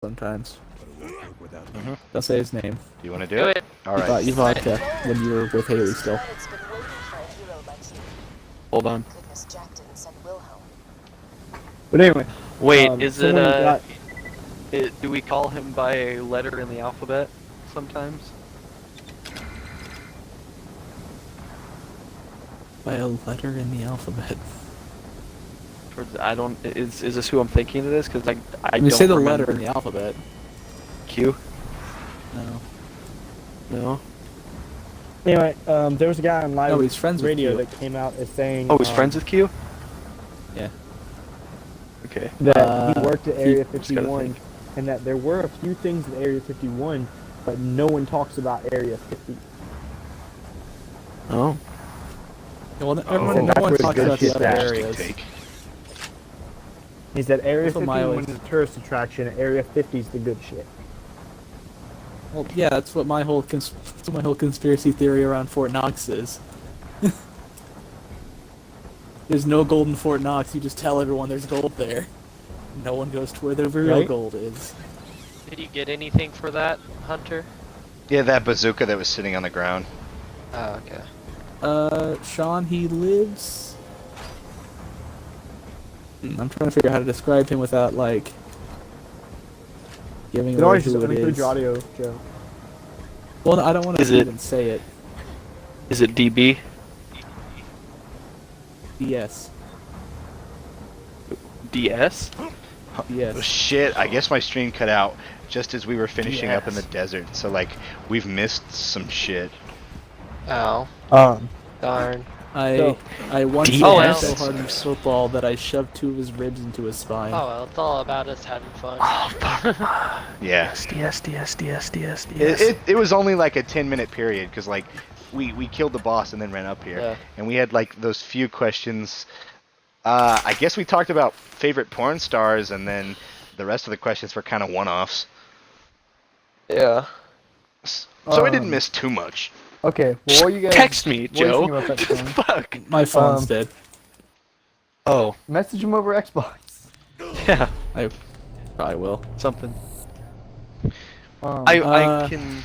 sometimes. Don't say his name. You want to do it? All I right. thought you vodka when you were with Haley still. Hold on. But anyway. Wait, is it someone do we call him by a letter in the alphabet sometimes? By a letter in the alphabet. I don't. Is this who I'm thinking it is? Because I When you don't say the remember. letter in the alphabet. Q. No. No. Anyway, there was a guy on live Oh, he's friends with radio Q. that came out as saying Oh, he's friends with Q. Yeah. Okay. that he worked at Area just gotta 51, think. and that there were a few things at Area 51, but no one talks about Area 50. Oh. Well, no, So everyone, no that's one where talks the about the good other shit's at. areas. He said Area That's what my 51 always- is a tourist attraction, and Area 50 is the good shit. Well, yeah, that's what my whole conspiracy theory around Fort Knox is. There's no gold in Fort Knox. You just tell everyone there's gold there. No one goes to where the real Right? gold is. Did you get anything for that, Hunter? Yeah, that bazooka that was sitting on the ground. Oh, okay. Sean, he lives. I'm trying to figure out how to describe him without like giving You can away always just who it include is. your audio, Joe. Well, no, I don't want Is to it- even say it. Is it DB? Yes. DS? Oh, Yes. shit, I guess my stream cut out just as we were finishing up in the Yes. desert. So, like, we've missed some shit. Oh, Um, darn. I once DS? fought so hard in football that I shoved 2 of his ribs into his spine. Oh, well, it's all about us having fun. Yeah. DS. It was only like a 10-minute period because, like, we killed the boss and then ran up here. Yeah. And we had, like, those few questions. I guess we talked about favorite porn stars, and then the rest of the questions were kind of one-offs. Yeah. So we didn't miss too much. okay, well, what you guys Text me, what do you Joe. think about that song? Fuck. My phone's Um, dead. Oh. Message him over Xbox. Yeah. I probably will. Something. Um, I Uh, can.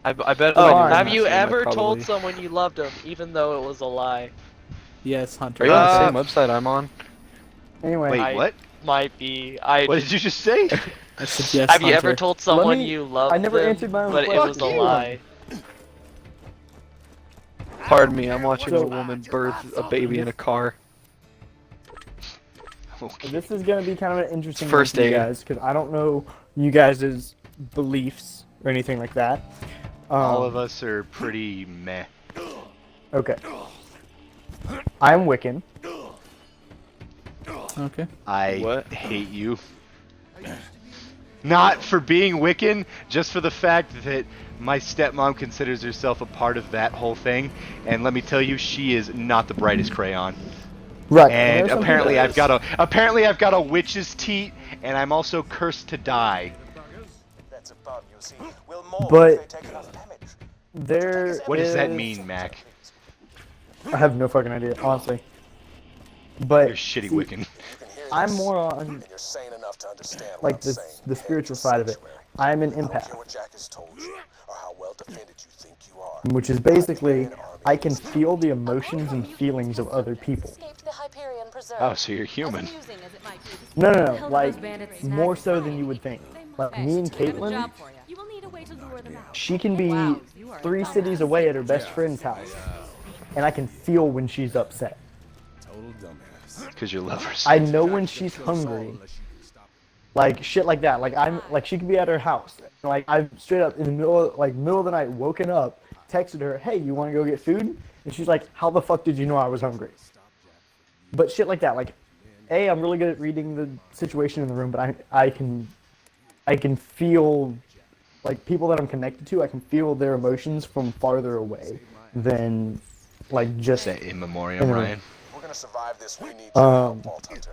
I bet. Oh, I Have can you actually, I ever told probably- someone you loved them, even though it was a lie? Yes, Hunter. Are you on the Uh, same website I'm on? anyway, Wait, I- what? Might be. What did you just say? I said yes, Have you ever Hunter. told someone me- you loved I never them, answered my own but it question. was a Fuck you. lie? Pardon me, I'm watching So- a woman birth a baby in a car. Okay. this is going to be kind of an interesting First one for you aid. guys, because I don't know you guys' beliefs or anything like that. All of us are pretty meh. Okay. I'm Wiccan. Okay. I What? hate you. Not for being Wiccan, just for the fact that my stepmom considers herself a part of that whole thing, and let me tell you, she is not the brightest crayon. Right. And there's some apparently people- I've got a witch's teat, and I'm also cursed to die. But there What does that is- mean, Mac? I have no fucking idea, honestly. But You're shitty see, Wiccan. I'm more on like the spiritual side of it. I'm an empath, which is basically I can feel the emotions and feelings of other people. Oh, so you're human. No, like more so than you would think. Like me and Caitlin, she can be 3 cities away at her best friend's house, and I can feel when she's upset. Because you're lovers. I know when she's hungry. Like shit like that. Like I'm like she could be at her house. Like I've straight up in the middle of the night woken up, texted her, "Hey, you want to go get food?" And she's like, "How the fuck did you know I was hungry?" But shit like that. Like, I'm really good at reading the situation in the room, but I can feel like people that I'm connected to. I can feel their emotions from farther away than like just Say in memoriam, Mhm. Ryan. We're gonna survive this. We need Vault Hunter.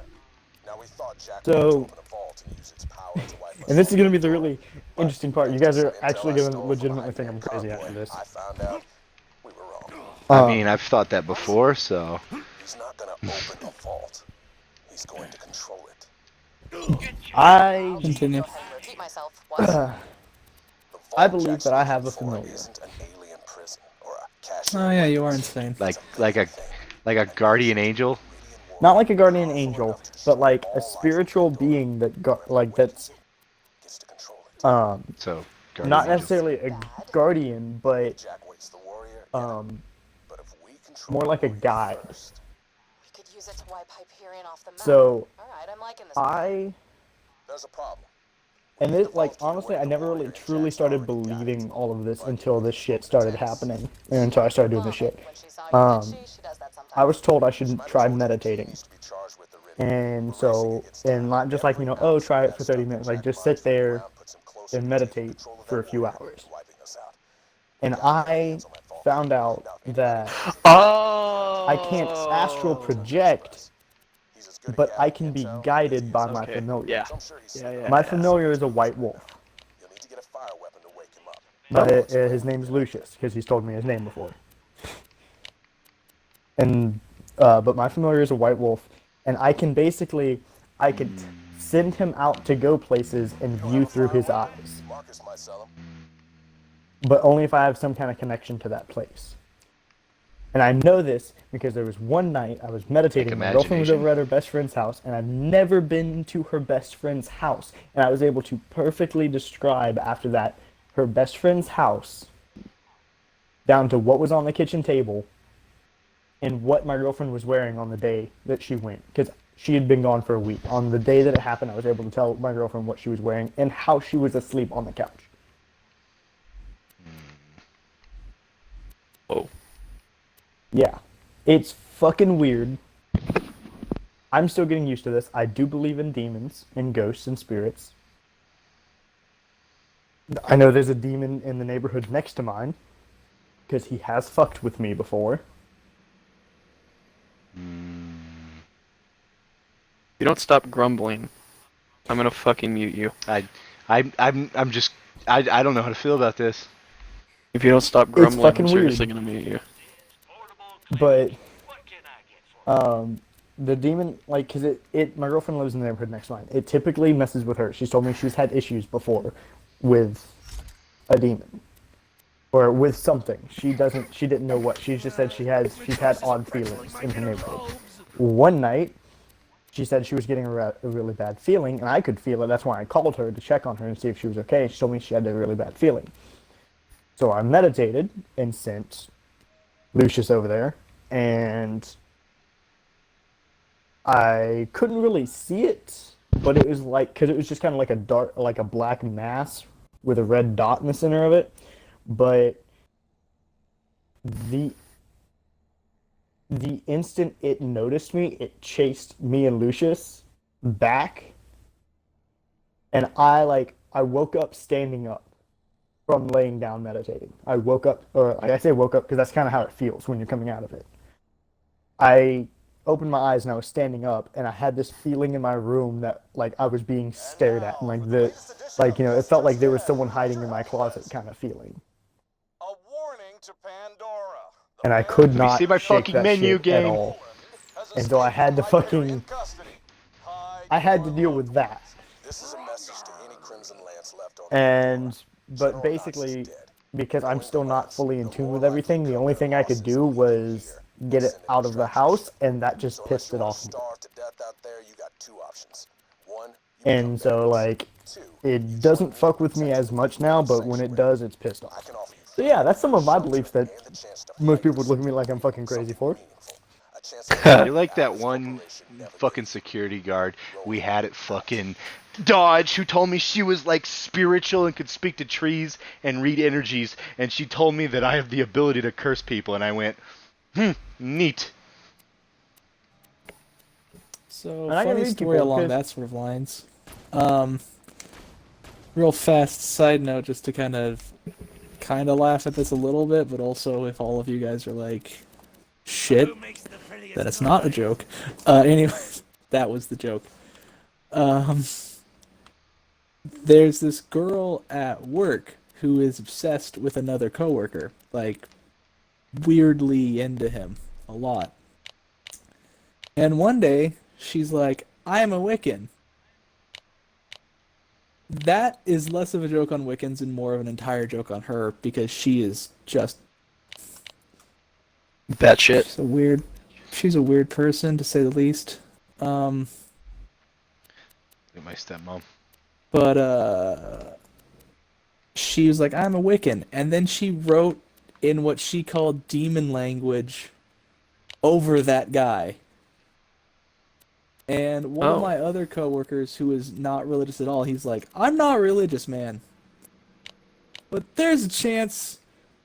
Now we thought Jack So- wanted to open a vault and use its power to wipe us And this is all. gonna be the really interesting part. You guys are Intel actually I gonna stole from legitimately my think I'm crazy convoy. after this. I found out we were wrong. I mean, I've thought that before, so. He's not gonna open a vault. He's going to control it. I Continue. Repeat myself. What? I believe that I have a familiar. Isn't an alien prison or a cashier Oh yeah, you are insane. Like a guardian angel. Not like a guardian angel, but like a spiritual being that that's gets to control it. So guardian not angel. necessarily a guardian, but Jack waits the warrior. But if we control more like a guide. first, We could use it to wipe Hyperion off the map. So Alright, I'm liking this. there's a problem. and this, like, honestly, I never really truly started believing all of this until this shit started happening, and until I started doing this shit. When she saw you, she does that sometimes. I was told I should try meditating. Needs to be charged with the written. And so, and not just like, you know, oh, try it for 30 minutes. Like, just sit there and meditate for a few hours. Wiping us out. And I found out that Oh. I can't astral project, He's as good a but guy I can be as guided by my Okay. familiar. Yeah. I'm sure he's Yeah. My familiar is a white wolf, You'll need to get a fire weapon to wake him up. but his name is Lucius, because he's told me his name before. And, but my familiar is a white wolf, and I can basically, I could send him out to go places and view through his eyes. Marcus might sell him. But only if I have some kind of connection to that place. And I know this because there was one night I was meditating. My girlfriend was imagination. over at her best friend's house, and I've never been to her best friend's house. And I was able to perfectly describe after that her best friend's house down to what was on the kitchen table and what my girlfriend was wearing on the day that she went. Because she had been gone for a week. On the day that it happened, I was able to tell my girlfriend what she was wearing and how she was asleep on the couch. Whoa. Yeah, it's fucking weird. I'm still getting used to this. I do believe in demons and ghosts and spirits. I know there's a demon in the neighborhood next to mine because he has fucked with me before. If you don't stop grumbling, I'm gonna fucking mute you. I'm just I don't know how to feel about this. If you don't stop grumbling, fucking I'm seriously weird. gonna mute you. But the demon, like, because my girlfriend lives in the neighborhood next to mine. It typically messes with her. She's told me she's had issues before with a demon or with something. She didn't know what. She just said she's had odd feelings in her neighborhood. One night, she said she was getting a really bad feeling, and I could feel it. That's why I called her to check on her and see if she was okay. She told me she had a really bad feeling. So I meditated and sent Lucius over there, and I couldn't really see it, but it was like, because it was just kind of like a black mass with a red dot in the center of it, but the instant it noticed me, it chased me and Lucius back, and I woke up standing up from laying down meditating. I woke up, or like I say woke up because that's kind of how it feels when you're coming out of it. I opened my eyes and I was standing up, and I had this feeling in my room that like I was being stared at, and it felt like there was someone hiding in my closet kind of feeling. A warning to Pandora. And I could me not see my shake fucking that menu, shit gang. at all. And so I had to I had to deal with that. This is a message to any Crimson Lance left on But basically, because I'm still not fully in tune with everything, the only thing I could do was get it out of the house, and that just pissed it off. Starve to death out there, you got two options. One, And so, like, it doesn't fuck with me as much now, but when it does, it's pissed off. can offer you So yeah, that's some of my beliefs that the chance to most people would look at me like I'm fucking crazy for. a chance to You're like that one fucking security guard we had at fucking Dodge who told me she was like spiritual and could speak to trees and read energies, and she told me that I have the ability to curse people, and I went, neat. So, And I can funny read story people, along 'cause- that sort of lines. Real fast side note, just to kind of laugh at this a little bit, but also if all of you guys are like, shit, that it's not a joke. Anyway, that was the joke. There's this girl at work who is obsessed with another coworker, like weirdly into him a lot. And one day she's like, "I'm a Wiccan," that is less of a joke on Wiccans and more of an entire joke on her because she is just Batshit. she's a weird person to say the least. My stepmom. But she was like, I'm a Wiccan, and then she wrote in what she called demon language over that guy. And one of my other coworkers, who is not religious at all, he's like, I'm not religious, man. But there's a chance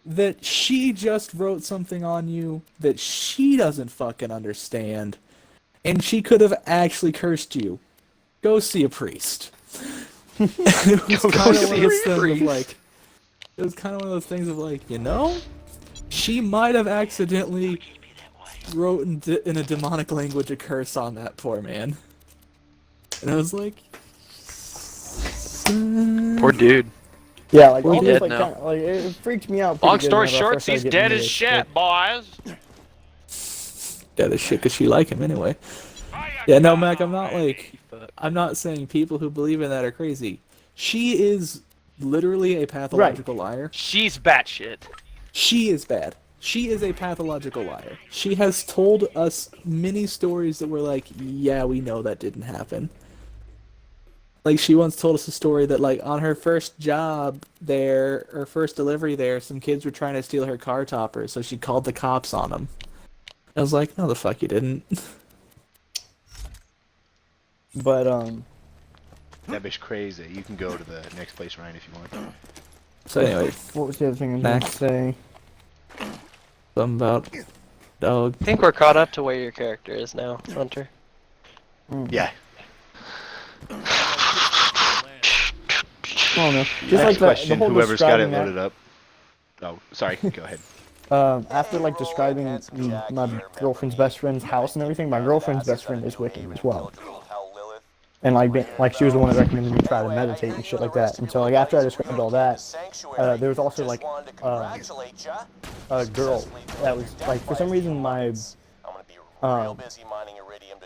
that she just wrote something on you that she doesn't fucking understand. And she could have actually cursed you. Go see a priest. It was kind of one of those things of like, it was kind of one of those things of like, you know, she might have accidentally wrote in a demonic language a curse on that poor man. And I was like, Poor dude. Yeah, like all He this, dead like, now. kinda, like it freaked me out. Long pretty good story whenever I short, first started he's getting dead into as this, shit, boys. dead as shit because she like him anyway. Yeah, no, Mac, I'm not saying people who believe in that are crazy. She is literally a pathological liar. She's batshit. She is bad. She is a pathological liar. She has told us many stories that were like, yeah, we know that didn't happen. Like, she once told us a story that, like, on her first job there, or first delivery there, some kids were trying to steal her car topper, so she called the cops on them. I was like, no, the fuck you didn't. But That bitch crazy. You can go to the next place, Ryan, if you want. So anyway, what was the other thing I was going to Next. say? something about dog. I think we're caught up to where your character is now, Hunter. Yeah. I don't know. Just Next like the question, whole whoever's got it describing that. loaded up. Oh, sorry, go ahead. After like describing my girlfriend's best friend's house and everything, my girlfriend's best friend is Wiccan as well. And like she was the one that recommended me try to meditate and shit like that. And so like after I described all that, there was also like a girl that was like for some reason my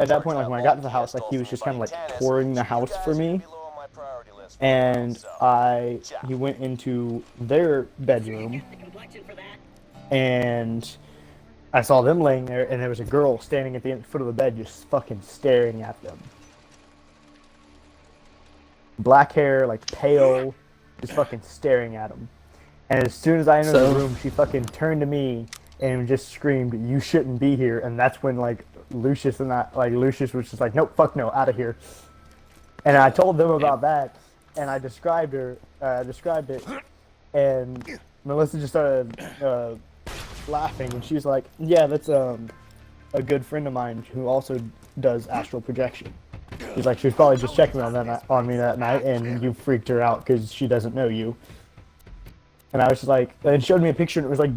at that point like when I got to the house like he was just kind of like touring the house for me. And he went into their bedroom, and I saw them laying there, and there was a girl standing at the foot of the bed, just fucking staring at them. Black hair, like pale, just fucking staring at them. And as soon as I entered the room, she fucking turned to me and just screamed, "You shouldn't be here!" And that's when like Lucius was just like, "Nope, fuck no, out of here." And I told them about that. And I described it, and Melissa just started laughing, and she's like, "Yeah, that's a good friend of mine who also does astral projection." She's like, she was probably just checking on me that night, and you freaked her out because she doesn't know you. And I was just like, and showed me a picture, and it was like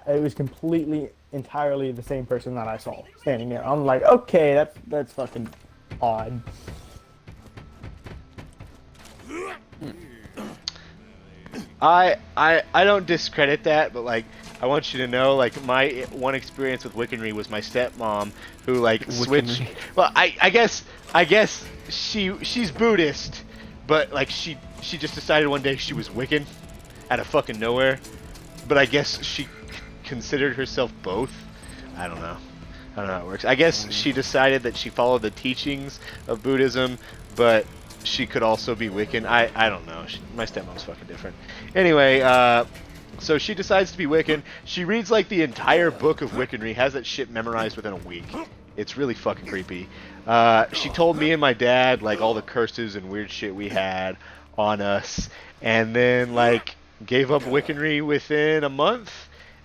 it was completely, entirely the same person that I saw standing there. I'm like, okay, that's fucking odd. I don't discredit that, but like I want you to know, like my one experience with Wiccanry was my stepmom, who like switched. Well, I guess she's Buddhist, but like she just decided one day she was Wiccan, out of fucking nowhere. But I guess she considered herself both. I don't know how it works. I guess she decided that she followed the teachings of Buddhism, but she could also be Wiccan. I don't know. My stepmom's fucking different. Anyway, so she decides to be Wiccan. She reads like the entire book of Wiccanry, has that shit memorized within a week. It's really fucking creepy. She told me and my dad like all the curses and weird shit we had on us, and then like gave up Wiccanry within a month.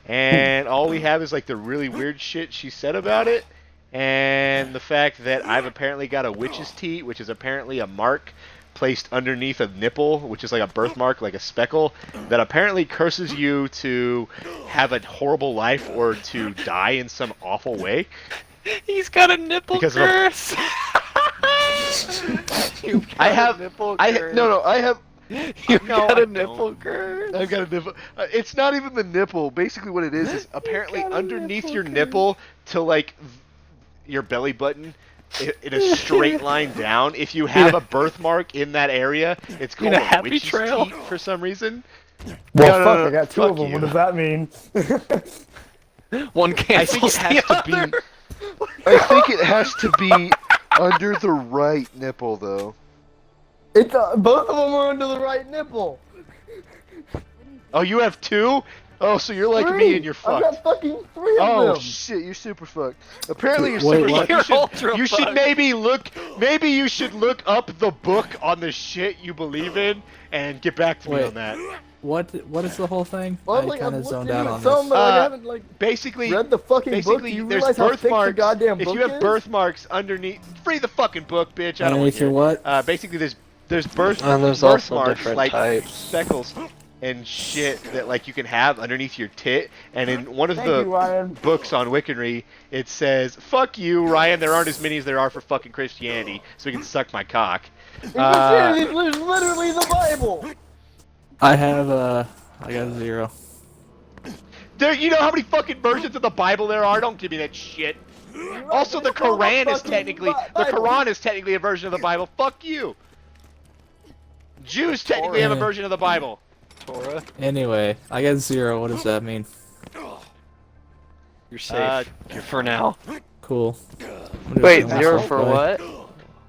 And all we have is like the really weird shit she said about it. And the fact that I've apparently got a witch's teat, which is apparently a mark placed underneath a nipple, which is like a birthmark, like a speckle, that apparently curses you to have a horrible life or to die in some awful way. He's got a nipple Because curse. I have You've got a nipple curse. I've got a nipple. It's not even the nipple. Basically, what it is apparently underneath your nipple to like your belly button. in a straight line down. If you have a birthmark in that area, it's called a a happy witch's trail? teat for some reason. Well, No, fuck, no, I got two fuck of them. you. What does that mean? One I think it cancels has the to be. other. I think it has to be under the right nipple, though. It's both of them are under the right nipple. Oh, you have two? Oh, so you're like Three. me and you're I've fucked. got fucking 3 of Oh them. shit, you're super fucked. Apparently you're Wait, super what? fucked. You're ultra You should fucked. maybe you should look up the book on the shit you believe in and get back to me Wait. on that. What is the whole thing? Well, I like, kind I've of looked zoned into out it on some, this. but I haven't like Basically, read the fucking book. Do you there's realize how thick the birthmarks. goddamn If book you have is? birthmarks underneath, free the fucking book, bitch. I don't want Underneath to hear your it. what? Basically, there's And there's also birthmarks different like types. speckles and shit that like you can have underneath your tit. And in one of Thank the you, Ryan. books on Wiccanry, it says, "Fuck you, Ryan. There aren't as many as there are for fucking Christianity, so you can suck my cock." Christianity is literally the Bible. I have I got a 0. There, you know how many fucking versions of the Bible there are? Don't give me that shit. Also, the It's called the Quran is fucking technically Bible. a version of the Bible. Fuck you. Jews technically have a version of the Bible. Torah. Anyway, I got 0. What does that mean? You're safe. For now. Cool. Wait, What is 0 this? for what?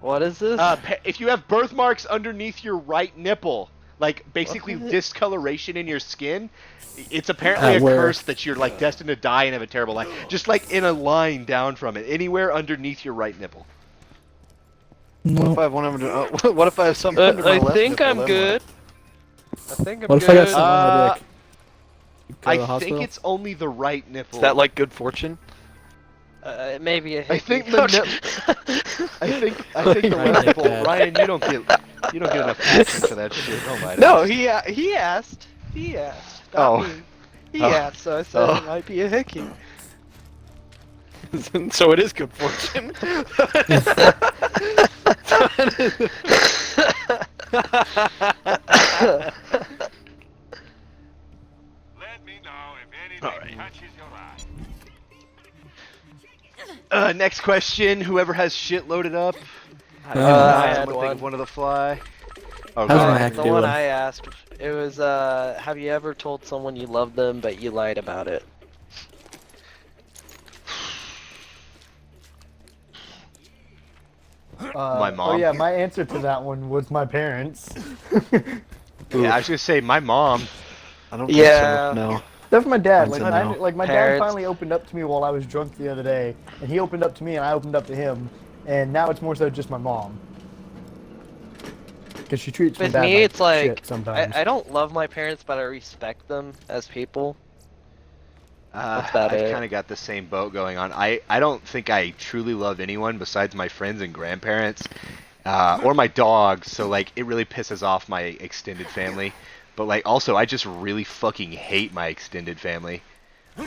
What is this? If you have birthmarks underneath your right nipple, like basically What? discoloration in your skin, it's apparently a Where? curse that you're like destined to die and have a terrible life. Just like in a line down from it, anywhere underneath your right nipple. What if I have one under, what if I have something under my I left think nipple, I'm then good. I think I'm What if good. I got something on my dick? Go to the I think hospital? it's only the right nipple. Is that like good fortune? Maybe a I hickey. think the I think the Right left nipple. nip pad. Ryan, you don't get enough passion for that shit. Oh my. No, he asked. He asked. Oh. Not me. He Oh. asked, so I said Oh. it might be a hickey. So it is good fortune. Let me know if anything Alright. catches your eye. Next question. Whoever has shit loaded up. I Someone had think one. of one of the fly. Oh, How's God. Mac The doing? one I asked, it was, have you ever told someone you loved them but you lied about it? My mom. Oh yeah, my answer to that one was my parents. Yeah, I was gonna say my mom. I don't Yeah. think so. No. That's my dad. Mine's Like, a no. like my dad Parents. finally opened up to me while I was drunk the other day, and he opened up to me, and I opened up to him, and now it's more so just my mom. Because she treats With my dad me, like it's like, shit sometimes. I don't love my parents, but I respect them as people. That's I about it. kind of got the same boat going on. I don't think I truly love anyone besides my friends and grandparents, or my dog. So like, it really pisses off my extended family. But like, also, I just really fucking hate my extended family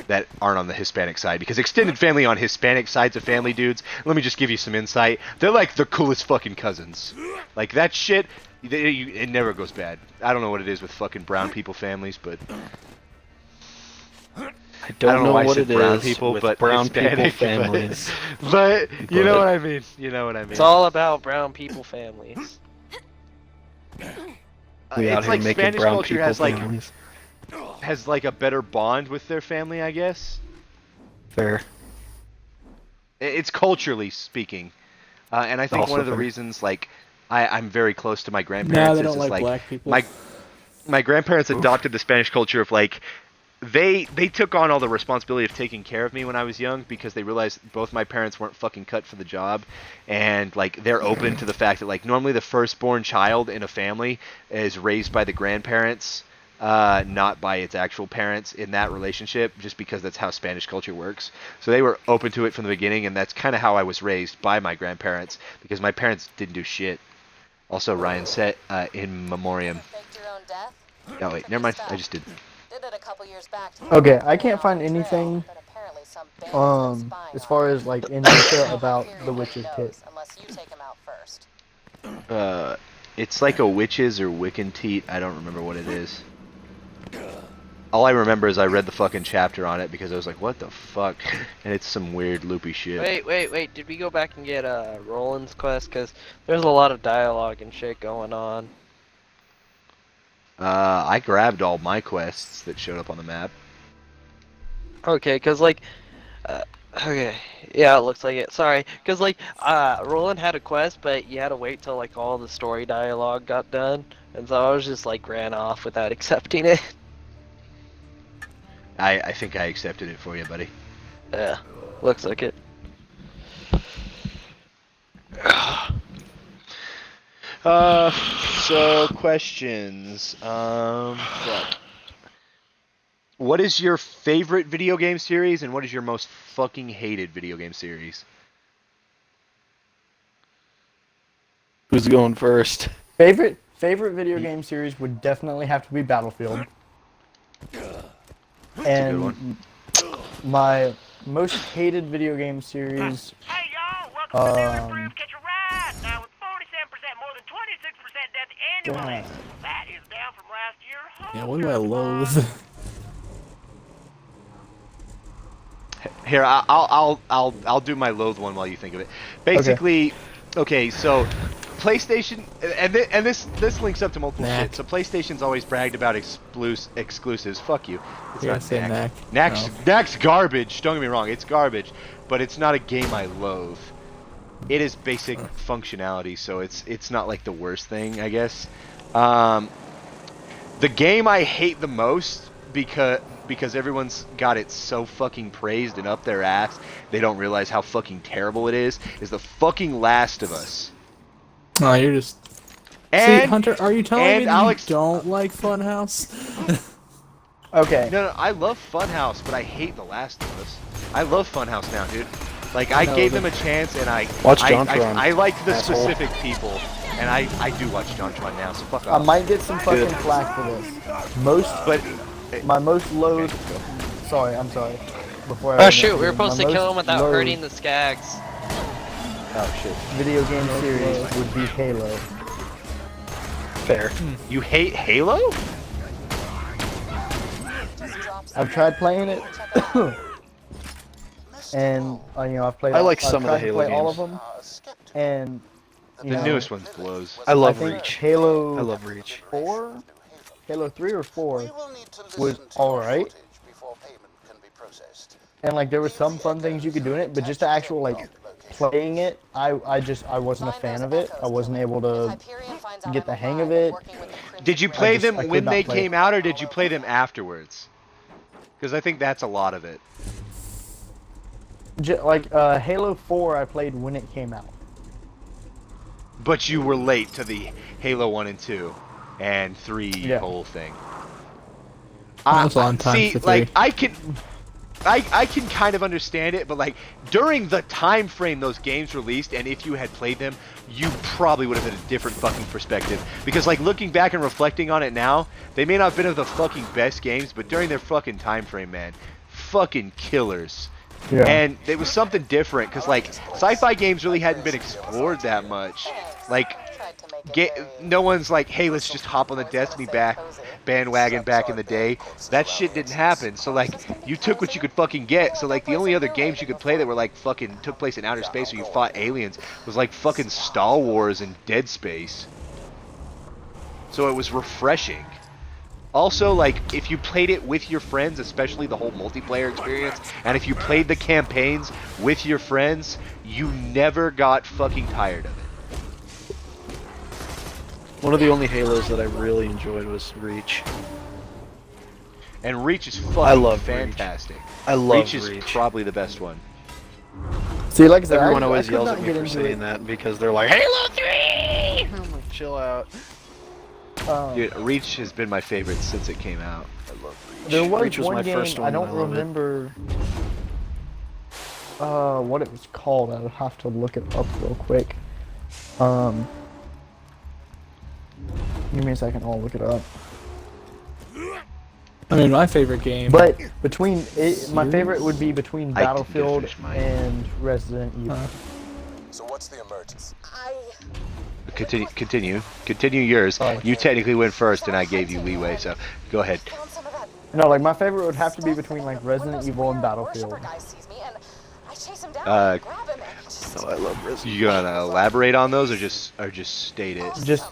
that aren't on the Hispanic side, because extended family on Hispanic sides of family, dudes, let me just give you some insight. They're like the coolest fucking cousins. Like that shit, it never goes bad. I don't know what it is with fucking brown people families, but I don't know why I what said it brown is people, with but brown Hispanic, people families. But you know But- what I mean. You know what I mean. It's all about brown people families. We out It's here like making Spanish brown culture people has families. like a better bond with their family, I guess. Fair. It's culturally speaking, and I think Also one of the fair. reasons, like, I'm very close to my No, grandparents. they is don't like just, black people. My grandparents adopted the Spanish culture of like, they took on all the responsibility of taking care of me when I was young, because they realized both my parents weren't fucking cut for the job, and like they're open to the fact that like normally the firstborn child in a family is raised by the grandparents, not by its actual parents in that relationship, just because that's how Spanish culture works. So they were open to it from the beginning, and that's kind of how I was raised by my grandparents, because my parents didn't do shit. Also, Ryan said in memoriam. Faked your own death? Oh wait, never mind. I just did. Did it a couple years back. Okay, I can't find anything, But apparently some bandits been spying as on far you. as like in detail Well, about Hyperion the already witch's knows, tit. Unless you take him out first. It's like a witch's or Wiccan teat. I don't remember what it is. All I remember is I read the fucking chapter on it because I was like, what the fuck? And it's some weird loopy shit. Wait. Did we go back and get Roland's quest? Because there's a lot of dialogue and shit going on. I grabbed all my quests that showed up on the map. Okay, because, like, okay, yeah, it looks like it. Sorry, because, like, Roland had a quest, but you had to wait till, like, all the story dialogue got done. And so I was just, like, ran off without accepting it. I think I accepted it for you, buddy. Yeah, looks like it. So questions. Fuck. What is your favorite video game series, and what is your most fucking hated video game series? Who's going first? Favorite video game series would definitely have to be Battlefield. a good one. My most hated video game series. Hey y'all, welcome to the new improved Catch a Ride. Now with 47% more than 26% death annually. Yeah. That is down from last year. Yeah, what do I loathe? Here, I'll do my loathe one while you think of it. Basically, okay, so PlayStation, and this links up to multiple Knack. shit. So PlayStation's always bragged about exclusives. Fuck you. It's Yeah, not say Knack. Knack. Knack's garbage. Don't get me wrong, it's garbage, but it's not a game I loathe. It is basic functionality, so it's not like the worst thing, I guess. The game I hate the most because everyone's got it so fucking praised and up their ass, they don't realize how fucking terrible it is the fucking Last of Us. Oh, you're just. And See, Hunter, are you telling me that Alex, you don't like Funhouse? Okay. No, I love Funhouse, but I hate The Last of Us. I love Funhouse now, dude. Like, I No, gave but- them a chance, and I Watch JonTron, I like the asshole. specific people, and I do watch JonTron now, so fuck I off. might get some fucking flack for this. But My most loathed. Sorry, I'm sorry. Before Oh I shoot, we were supposed to my kill most him without loathed hurting the skags. oh shit, video game series would be Halo. Fair. you hate Halo? I've tried playing it, and I've played. I like I've some of the tried to Halo play all of games. them, and The newest one blows. I love think Reach. Halo I love Reach. 4, Halo 3 or 4, We will need to was listen to alright. footage before payment can be processed. and like there were some fun things you could do in it, but just the actual like playing it, I wasn't a fan of it. I wasn't able to get the hang of it. Did you play I them could when not they play came it. out, or did you play them afterwards? Because I think that's a lot of it. Halo 4, I played when it came out. But you were late to the Halo 1 and 2 and 3 Yeah. whole thing. That's on time see, for 3. like, I can kind of understand it, but like during the time frame those games released, and if you had played them, you probably would have had a different fucking perspective. Because like looking back and reflecting on it now, they may not have been of the fucking best games, but during their fucking time frame, man, fucking killers. Yeah. And it was something different, because like sci-fi games really hadn't been explored that much. Like, no one's like, hey, let's just hop on the Destiny bandwagon back in the day. That shit didn't happen. So like, you took what you could fucking get. So like, the only other games you could play that were like fucking took place in outer space or you fought aliens was like fucking Star Wars and Dead Space. So it was refreshing. Also, like, if you played it with your friends, especially the whole multiplayer experience, and if you played the campaigns with your friends, you never got fucking tired of it. One of the only Halos that I really enjoyed was Reach. And Reach is fucking I love fantastic. I love Reach is probably the best one. See, like I said, Everyone I always could yells not at me get for into saying it. that because they're like, Halo 3! I'm like, chill out. Dude, Reach has been my favorite since it came out. I love Reach. There was Reach was one my game, first one. I don't and love it. remember what it was called. I would have to look it up real quick. Give me a second, I'll look it up. I mean, my favorite game. But between my favorite would be between I can Battlefield finish mine. and Resident Evil. So what's the emergency? Continue yours. Sorry. You technically went first, and I gave you leeway, so go ahead. Found some of that No, like my favorite would have to be between like Resident Evil and Battlefield. Oh, I love Resident. You gonna elaborate on those, or just state it? Just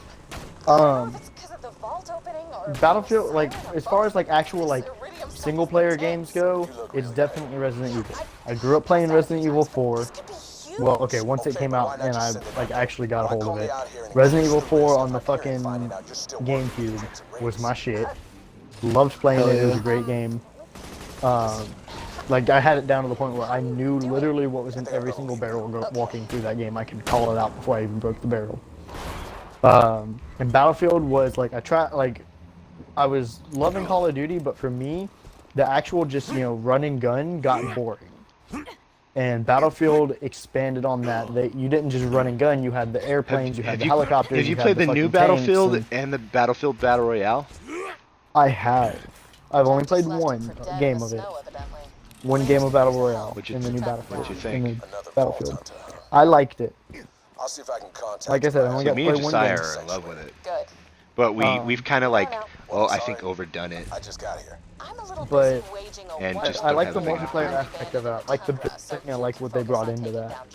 Battlefield, like as far as like actual like single player games go, it's definitely Resident Evil. I grew up playing Resident Evil 4. Well, okay, once it came out and I like actually got a hold of it. Resident Evil 4 on the fucking GameCube was my shit. Loved playing it. It was a great game. Like I had it down to the point where I knew literally what was in every single barrel walking through that game. I could call it out before I even broke the barrel. And Battlefield was like I was loving Call of Duty, but for me, the actual just run and gun got boring. And Battlefield expanded on that. You didn't just run and gun. You had the airplanes. You had the helicopters. Have you played the new Battlefield and the Battlefield Battle Royale? I have. I've only played one game of it. One game of Battle Royale in the new Battlefield. What'd you think? Battlefield. I liked it. I'll see if I can contact. Like I said, I only got to Me and play one Josiah game. are in love with it. Good. But we've kind of like, I think overdone it. I just got here. I'm a little But busy waging a And war just I don't like have the the game. multiplayer aspect of it. I like I like what they brought into that.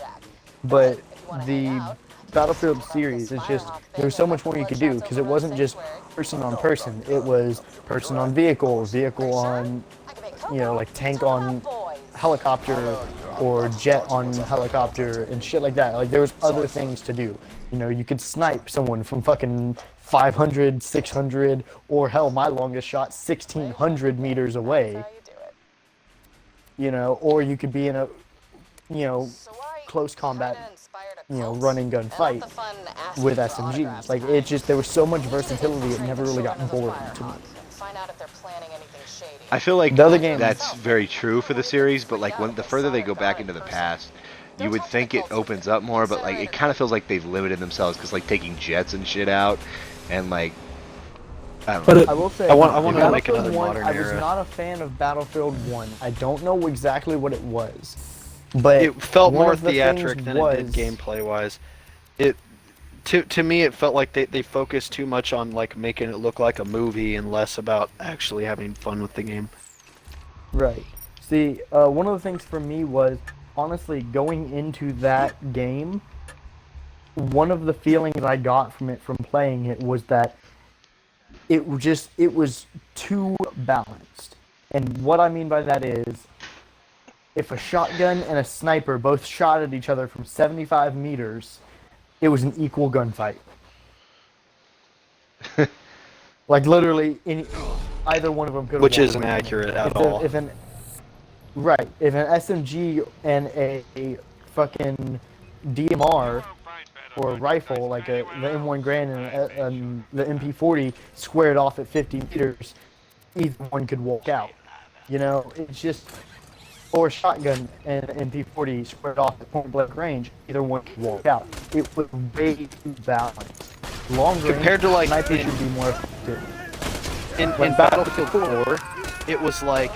But the Battlefield series is just there's so much more you could do because it wasn't just person on person. It was person on vehicle, vehicle on like tank on helicopter or jet on helicopter and shit like that. Like there was other things to do. You could snipe someone from fucking 500, 600, or hell, my longest shot 1,600 meters away. Or you could be in a close combat run and gun fight with SMGs. Like it just there was so much versatility. It never really got boring to me. I feel like The other games- that's very true for the series, but like the further they go back into the past, you would think it opens up more, but like it kind of feels like they've limited themselves because like taking jets and shit out, and like I don't know. I will say, I want to make Battlefield another 1, modern I was era. not a fan of Battlefield 1. I don't know exactly what it was, but It felt one more of the theatric things than it did gameplay wise. To me, it felt like they focused too much on like making it look like a movie and less about actually having fun with the game. Right. See, one of the things for me was honestly going into that game. One of the feelings I got from playing it was that it was too balanced. And what I mean by that is, if a shotgun and a sniper both shot at each other from 75 meters, it was an equal gunfight. Like literally, either one of them could. Which isn't accurate at all. If an SMG and a fucking DMR or a rifle like the M1 Grand and the MP40 squared off at 50 meters, either one could walk out. It's just. Or shotgun and MP40 squared off at point blank range, either one could walk out. It was way too balanced. Long range, Compared to like sniper should be more effective. in Battlefield 4, it was like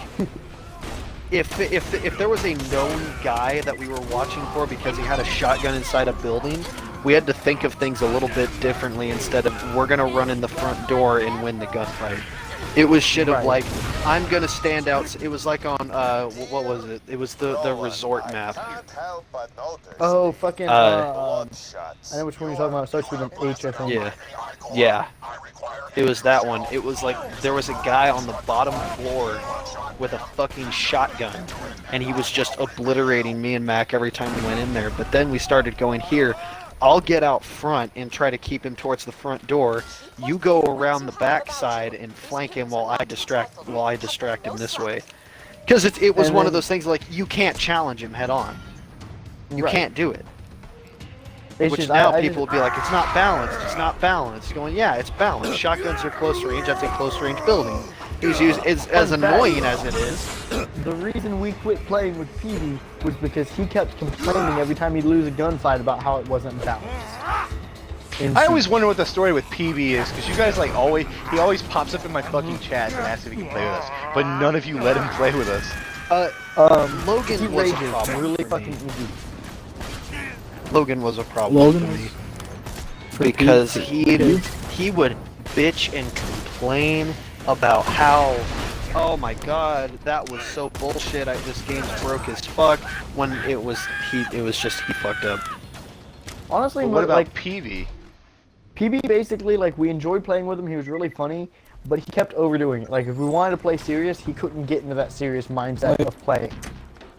if there was a known guy that we were watching for because he had a shotgun inside a building, we had to think of things a little bit differently instead of we're gonna run in the front door and win the gunfight. It was shit of like, I'm gonna stand out. It was like on what was it? It was the resort map. Oh, fucking I know which one you're talking about. It starts with an H, I think. Yeah. It was that one. It was like there was a guy on the bottom floor with a fucking shotgun, and he was just obliterating me and Mac every time we went in there. But then we started going here. I'll get out front and try to keep him towards the front door. You go around the back side and flank him while I distract him this way. Because it was one of those things like you can't challenge him head on. You can't do it. Which now people would be like, it's not balanced. It's not balanced. Going, yeah, it's balanced. Shotguns are close range. That's a close range building. As annoying as it is. The reason we quit playing with Petey was because he kept complaining every time he'd lose a gunfight about how it wasn't balanced. I always wonder what the story with PB is, because you guys like he always pops up in my fucking chat and asks if he can play with us, but none of you let him play with us. Logan was a problem. Really fucking easy. Logan was a problem for me because he would bitch and complain about how Oh my god, that was so bullshit. This game's broke as fuck. When it was he fucked up. Honestly, Well, what about like PV? PB basically, like, we enjoyed playing with him. He was really funny, but he kept overdoing it. Like, if we wanted to play serious, he couldn't get into that serious mindset of playing.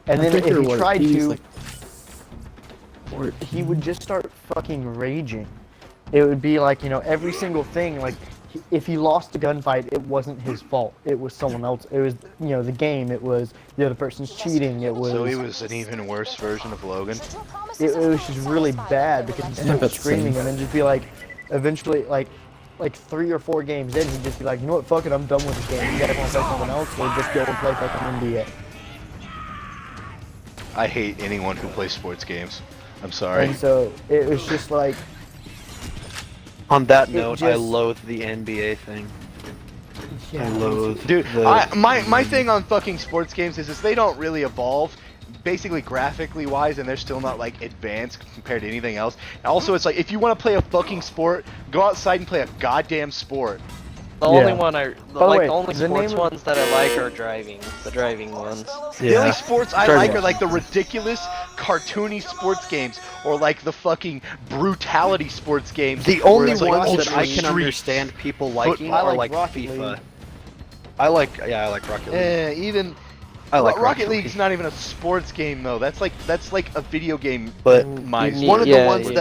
And then if he tried to, he would just start fucking raging. It would be like, you know, every single thing, like, if he lost a gunfight, it wasn't his fault. It was someone else. It was, you know, the game. It was the other person's cheating. It was. So he was an even worse version of Logan. It was just really bad because he'd start screaming and then just be like, eventually, like 3 or 4 games in, he'd just be like, you know what, fuck it, I'm done with this game. You guys want to play something else, or just go and play fucking NBA. I hate anyone who plays sports games. I'm sorry. And so it was just like. On that note, I just- loathe the NBA thing. Yeah, I loathe. Dude, the- my thing on fucking sports games is they don't really evolve, basically graphically wise, and they're still not like advanced compared to anything else. And also, it's like if you want to play a fucking sport, go outside and play a goddamn sport. The only Yeah. one the the way, only the sports name of- ones that I like are the driving ones. The only Yeah. sports I Sorry like to- are like the ridiculous, cartoony sports games, or like the fucking brutality sports games. The where only it's, like, ones that ultra I can street. understand people liking Football. are I like like Rocket FIFA. League. I like Rocket League. Even I like Rocket League's not even a sports game though. That's like a video game. But my you need- one of the yeah, ones yeah,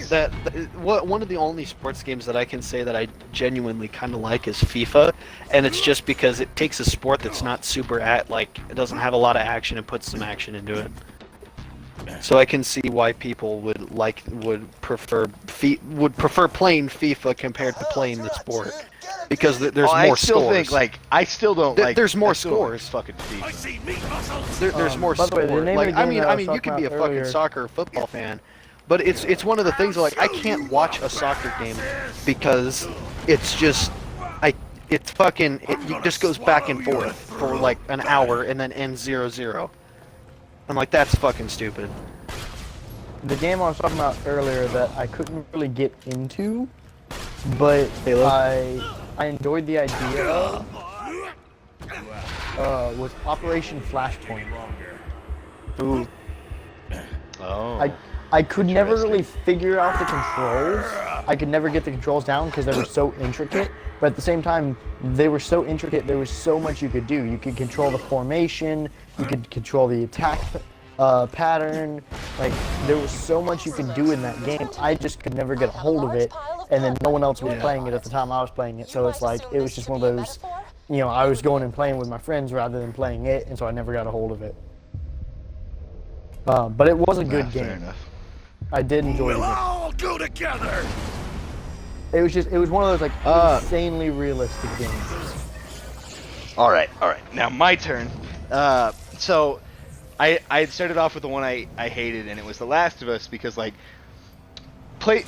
that, I guess. one of the only sports games that I can say that I genuinely kind of like is FIFA, and it's just because it takes a sport that's not super it doesn't have a lot of action and puts some action into it. So I can see why people would prefer playing FIFA compared to playing the sport, because there's more I still scores. think like I still don't like. There's more I still don't like scores. Fucking FIFA. There's more by the way, the sport. name of Like the I game mean, that I I was mean, you talking can be a about fucking earlier- soccer or football fan, but it's one of the things that, like, I can't watch a soccer game because it's just it just goes back and forth for like an hour and then ends 0-0. I'm like, that's fucking stupid. The game I was talking about earlier that I couldn't really get into, but Halo? I enjoyed the idea of, was Operation Flashpoint. Ooh. Oh. I could never really figure out the controls. I could never get the controls down because they were so intricate. But at the same time, they were so intricate, there was so much you could do. You could control the formation, you could control the attack pattern. Like, there was so much you could do in that game. I just could never get a hold of it. And then no one else was playing it at the time I was playing it. So it's like, it was just one of those, you know, I was going and playing with my friends rather than playing it. And so I never got a hold of it. But it was a good Fair game. enough. I did enjoy the game. all go together. It was one of those like insanely realistic games. All right. Now my turn. So I had started off with the one I hated, and it was The Last of Us, because like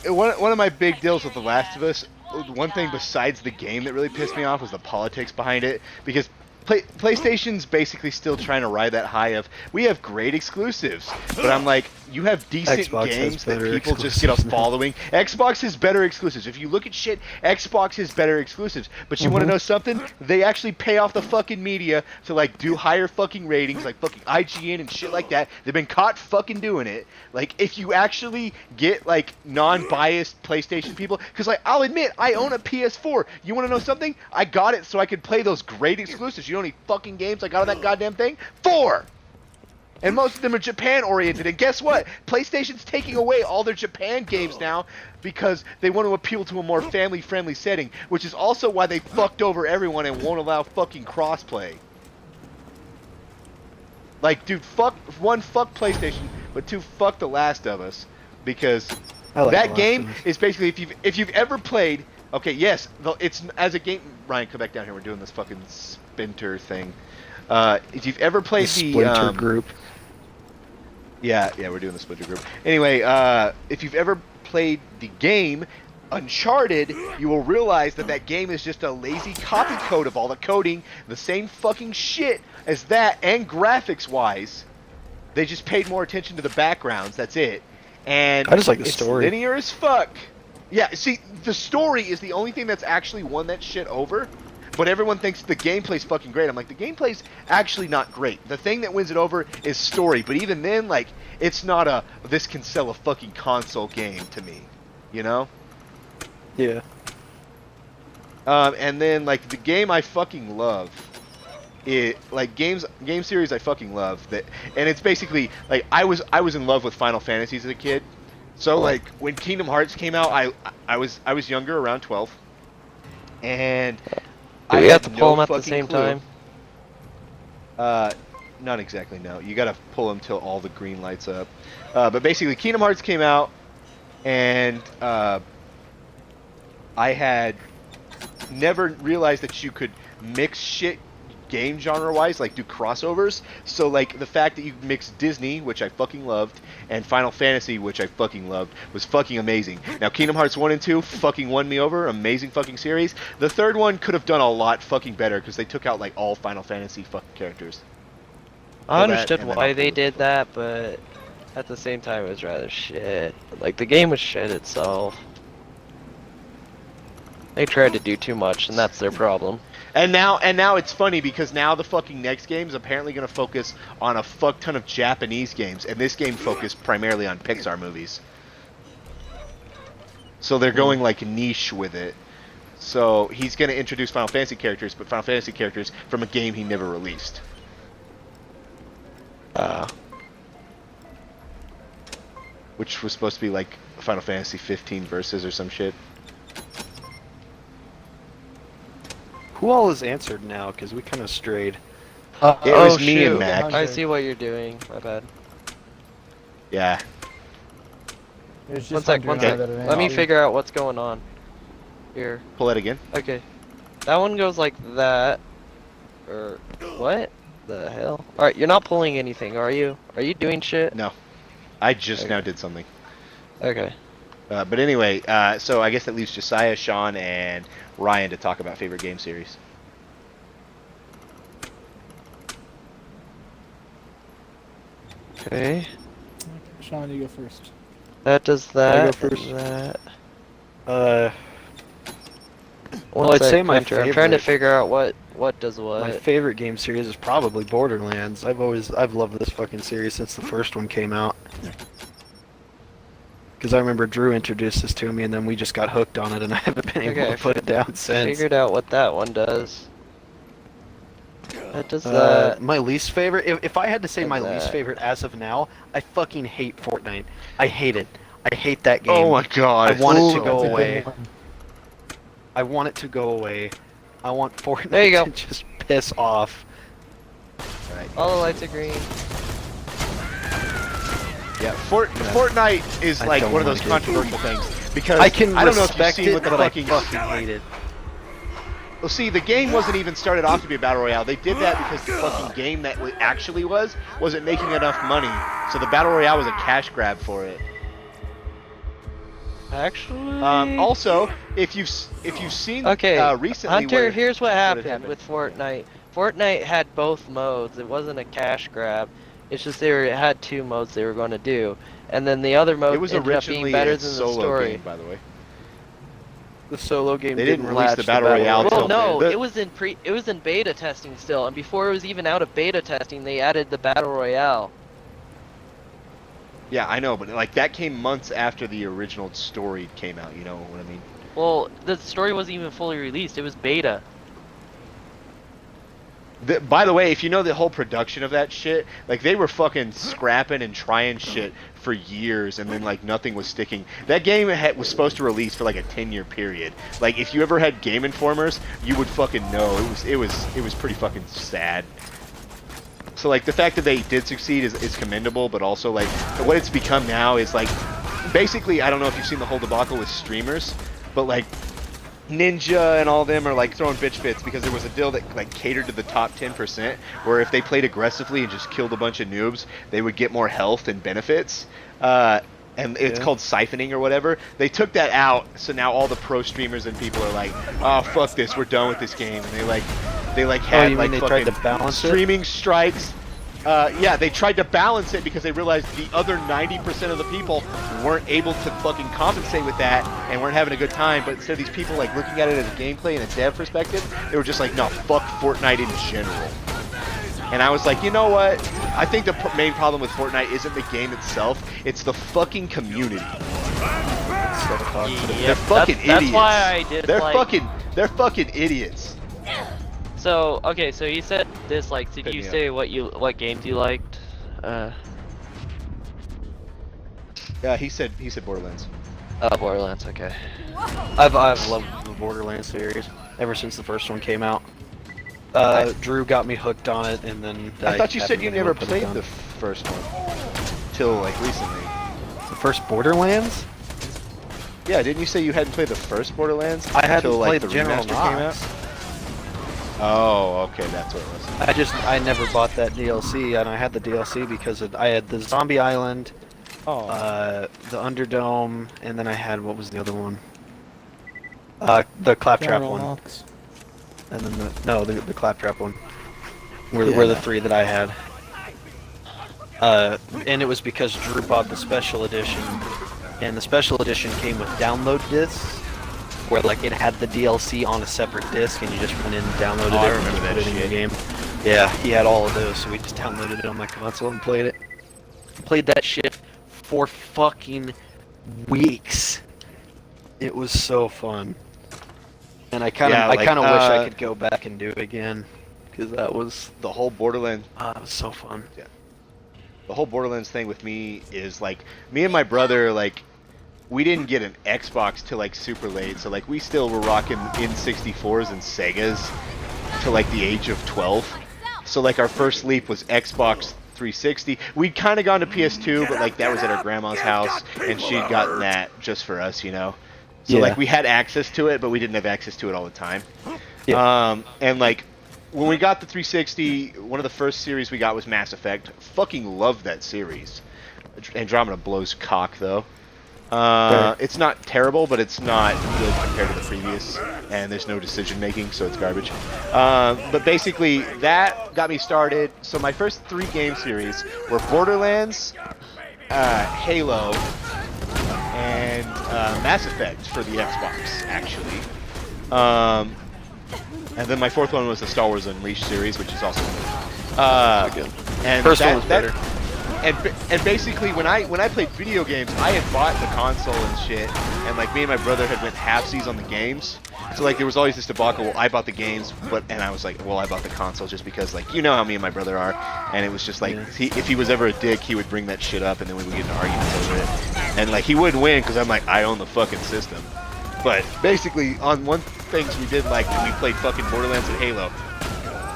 one of my big deals with The Last of Us, one thing besides the game that really pissed me off was the politics behind it, because PlayStation's basically still trying to ride that high of, we have great exclusives, but I'm like, you have decent Xbox has games that better people just get a exclusives now. following. Xbox has better exclusives. If you look at shit, Xbox has better exclusives. But you want to know something? They actually pay off the fucking media to like do higher fucking ratings, like fucking IGN and shit like that. They've been caught fucking doing it. Like, if you actually get like non-biased PlayStation people, because like, I'll admit, I own a PS4. You want to know something? I got it so I could play those great exclusives. You know how many fucking games I got on that goddamn thing? 4! And most of them are Japan-oriented. And guess what? PlayStation's taking away all their Japan games now because they want to appeal to a more family-friendly setting, which is also why they fucked over everyone and won't allow fucking crossplay. Like, dude, fuck PlayStation, but two, fuck The Last of Us, because I like The that Last game of Us. is basically, if you've ever played, okay, yes, it's as a game. Ryan, come back down here. We're doing this fucking Splinter thing. If you've ever played the Splinter Group. Yeah, we're doing the Splinter Group. Anyway, if you've ever played the game Uncharted, you will realize that game is just a lazy copy code of all the coding, the same fucking shit as that, and graphics-wise. They just paid more attention to the backgrounds, that's it. And I just like the it's story. linear as fuck. Yeah, see, the story is the only thing that's actually won that shit over. but everyone thinks the gameplay's fucking great. I'm like, the gameplay's actually not great. The thing that wins it over is story, but even then, like, it's not a this can sell a fucking console game to me, you know? Yeah. And then like the game I fucking love, game series I fucking love that, and it's basically like I was in love with Final Fantasies as a kid, so like when Kingdom Hearts came out, I was younger, around 12, and Do I we have had to pull no them at the fucking same clue. time? Not exactly, no. You gotta pull them till all the green lights up. But basically, Kingdom Hearts came out, and I had never realized that you could mix shit game genre-wise, like do crossovers. So like the fact that you mix Disney, which I fucking loved, and Final Fantasy, which I fucking loved, was fucking amazing. Now Kingdom Hearts 1 and 2 fucking won me over. Amazing fucking series. The third one could have done a lot fucking better because they took out like all Final Fantasy fucking characters. I understood and then why I'll they pull did that, but at the same time it was rather shit. Like the game was shit itself. They tried to do too much, and that's their problem. And now it's funny because now the fucking next game is apparently going to focus on a fuck ton of Japanese games, and this game focused primarily on Pixar movies. So they're going like niche with it. So he's going to introduce Final Fantasy characters, but Final Fantasy characters from a game he never released. Which was supposed to be like Final Fantasy 15 Versus or some shit. Who all is answered now? Because we kind of strayed. It was me and shoot. Mac. I see what you're doing. My bad. Yeah. It's One just sec, Hunter one and I sec. that are Let me answering. figure out what's going on. Here. Pull that again. Okay. That one goes like that. Or what? The hell? Alright, you're not pulling anything, are you? Are you doing shit? No. I just Okay. now did something. Okay. But anyway, so I guess that leaves Josiah, Sean, and Ryan to talk about favorite game series. Okay. Sean, you go first. That does that. go first. and That. Well, I'd say my Hunter. I'm trying to favorite- figure out what does what. My favorite game series is probably Borderlands. I've loved this fucking series since the first one came out. Because I remember Drew introduced this to me, and then we just got hooked on it, and I haven't been able Okay, to put it down since. Figured out what that one does. That does that. My least favorite, if I had to say And my least that. favorite as of now, I fucking hate Fortnite. I hate it. I hate that game. Oh my god. I want it to That's go a good away. one. I want it to go away. I want Fortnite There you go. to just piss off. All the lights are green. Yeah, Fortnite is I like don't one of those like it. controversial things because I can don't know if you've respect seen it, what the but fucking. I fucking hate it. Well, see, the game wasn't even started off to be a battle royale. They did that because the fucking game that it actually wasn't making enough money. So the battle royale was a cash grab for it. Actually. Also, if you've seen Okay, recently, Hunter, where- here's what had happened with Fortnite. Fortnite had both modes. It wasn't a cash grab. It's just it had two modes they were going to do, and then the other mode it was ended up being originally better a than the solo story. game, by the way. The solo game They didn't release latch the battle royale Well, till- no, the- it was in beta testing still, and before it was even out of beta testing, they added the battle royale. Yeah, I know, but like that came months after the original story came out. You know what I mean? Well, the story wasn't even fully released. It was beta. By the way, if you know the whole production of that shit, like they were fucking scrapping and trying shit for years, and then like nothing was sticking. That game was supposed to release for like a 10-year period. Like if you ever had Game Informers, you would fucking know. It was pretty fucking sad. So like the fact that they did succeed is commendable, but also like what it's become now is like basically, I don't know if you've seen the whole debacle with streamers, but like Ninja and all them are like throwing bitch fits because there was a deal that like catered to the top 10%, where if they played aggressively and just killed a bunch of noobs, they would get more health and benefits. And it's called siphoning or whatever. They took that out, so now all the pro streamers and people are like, "Oh fuck this, we're done with this game." And they had you mean like they tried fucking to balance it? streaming strikes. yeah, they tried to balance it because they realized the other 90% of the people weren't able to fucking compensate with that and weren't having a good time. But instead of these people like looking at it as a gameplay and a dev perspective, they were just like, no, fuck Fortnite in general. And I was like, you know what? I think the main problem with Fortnite isn't the game itself; it's the fucking community. They're fucking idiots. That's why I did. They're fucking idiots. So okay, so you said this like, did Hit you me say what games you liked? Yeah, he said Borderlands. Oh, Borderlands. Okay. I've loved the Borderlands series ever since the first one came out. Drew got me hooked on it, and then I thought you said you haven't been never able to put it played down. the first one till like recently. The first Borderlands? Yeah, didn't you say you hadn't played the first Borderlands I hadn't until like played the General remaster came out? Knox. Oh, okay, that's what it was. I never bought that DLC, and I had the DLC because I had the Zombie Island, Oh, the Underdome, and then I had, what was the other one? The Claptrap General one. Knox. And then the Claptrap one. Were the three that I had. And it was because Drew bought the special edition, and the special edition came with download discs, where like it had the DLC on a separate disc, and you just went in and downloaded I it and remember just that put it in the shit. game. Yeah, he had all of those, so we just downloaded it on my console and played it. Played that shit for fucking weeks. It was so fun. And I kind of wish I could go back and do it again, because that was the whole Borderlands. it was so fun. Yeah. The whole Borderlands thing with me is like me and my brother, like we didn't get an Xbox till like super late, so like we still were rocking N64s and Segas till like the age of 12. So like our first leap was Xbox 360. We'd kind of gone to PS2, but like that was at our grandma's house, and she'd gotten that just for us, you know. So Yeah. like we had access to it, but we didn't have access to it all the time. Yeah. And like when we got the 360, one of the first series we got was Mass Effect. Fucking loved that series. Andromeda blows cock though. It's not terrible, but it's not good compared to the previous, and there's no decision making, so it's garbage. But basically, that got me started. So my first 3 game series were Borderlands, Halo, and Mass Effect for the Xbox, actually. And then my 4th one was the Star Wars Unleashed series, which is also good. And First one was better. And basically, when I played video games, I had bought the console and shit, and like me and my brother had went halfsies on the games. So like there was always this debacle. Well, I bought the games, and I was like, well, I bought the console just because like you know how me and my brother are, and it was just like if he was ever a dick, he would bring that shit up, and then we would get into arguments over it. And like he wouldn't win because I'm like I own the fucking system. But basically, on one things we did like we played fucking Borderlands and Halo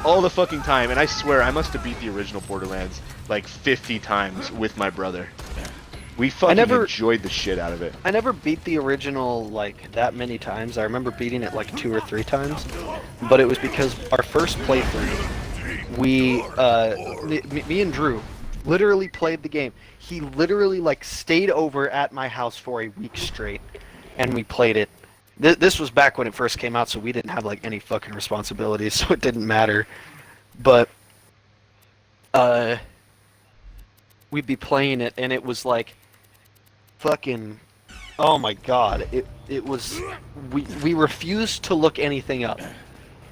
all the fucking time, and I swear I must have beat the original Borderlands like 50 times with my brother. We fucking enjoyed the shit out of it. I never beat the original like that many times. I remember beating it like 2 or 3 times, but it was because our first playthrough, me and Drew literally played the game. He literally like stayed over at my house for a week straight, and we played it. This was back when it first came out, so we didn't have like any fucking responsibilities, so it didn't matter. But we'd be playing it, and it was like fucking, oh my god, it was, we refused to look anything up.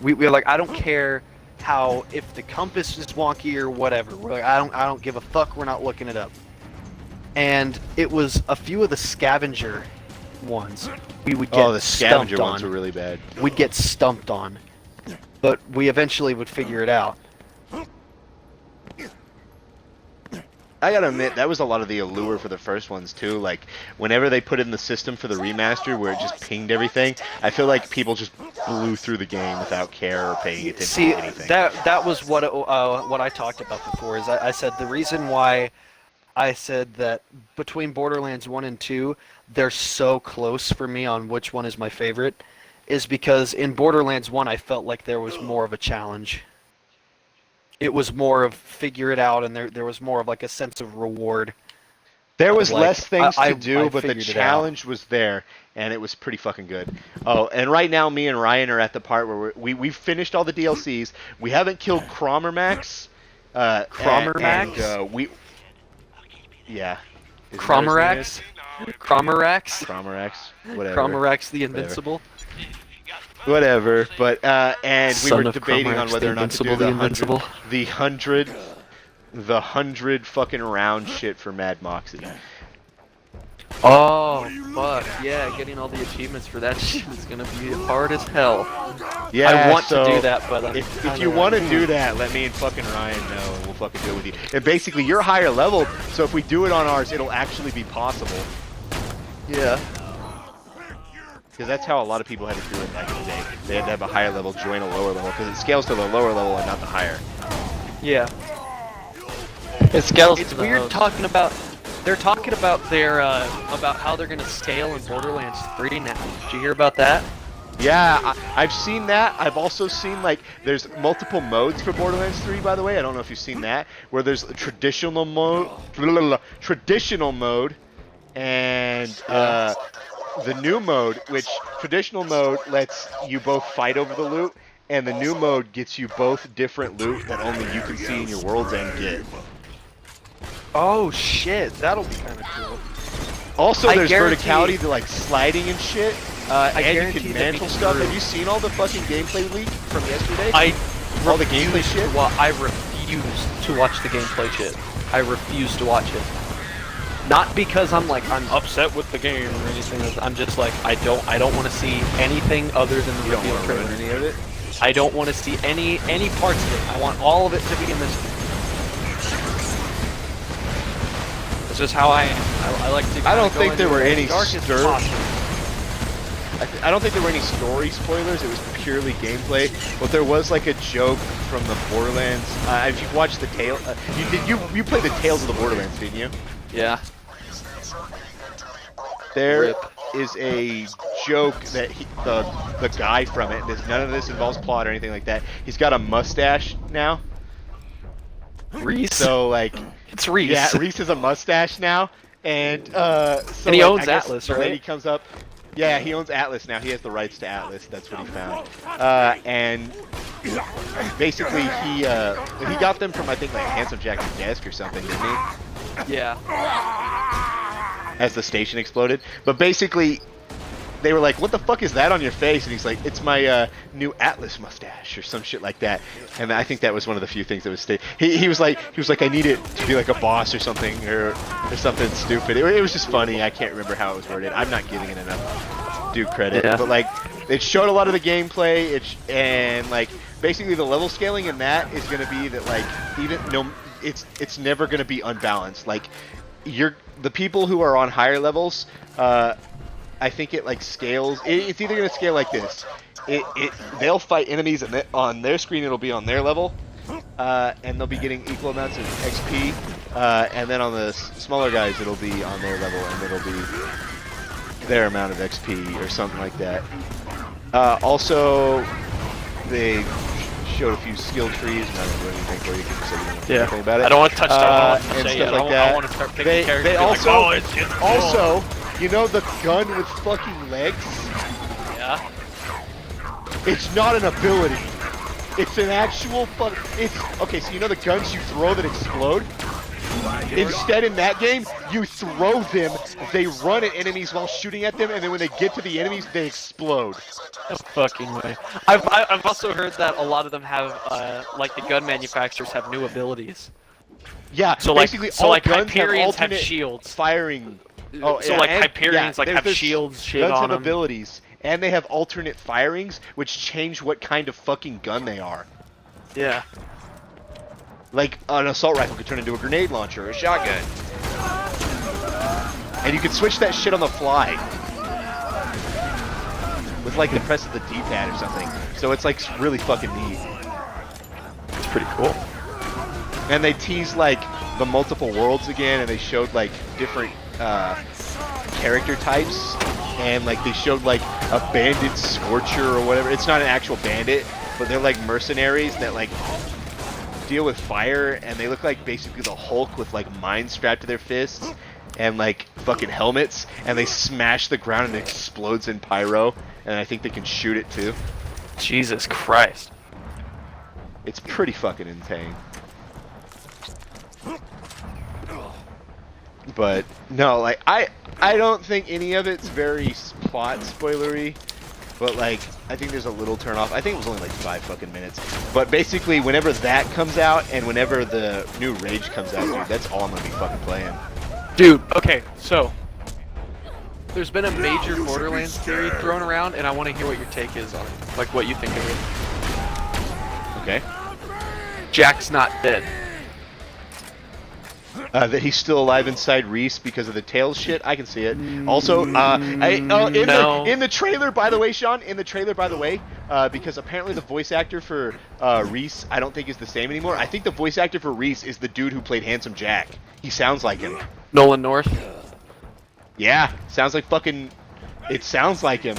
We were like, I don't care how, if the compass is wonky or whatever, we're like, I don't give a fuck, we're not looking it up. And it was a few of the scavenger ones we would get the scavenger stumped ones on. were really bad. We'd get stumped on, but we eventually would figure it out. I gotta admit, that was a lot of the allure for the first ones too. Like, whenever they put in the system for the remaster where it just pinged everything, I feel like people just blew through the game without care or paying attention to anything. That was what I talked about before. Is I said the reason why I said that between Borderlands 1 and 2, they're so close for me on which one is my favorite, is because in Borderlands 1 I felt like there was more of a challenge. It was more of figure it out, and there was more of like a sense of reward. There was Like, less things I to do, but the figured it out. challenge was there, and it was pretty fucking good. Oh, and right now, me and Ryan are at the part where we've finished all the DLCs. We haven't killed Cromer Max, Cromerax? And we. Yeah. Isn't that his name? Cromerax? Cromerax? Cromerax. Whatever. Cromerax the Invincible? Whatever. But and we Son were of debating Cromerax on whether the or not to do Invincible, the hundred fucking round shit for Mad Moxie. Oh, fuck. Yeah, getting all the achievements for that shit is gonna be hard as hell. Yeah, I want so to do that, but if you want to do that, let me and fucking Ryan know, and we'll fucking do it with you. And basically, you're higher level, so if we do it on ours, it'll actually be possible. Yeah. Because that's how a lot of people had to do it back in the day. They had to have a higher level join a lower level, because it scales to the lower level and not the higher. Yeah. It scales It's to the weird host. talking about. They're talking about their about how they're gonna scale in Borderlands 3 now. Did you hear about that? Yeah, I've seen that. I've also seen, like, there's multiple modes for Borderlands 3, by the way. I don't know if you've seen that. Where there's a traditional mode, and the new mode, which traditional mode lets you both fight over the loot, and the new mode gets you both different loot that only you can see in your World's End get. Oh shit, that'll be kind of cool. Also, I there's guarantee- verticality to, like, sliding and shit. And you guarantee can that mantle means stuff. through. Have you seen all the fucking gameplay leak from yesterday? All the gameplay shit? I refuse to watch the gameplay shit. I refuse to watch it. Not because I'm upset with the game or anything. I'm just like I don't want to see anything other than the You don't reveal want to trailer. ruin any of it? I don't want to see any parts of it. I want all of it to be in this. This is how I am. I like to. I don't go think there into were it any as dark as stir- possible. I don't think there were any story spoilers. It was purely gameplay. But there was like a joke from the Borderlands. If you watched the Tale, you played the Tales of the Borderlands, didn't you? Yeah. There is a joke that the guy from it. None of this involves plot or anything like that. He's got a mustache now. Reese. So like, It's Reese. yeah, Reese has a mustache now, and so And he like, owns I guess Atlas, the lady right? comes up. Yeah, he owns Atlas now. He has the rights to Atlas. That's what he found. And basically, he got them from, I think, like Handsome Jack's desk or something, didn't he? Yeah. As the station exploded. But basically, they were like, "What the fuck is that on your face?" And he's like, "It's my new Atlas mustache," or some shit like that. And I think that was one of the few things that was stated. He was like, "I need it to be like a boss or something, or something stupid." It was just funny. I can't remember how it was worded. I'm not giving it enough due credit. Yeah. But like, it showed a lot of the gameplay. And like, basically the level scaling in that is going to be that like it's never going to be unbalanced. Like, the people who are on higher levels. I think it like scales. It's either gonna scale like this. They'll fight enemies and on their screen it'll be on their level, and they'll be getting equal amounts of XP. And then on the smaller guys it'll be on their level and it'll be their amount of XP or something like that. Also, they showed a few skill trees. And I don't know anything for you because you don't want to say anything about it. I don't want to touch stuff. and stuff like that. I want to start picking characters. They and be also, like, oh, it's cool. also, you know the gun with fucking legs? Yeah. It's not an ability. It's an actual okay, so you know the guns you throw that explode? Instead, in that game, you throw them, they run at enemies while shooting at them, and then when they get to the enemies, they explode. No fucking way. I've also heard that a lot of them have like the gun manufacturers have new abilities. Yeah, So basically like, so all like guns Hyperions have alternate shields. firing. So like and- Hyperions like have there's shields shit guns on have them. abilities, and they have alternate firings, which change what kind of fucking gun they are. Yeah. Like, an assault rifle could turn into a grenade launcher or a shotgun. And you can switch that shit on the fly. With, like, the press of the D-pad or something. So it's, like, really fucking neat. It's pretty cool. And they teased, like, the multiple worlds again, and they showed, like, different, character types. And, like, they showed, like, a bandit Scorcher or whatever. It's not an actual bandit, but they're, like, mercenaries that, like, deal with fire, and they look like basically the Hulk with like mines strapped to their fists and like fucking helmets, and they smash the ground and it explodes in pyro, and I think they can shoot it too. Jesus Christ. It's pretty fucking insane. But no, like I don't think any of it's very plot spoilery. But like I think there's a little turn off. I think it was only like 5 fucking minutes. But basically, whenever that comes out and whenever the new Rage comes out, dude, that's all I'm gonna be fucking playing. Dude, okay, so there's been a major Borderlands theory thrown around, and I want to hear what your take is on it. Like what you think of it. Okay. Jack's not dead. That he's still alive inside Reese because of the Tails shit. I can see it. Also, in the trailer, by the way, Sean, because apparently the voice actor for Reese, I don't think is the same anymore. I think the voice actor for Reese is the dude who played Handsome Jack. He sounds like him. Nolan North. Yeah, sounds like fucking. It sounds like him.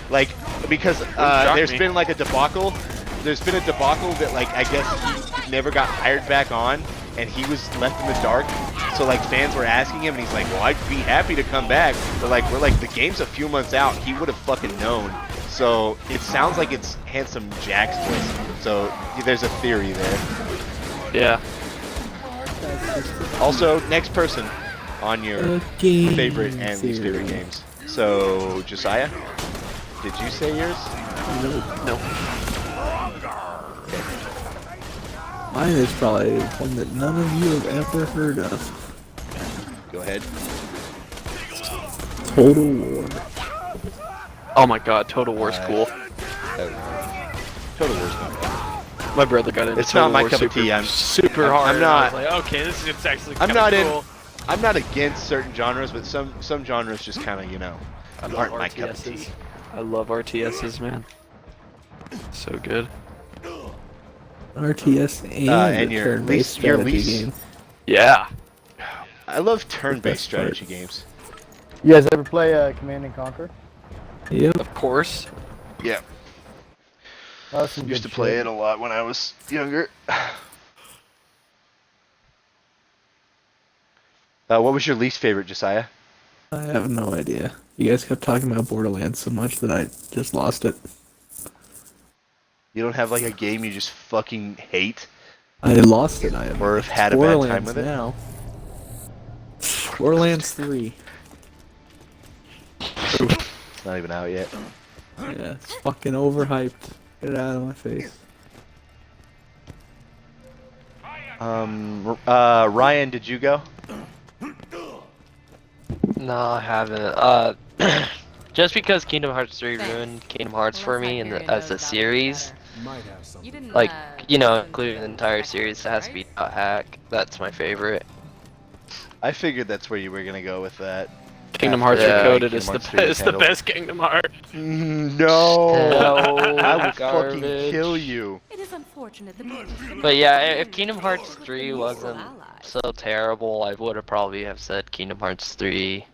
Like because there's been like a debacle. There's been a debacle that like I guess he never got hired back on. And he was left in the dark, so like fans were asking him, and he's like, "Well, I'd be happy to come back." But like, we're like, the game's a few months out. He would have fucking known. So it sounds like it's Handsome Jack's voice. So there's a theory there. Yeah. Also, next person on your favorite and least favorite games. So Josiah, did you say yours? No. Mine is probably one that none of you have ever heard of. Go ahead. Total War. Oh my god, Total War's cool. Total War's not bad. My brother got into It's Total not my War cup of super, tea. I'm super hard. I'm not. I was like, okay, this is actually I'm kinda not cool. I'm not against certain genres, but some genres just kind of, you know, aren't my cup of tea. I love RTSs, man. So good. RTS and your turn-based least- your strategy least- game. Yeah. I love turn-based Best part. strategy games. You guys ever play Command and Conquer? Yep. Of course. Yeah, That's some used to good play shit. it a lot when I was younger. What was your least favorite, Josiah? I have no idea. You guys kept talking about Borderlands so much that I just lost it. You don't have like a game you just fucking hate, I lost it. I have. or have had a bad time Borderlands with it? now. Borderlands 3. It's not even out yet. Yeah, it's fucking overhyped. Get it out of my face. Ryan, did you go? No, I haven't. Just because Kingdom Hearts 3 ruined Kingdom Hearts for me as a series. Like, you know, including the entire series, it has to be .hack. That's my favorite. I figured that's where you were gonna go with that. Kingdom Hearts Yeah, Recoded Kingdom is the Hearts 3 best. The title. best Kingdom Hearts. No, I would fucking Garbage. kill you. It is unfortunate that But yeah, if Kingdom Hearts 3 wasn't so terrible, I would have probably have said Kingdom Hearts 3.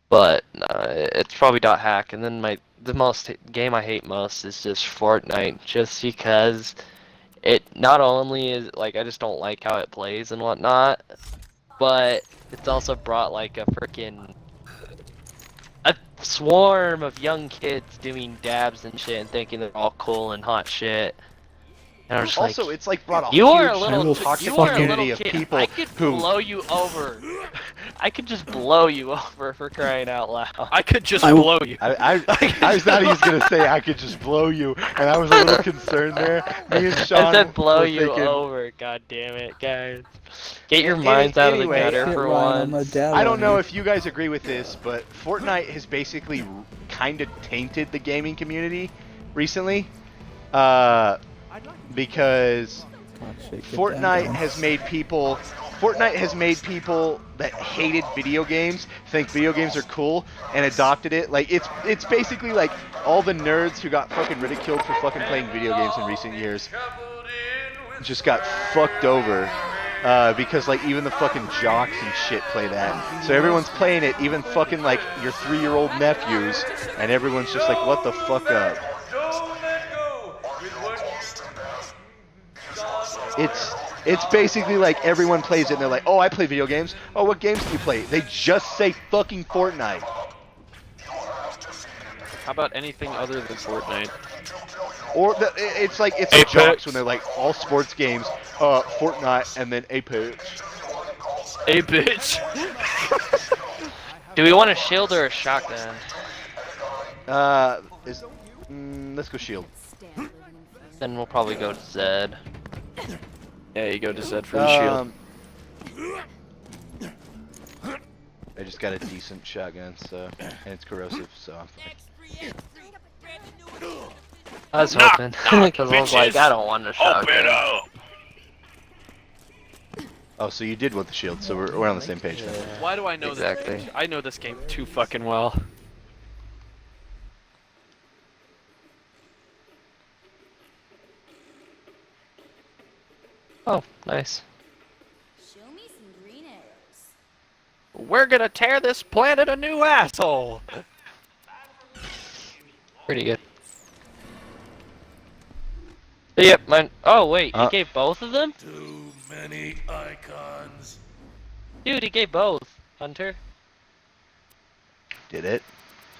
But no, it's probably .hack. And then the game I hate most is just Fortnite, just because it not only is like I just don't like how it plays and whatnot, but it's also brought like a swarm of young kids doing dabs and shit and thinking they're all cool and hot shit. And I'm just Also, like, it's like brought a you are a huge little, toxic you are a community little of kid. people I could who blow you over. I could just blow you over for crying out loud. I could just blow you. I was not even gonna say I could just blow you, and I was a little concerned there. Me and Sean I said blow were you thinking, over. God damn it, guys. Get your minds out of the anyway, gutter Shit, for Ryan, I'm a once. dad I don't on know you. if you guys agree with this, but Fortnite has basically kind of tainted the gaming community recently, because Oh, shit, get Fortnite down. has made people that hated video games think video games are cool and adopted it. Like it's basically like all the nerds who got fucking ridiculed for fucking playing video games in recent years just got fucked over. Because like even the fucking jocks and shit play that. So everyone's playing it, even fucking like your 3-year-old nephews, and everyone's just like, what the fuck up? It's basically like everyone plays it and they're like, oh, I play video games. Oh, what games do you play? They just say fucking Fortnite. How about anything other than Fortnite? Or it's like it's Apex. the jocks when they're like all sports games, Fortnite and then Apex. Hey, bitch. Do we want a shield or a shotgun? Let's go shield. Then we'll probably go to Zed. Yeah, you go to Zed for the shield. I just got a decent shotgun, so and it's corrosive, so I'm fine. I was hoping, because I was like, I don't want a shotgun. Oh, so you did want the shield, so we're on the same page then. Why do I know Exactly. this? I know this game too fucking well. Oh, nice. Show me some green arrows. We're gonna tear this planet a new asshole. Pretty good. Yep, mine. Oh wait, he gave both of them? Too many icons. Dude, he gave both. Hunter. Did it?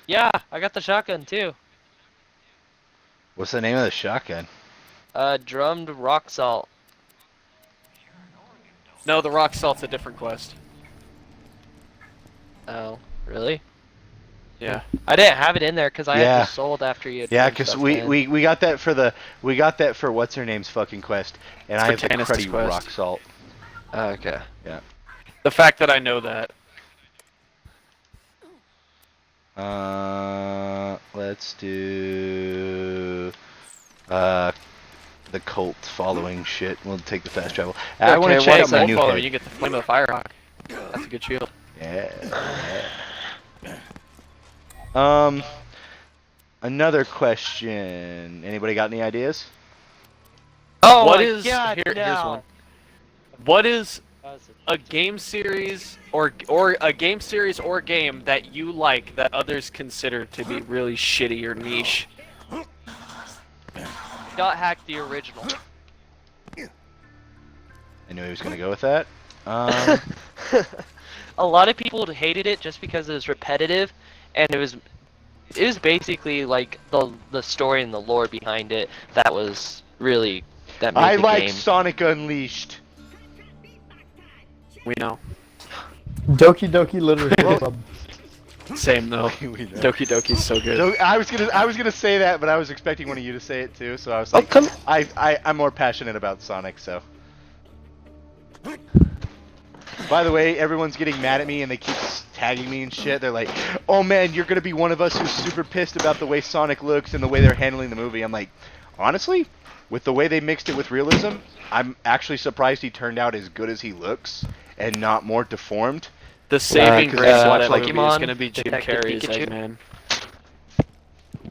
Yeah, I got the shotgun too. What's the name of the shotgun? Drummed rock salt. No, the rock salt's a different quest. Oh, really? Yeah. I didn't have it in there because I Yeah. had it sold after you had Yeah, turned because stuff we in. got that for what's her name's fucking quest, and I have the Tannis' cruddy quest. rock salt. Oh, okay. The fact that I know that. Let's do the cult following shit. We'll take the fast travel. I want to Okay, check one out my second. new Follow, head. you get the flame of the fire rock. That's a good shield. Yeah. Another question. Anybody got any ideas? Oh What my is God, here's no. one. What is a game series or a game series or game that you like that others consider to be really shitty or niche? Got hacked the original. I knew he was gonna go with that. A lot of people hated it just because it was repetitive, and it was basically like the story and the lore behind it that was really that made I the like game. Sonic Unleashed. We know. Doki Doki Literature Club. Same though. We know. Doki Doki's so good. I was gonna say that, but I was expecting one of you to say it too, so I was Oh, like, come. I'm more passionate about Sonic, so. By the way, everyone's getting mad at me and they keep tagging me and shit. They're like, "Oh man, you're gonna be one of us who's super pissed about the way Sonic looks and the way they're handling the movie." I'm like, honestly, with the way they mixed it with realism, I'm actually surprised he turned out as good as he looks and not more deformed. The saving 'cause grace I of watch that movie is Pokemon, gonna be Jim Detective Carrey's Pikachu. Eggman.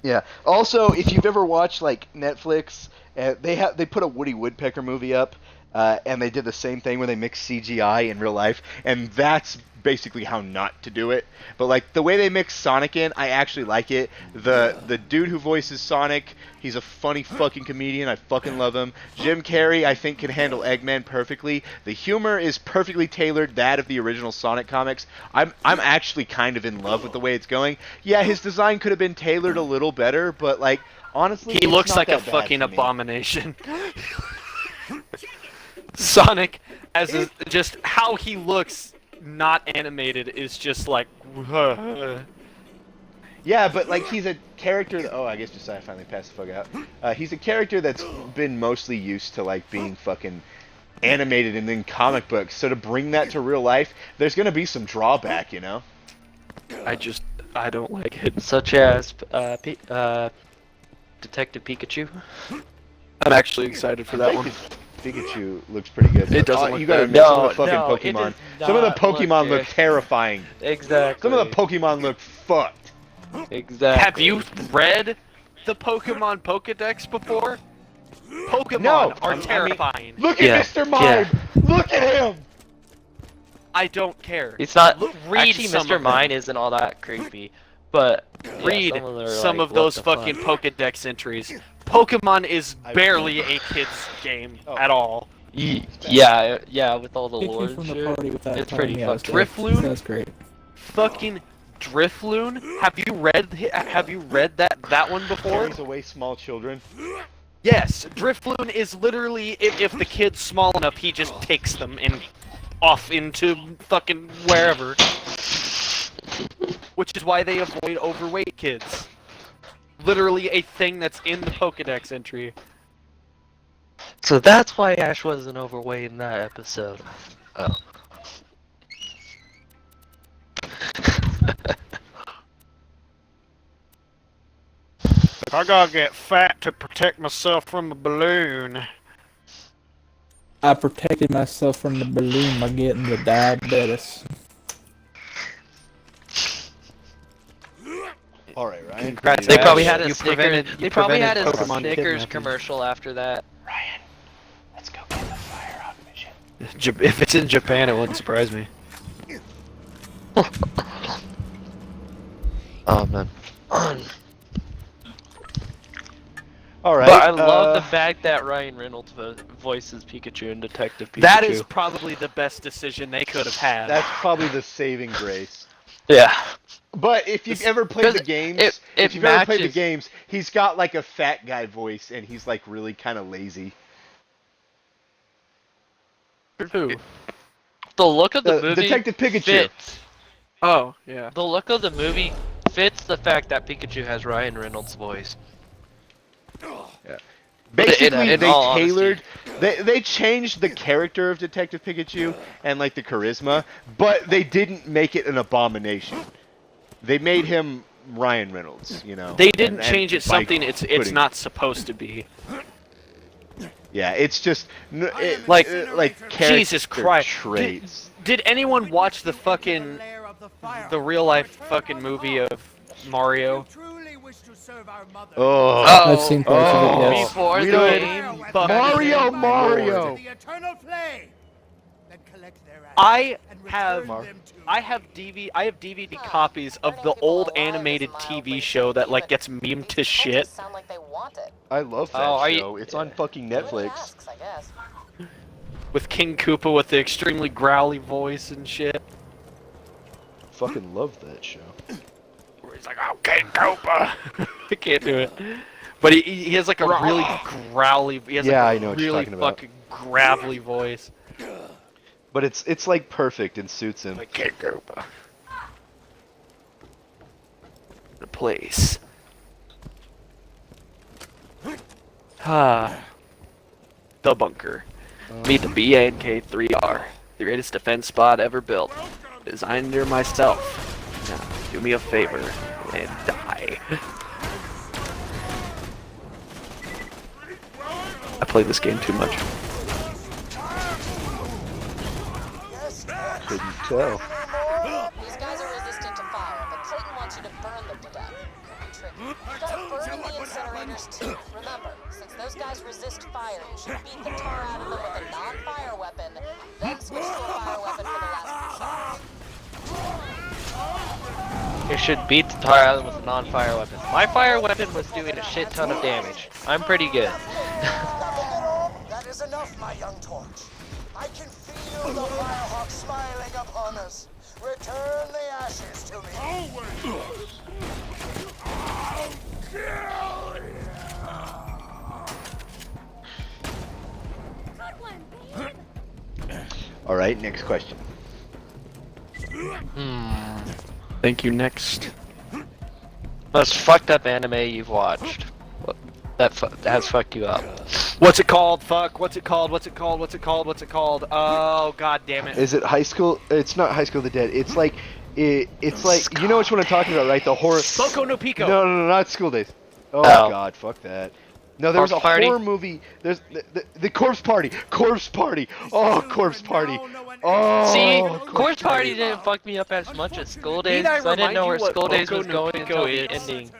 Yeah. Also, if you've ever watched like Netflix, they put a Woody Woodpecker movie up, and they did the same thing where they mix CGI in real life, and that's basically how not to do it. But like the way they mix Sonic in, I actually like it. The dude who voices Sonic, he's a funny fucking comedian. I fucking love him. Jim Carrey, I think, can handle Eggman perfectly. The humor is perfectly tailored, that of the original Sonic comics. I'm actually kind of in love with the way it's going. Yeah, his design could have been tailored a little better, but like honestly, He it's looks not like a that bad fucking to me. abomination. Sonic, as a, just how he looks, not animated, is just like. Yeah, but like he's a character. Oh, I guess Josiah finally passed the fuck out. He's a character that's been mostly used to like being fucking animated and in comic books. So to bring that to real life, there's gonna be some drawback, you know. I don't like it. Such as Detective Pikachu. I'm actually excited for that one. Pikachu looks pretty good. It doesn't you look gotta bad. admit, some of the No, fucking no, it Pokemon. does Some of the not Pokemon look look good. terrifying. Exactly. Some of the Pokemon look fucked. Exactly. Have you read the Pokemon Pokedex before? Pokemon No, are I mean- terrifying. Look Yeah, at Mr. Mime. Look at him. I don't care. It's not. Read Actually, some Mr. of them. Mine isn't all that creepy, but yeah, Read some of, them are some like, of what those the fucking fuck? Pokedex entries. Pokemon is barely a kid's game at all. Yeah, with all the Kick lore me and from the shit. party with that It's telling pretty me I was fucked. dead. Drifloon? That's great. Fucking Drifloon. Have you read that one before? Carries away small children. Yes, Drifloon is literally if the kid's small enough, he just takes them and off into fucking wherever. Which is why they avoid overweight kids. Literally a thing that's in the Pokedex entry. So that's why Ash wasn't overweight in that episode. Oh. I gotta get fat to protect myself from a balloon. I protected myself from the balloon by getting the diabetes. All right, Ryan. Congrats, They Ash. probably had a You Snickers. prevented- They you probably had a prevented Pokemon Snickers kidnapping. commercial after that. Ryan, let's go get the fire hawk mission. If it's in Japan, it wouldn't surprise me. Oh man. All right. But I love the fact that Ryan Reynolds voices Pikachu in Detective Pikachu. That is probably the best decision they could have had. That's probably the saving grace. yeah. But if you've ever played the games, if you've ever played the games, he's got like a fat guy voice, and he's like really kind of lazy. Who? The look of the movie Detective Pikachu. fits. Oh, yeah. The look of the movie fits the fact that Pikachu has Ryan Reynolds' voice. Basically, in they all tailored, they changed the character of Detective Pikachu and like the charisma, but they didn't make it an abomination. They made him Ryan Reynolds, you know. They didn't and change it by something it's putting- not supposed to be. Yeah, it's just Like, character Jesus Christ. traits. Did anyone watch the fucking the real life fucking movie of Mario? Oh, I've seen parts of it, yes. Before We the don't- game, Mario. I have DVD copies of the old animated TV show that like gets memed to shit. Sound like they want it. I love that Oh, are you- show. It's on fucking Who Netflix. asks, I guess. With King Koopa with the extremely growly voice and shit. Fucking love that show. Where he's like, "Oh, King Koopa." I can't do it. But he has like a really growly. He has Yeah, like I know a what you're really talking about. fucking gravelly voice. But it's like perfect and suits him. Like King Koopa. The place. The bunker. Meet the BNK3R, the greatest defense spot ever built. Designed her myself. Now, do me a favor and die. I play this game too much. Couldn't tell. These guys are resistant to fire, but Clayton wants you to burn them to death. Could be tricky. You gotta burn the incinerators too. Remember, since those guys resist fire, you should beat the tar out of them with a non-fire weapon, then switch to a fire weapon for the last few shots. you should beat the tar out of them with a non-fire weapon. My fire weapon was doing a shit ton of damage. I'm pretty good. That is enough, my young torch. I can feel the Firehawk smiling upon us. Return the ashes to me. Good one, babe. All right, next question. Thank you, next. Most fucked up anime you've watched. That has fucked you up. What's it called? Fuck. What's it called? What's it called? What's it called? What's it called? Oh, god damn it. Is it High School? It's not High School of the Dead. It's like it's like you know which one I'm talking about, right? The horror. Boku no Pico. No, not School Days. Oh No. God, fuck that. No, there was a Corpse Party? horror movie. There's the Corpse Party. Corpse Party. Oh, Corpse Party. Oh. See, Corpse Party didn't fuck me up as much as School Days. Need I 'Cause I didn't remind know you where what School Days Boku was no going Pico until it is? ending.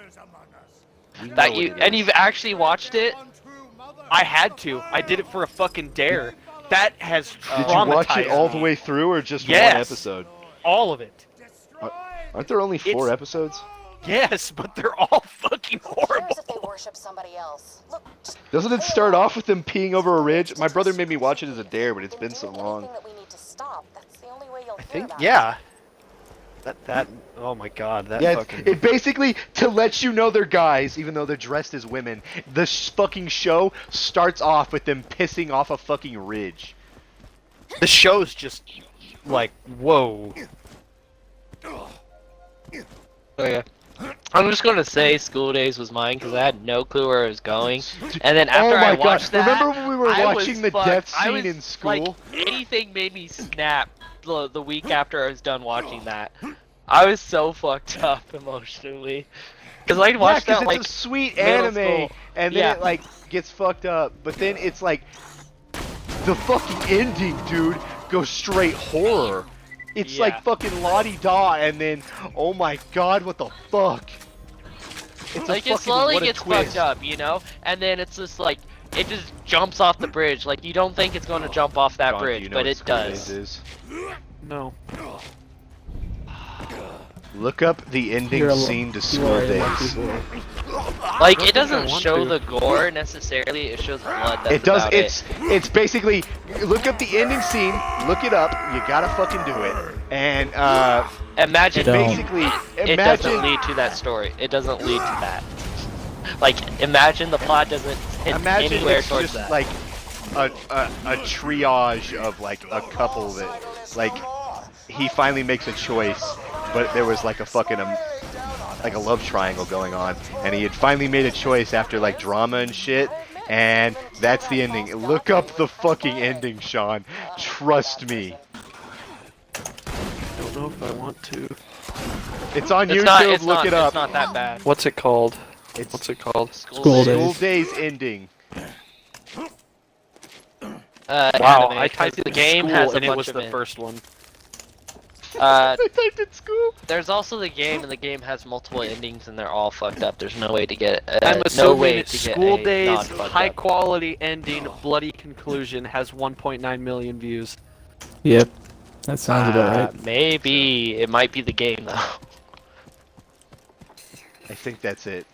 We know That what you it and is. you've actually watched it. I had to. I did it for a fucking dare. That has Did you watch it traumatized all the me. way through, or just Yes. one episode? All of it. Aren't there only 4 It's- episodes? Yes, but they're all fucking Who cares horrible. if they worship somebody else? Look, just Doesn't it start off with them peeing over a ridge? My brother made me watch it as a dare, but it's been so long. anything that we need to stop. That's the only way you'll I hear think, about yeah. That, oh my god, that Yeah, fucking... it basically, to let you know they're guys, even though they're dressed as women, this fucking show starts off with them pissing off a fucking ridge. The show's just like, whoa. Okay. I'm just gonna say School Days was mine because I had no clue where it was going, and then after oh my I watched God. that, Remember when we were I watching was the death I scene was, in school? Like, anything made me snap the week after I was done watching that. I was so fucked up emotionally because I'd watched yeah, that it's like a sweet middle anime, school. and then Yeah. it like gets fucked up. But then it's like the fucking ending, dude, goes straight horror. It's Yeah. like fucking la-di-da, and then oh my God, what the fuck? It's Like a it fucking slowly what a gets twist. fucked up, you know, and then it's just like it just jumps off the bridge. Like you don't think it's going to jump off that John, do bridge, you know but what it School Days does. is? No. Look up the ending You're a- scene to you School are a Days. lucky boy. Like think it doesn't I want show to. the gore necessarily; it shows blood. That's It does. about It's basically look up the ending scene. Look it up. You gotta fucking do it. And Imagine Don't. basically it doesn't imagine lead to that story. It doesn't lead to that. Like imagine the plot doesn't hit imagine anywhere it's towards just that. like a triage of like a couple that like he finally makes a choice, but there was like a fucking like a love triangle going on, and he had finally made a choice after like drama and shit, and that's the ending. Look up the fucking ending, Sean. Trust me. I don't know if I want to. It's on It's YouTube. not. It's Look not. it up. It's not that bad. What's it called? It's What's it called? School School Days. Days ending. Wow, Anime, I 'cause typed the in game school has a and it bunch was of the it. first one. I typed in school. There's also the game, and the game has multiple endings, and they're all fucked up. There's no way to get I'm no assuming way it's to get School a Days, non-fucked high up. quality ending, bloody conclusion, has 1.9 million views. Yep, that sounds about right. Maybe it might be the game though. I think that's it.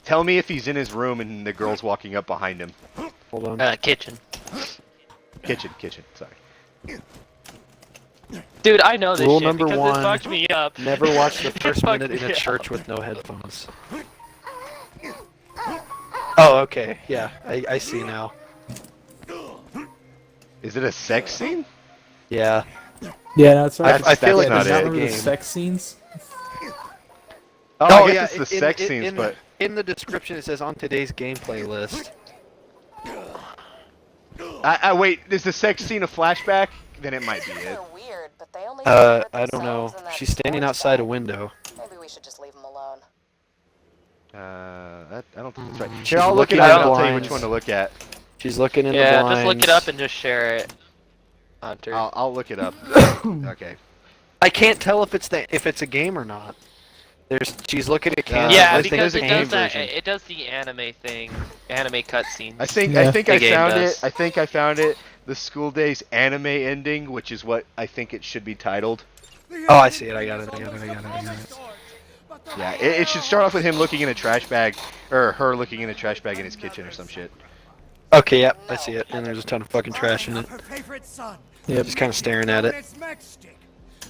Tell me if he's in his room and the girl's walking up behind him. Hold on. Kitchen. Kitchen. Sorry. Dude, I know this Rule shit number because one, it fucked me up. Never watch the first fucked minute in me a up. church with no headphones. Oh, okay. Yeah, I see now. Is it a sex scene? Yeah. Yeah, that's right. I feel like that's Does not not it. remember the Game. sex scenes? Oh, Oh, I yeah, guess it's the sex scenes, but in the description it says on today's gameplay list. I wait. Is the sex scene a flashback? Then it might be it. They're weird, but they only I hurt don't know. themselves in that She's standing sports outside a bag. window. Maybe we should just leave them alone. I don't think that's right. She's Here, I'll look it looking up. at I'll the tell you which blinds. one to look at. She's looking in Yeah, the blinds. just look it up and just share it, Hunter. I'll look it up. Okay. I can't tell if it's a game or not. She's looking at cameras. Yeah, I think because it's it a does game that. version. It does the anime thing, anime cutscene. I think Yeah. I The game found does. it. I think I found it. The School Days anime ending, which is what I think it should be titled. Oh, I see it. I got it. Yeah, it should start off with him looking in a trash bag, or her looking in a trash bag in his kitchen or some shit. Okay, yep, I see it. And there's a ton of fucking trash in it. Her favorite son. Yep. Just kind of staring at it. Its matchstick.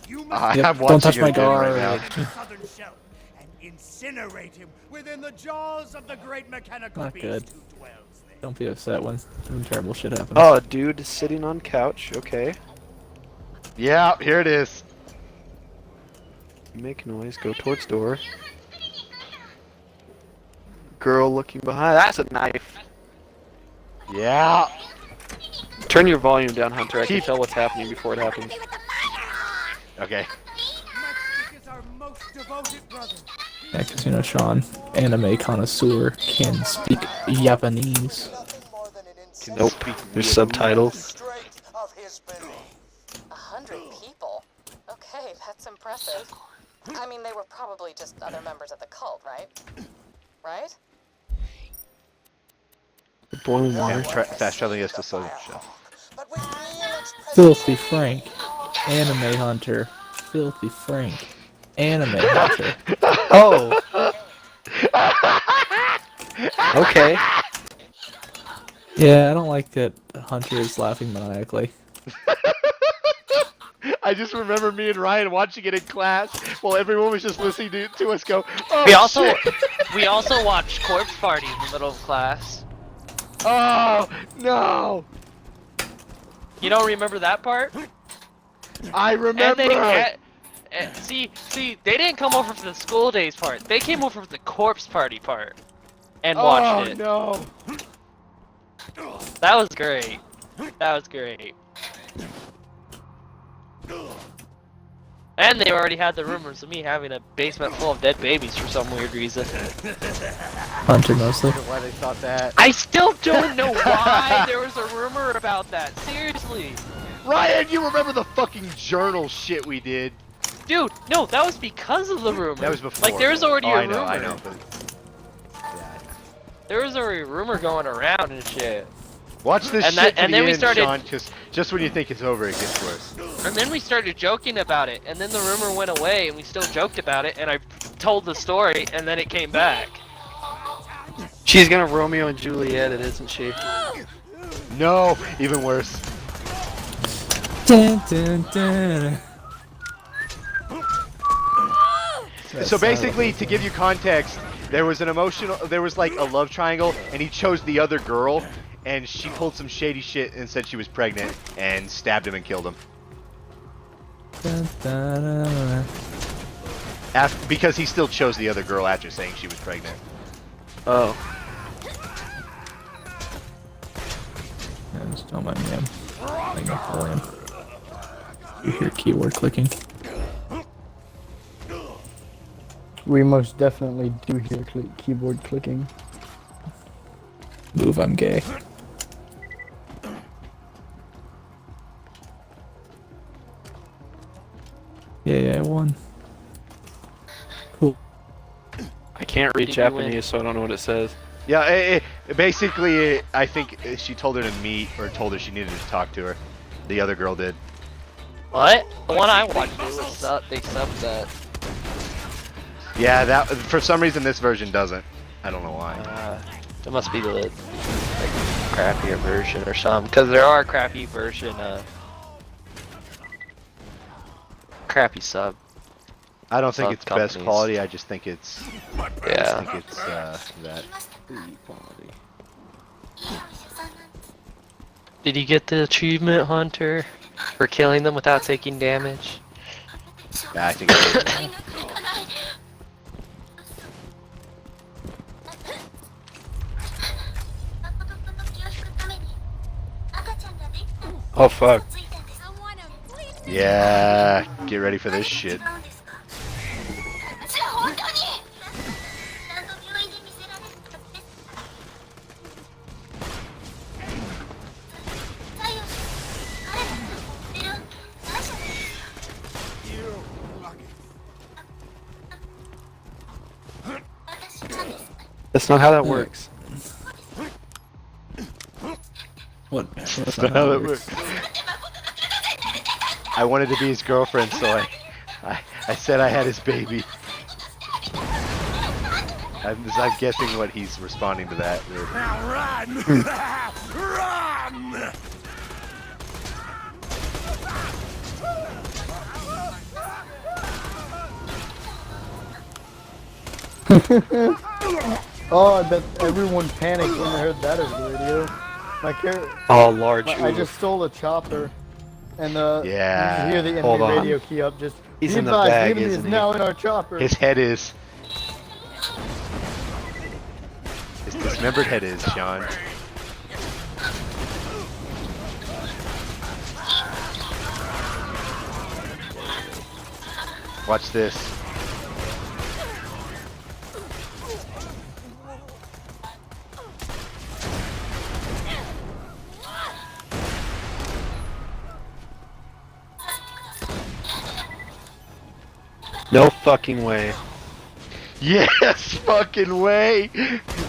You Yep, must Yep, I'm don't touch watching my it again right guard. now. the southern shelf and incinerate him within the jaws of the great mechanical Not beast good. who dwells there. Don't be upset when terrible shit happens. Oh, a dude sitting on couch. Okay. Yeah, here it is. Make noise. Go towards door. Girl looking behind. That's a knife. Yeah. Turn your volume down, Hunter. I can Keep- tell what's happening before it happens. Okay. Matchstick is our most devoted brother. Yeah, because, you know, Sean, anime connoisseur, can speak Japanese. Nothing more than an Nope. insensitive There's subtitles. strength of his belief. 100 people? Okay, that's impressive. I mean, they were probably just other members of the cult, right? Right? Boiling water. Fast traveling us to Southern Shelf. But with real expression. Filthy Frank, anime hunter. Filthy Frank, anime hunter. Oh. Okay. Yeah, I don't like that Hunter is laughing maniacally. I just remember me and Ryan watching it in class while everyone was just listening to us go, oh, We also shit. we also watched Corpse Party in the middle of class. Oh, no. You don't remember that part? I And remember. see, they didn't come over for the school days part. They came over for the corpse party part, and watched it. No. That was great. That was great. And they already had the rumors of me having a basement full of dead babies for some weird reason. Hunter mostly. Why they thought that? I still don't know why there was a rumor about that. Seriously. Ryan, you remember the fucking journal shit we did? Dude, no, that was because of the rumor. That was before. Like, there was already a rumor. I know. There was already a rumor going around and shit. Watch this And shit that- and then we started- Sean, because just when you think it's over, it gets worse. And then we started joking about it, and then the rumor went away, and we still joked about it, and I told the story, and then it came back. She's gonna Romeo and Juliet it, isn't she? No, even worse. Dun, dun, dun. So basically, to give you context, there was like a love triangle, and he chose the other girl, and she pulled some shady shit and said she was pregnant, and stabbed him and killed him. Dun, dun, dun, dun. Because he still chose the other girl after saying she was pregnant. Oh. Yeah, just don't mind me. I'm playing Napoleon. You hear keyboard clicking. We most definitely do hear keyboard clicking. Move, I'm gay. Yeah, I won. Cool. I can't read Did you win? Japanese, so I don't know what it says. Yeah, basically, I think she told her to meet, or told her she needed to talk to her. The other girl did. What? The one I watched, they subbed that. Yeah, that for some reason this version doesn't. I don't know why. It must be the like, crappier version or something, because there are crappy version, crappy sub. I don't think sub it's best companies. quality. I just think it's. Yeah. I think it's that quality. Did you get the achievement, Hunter, for killing them without taking damage? Yeah, I think. It is. Oh fuck. Yeah, get ready for this shit. That's not how that works. What? That's not how that works. I wanted to be his girlfriend, so I said I had his baby. I'm guessing what he's responding to that with. Now run! Run! Oh, I bet everyone panicked when they heard that over the radio. My character. Oh, large. I just stole a chopper, and Yeah, you hear the hold enemy on. radio key up. Just He's be in the advised, bag, enemy is isn't he? now in our chopper. His head is. His dismembered head is, Sean. Watch this. No fucking way. Yes, fucking way!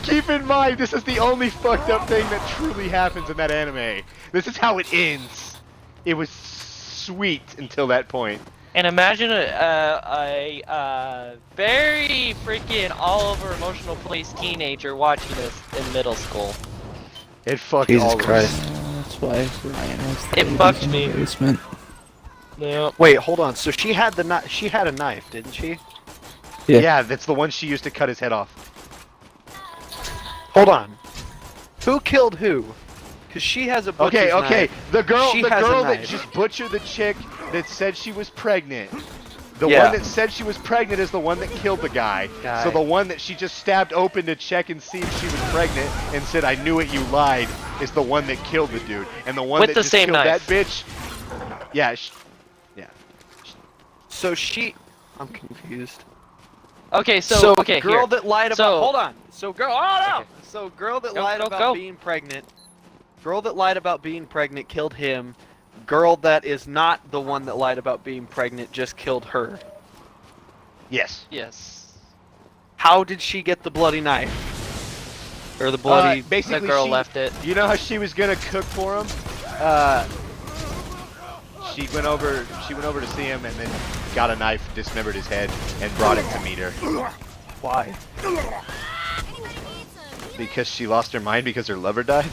Keep in mind, this is the only fucked up thing that truly happens in that anime. This is how it ends. It was sweet until that point. And imagine a very freaking all over emotional place teenager watching this in middle school. It fucked Jesus all Christ. That's why Ryan was It fucked in the me. basement. Yep. Wait, hold on. So she had the she had a knife, didn't she? Yeah. Yeah, that's the one she used to cut his head off. Hold on. Who killed who? Cause she has a butcher's Okay, okay. knife. The girl She has a that knife. just butchered the chick that said she was pregnant. The Yeah. one that said she was pregnant is the one that killed the guy. So the one that she just stabbed open to check and see if she was pregnant and said, "I knew it, you lied," is the one that killed the dude. And the one With that the just same killed knife. that bitch. Yeah. So I'm confused. Okay, so okay, girl here. that lied about. So- Hold on. So girl. Oh no. Okay. So girl that Go, lied go, about go. being pregnant. Girl that lied about being pregnant killed him. Girl that is not the one that lied about being pregnant just killed her. Yes. Yes. How did she get the bloody knife? Or the bloody? Basically, The girl she, left it. You know how she was gonna cook for him? She went over to see him and then got a knife, dismembered his head, and brought it to meet her. Why? Because she lost her mind because her lover died?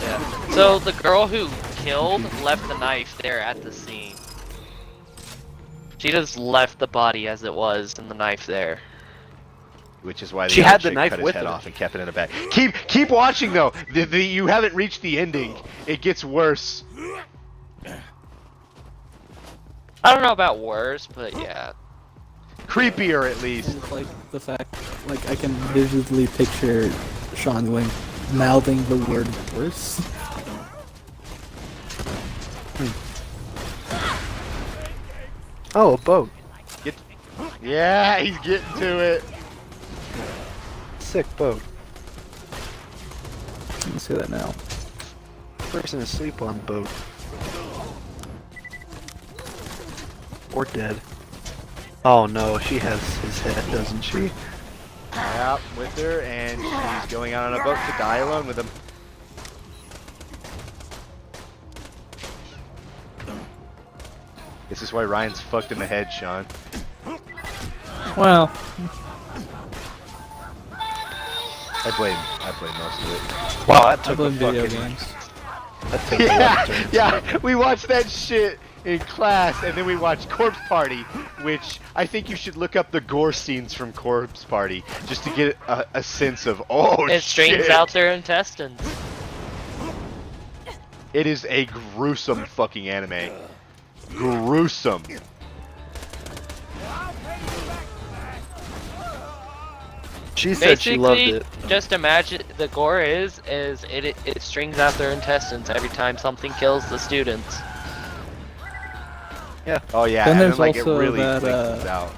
Yeah. So the girl who killed left the knife there at the scene. She just left the body as it was and the knife there. Which is why She other had the chick knife cut his with head her. off and kept it in a bag. Keep watching though. You haven't reached the ending. It gets worse. I don't know about worse, but yeah. Creepier at least. Like the fact, like I can vividly picture Sean going mouthing the word worse. Oh, a boat. Yeah, he's getting to it. Sick boat. Let me say that now. Person asleep on boat. Or dead. Oh no, she has his head, doesn't she? Yeah, with her, and she's going out on a boat to die alone with him. This is why Ryan's fucked in the head, Sean. Well, I blame most of it. Wow, that I took blame a video fucking... games. That took a left turn. Yeah, we watched that shit in class, and then we watched Corpse Party, which I think you should look up the gore scenes from Corpse Party just to get a sense of, oh It strains shit. out their intestines. It is a gruesome fucking anime. Gruesome. She said she loved Basically, it. just imagine the gore is it strings out their intestines every time something kills the students. Oh yeah, Then and there's then like it also really that, lengthens out.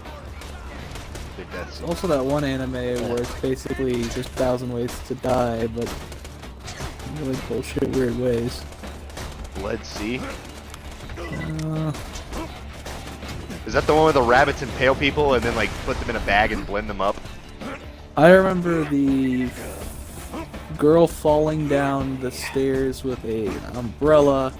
Big death scene. Also that one anime where it's basically just 1,000 ways to die, but in really bullshit weird ways. Blood Sea. Uh, Is that the one where the rabbits impale people and then like put them in a bag and blend them up? I remember the girl falling down the stairs with an umbrella.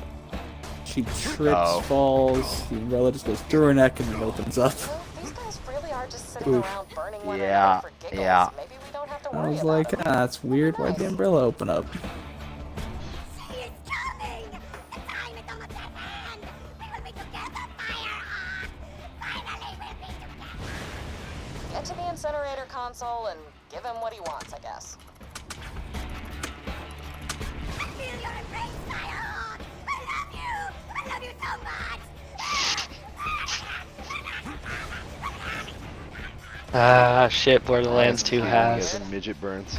She trips, falls, the umbrella just goes through her neck and then opens up. Well, these guys really are just sitting Oof. around burning one Yeah, another for giggles. yeah. Maybe we don't have to I worry was about like, it. ah, that's weird, why'd the umbrella open up? Get to the incinerator console and give him what he wants, I guess. Ah, shit, Borderlands 2 has. Midget burns.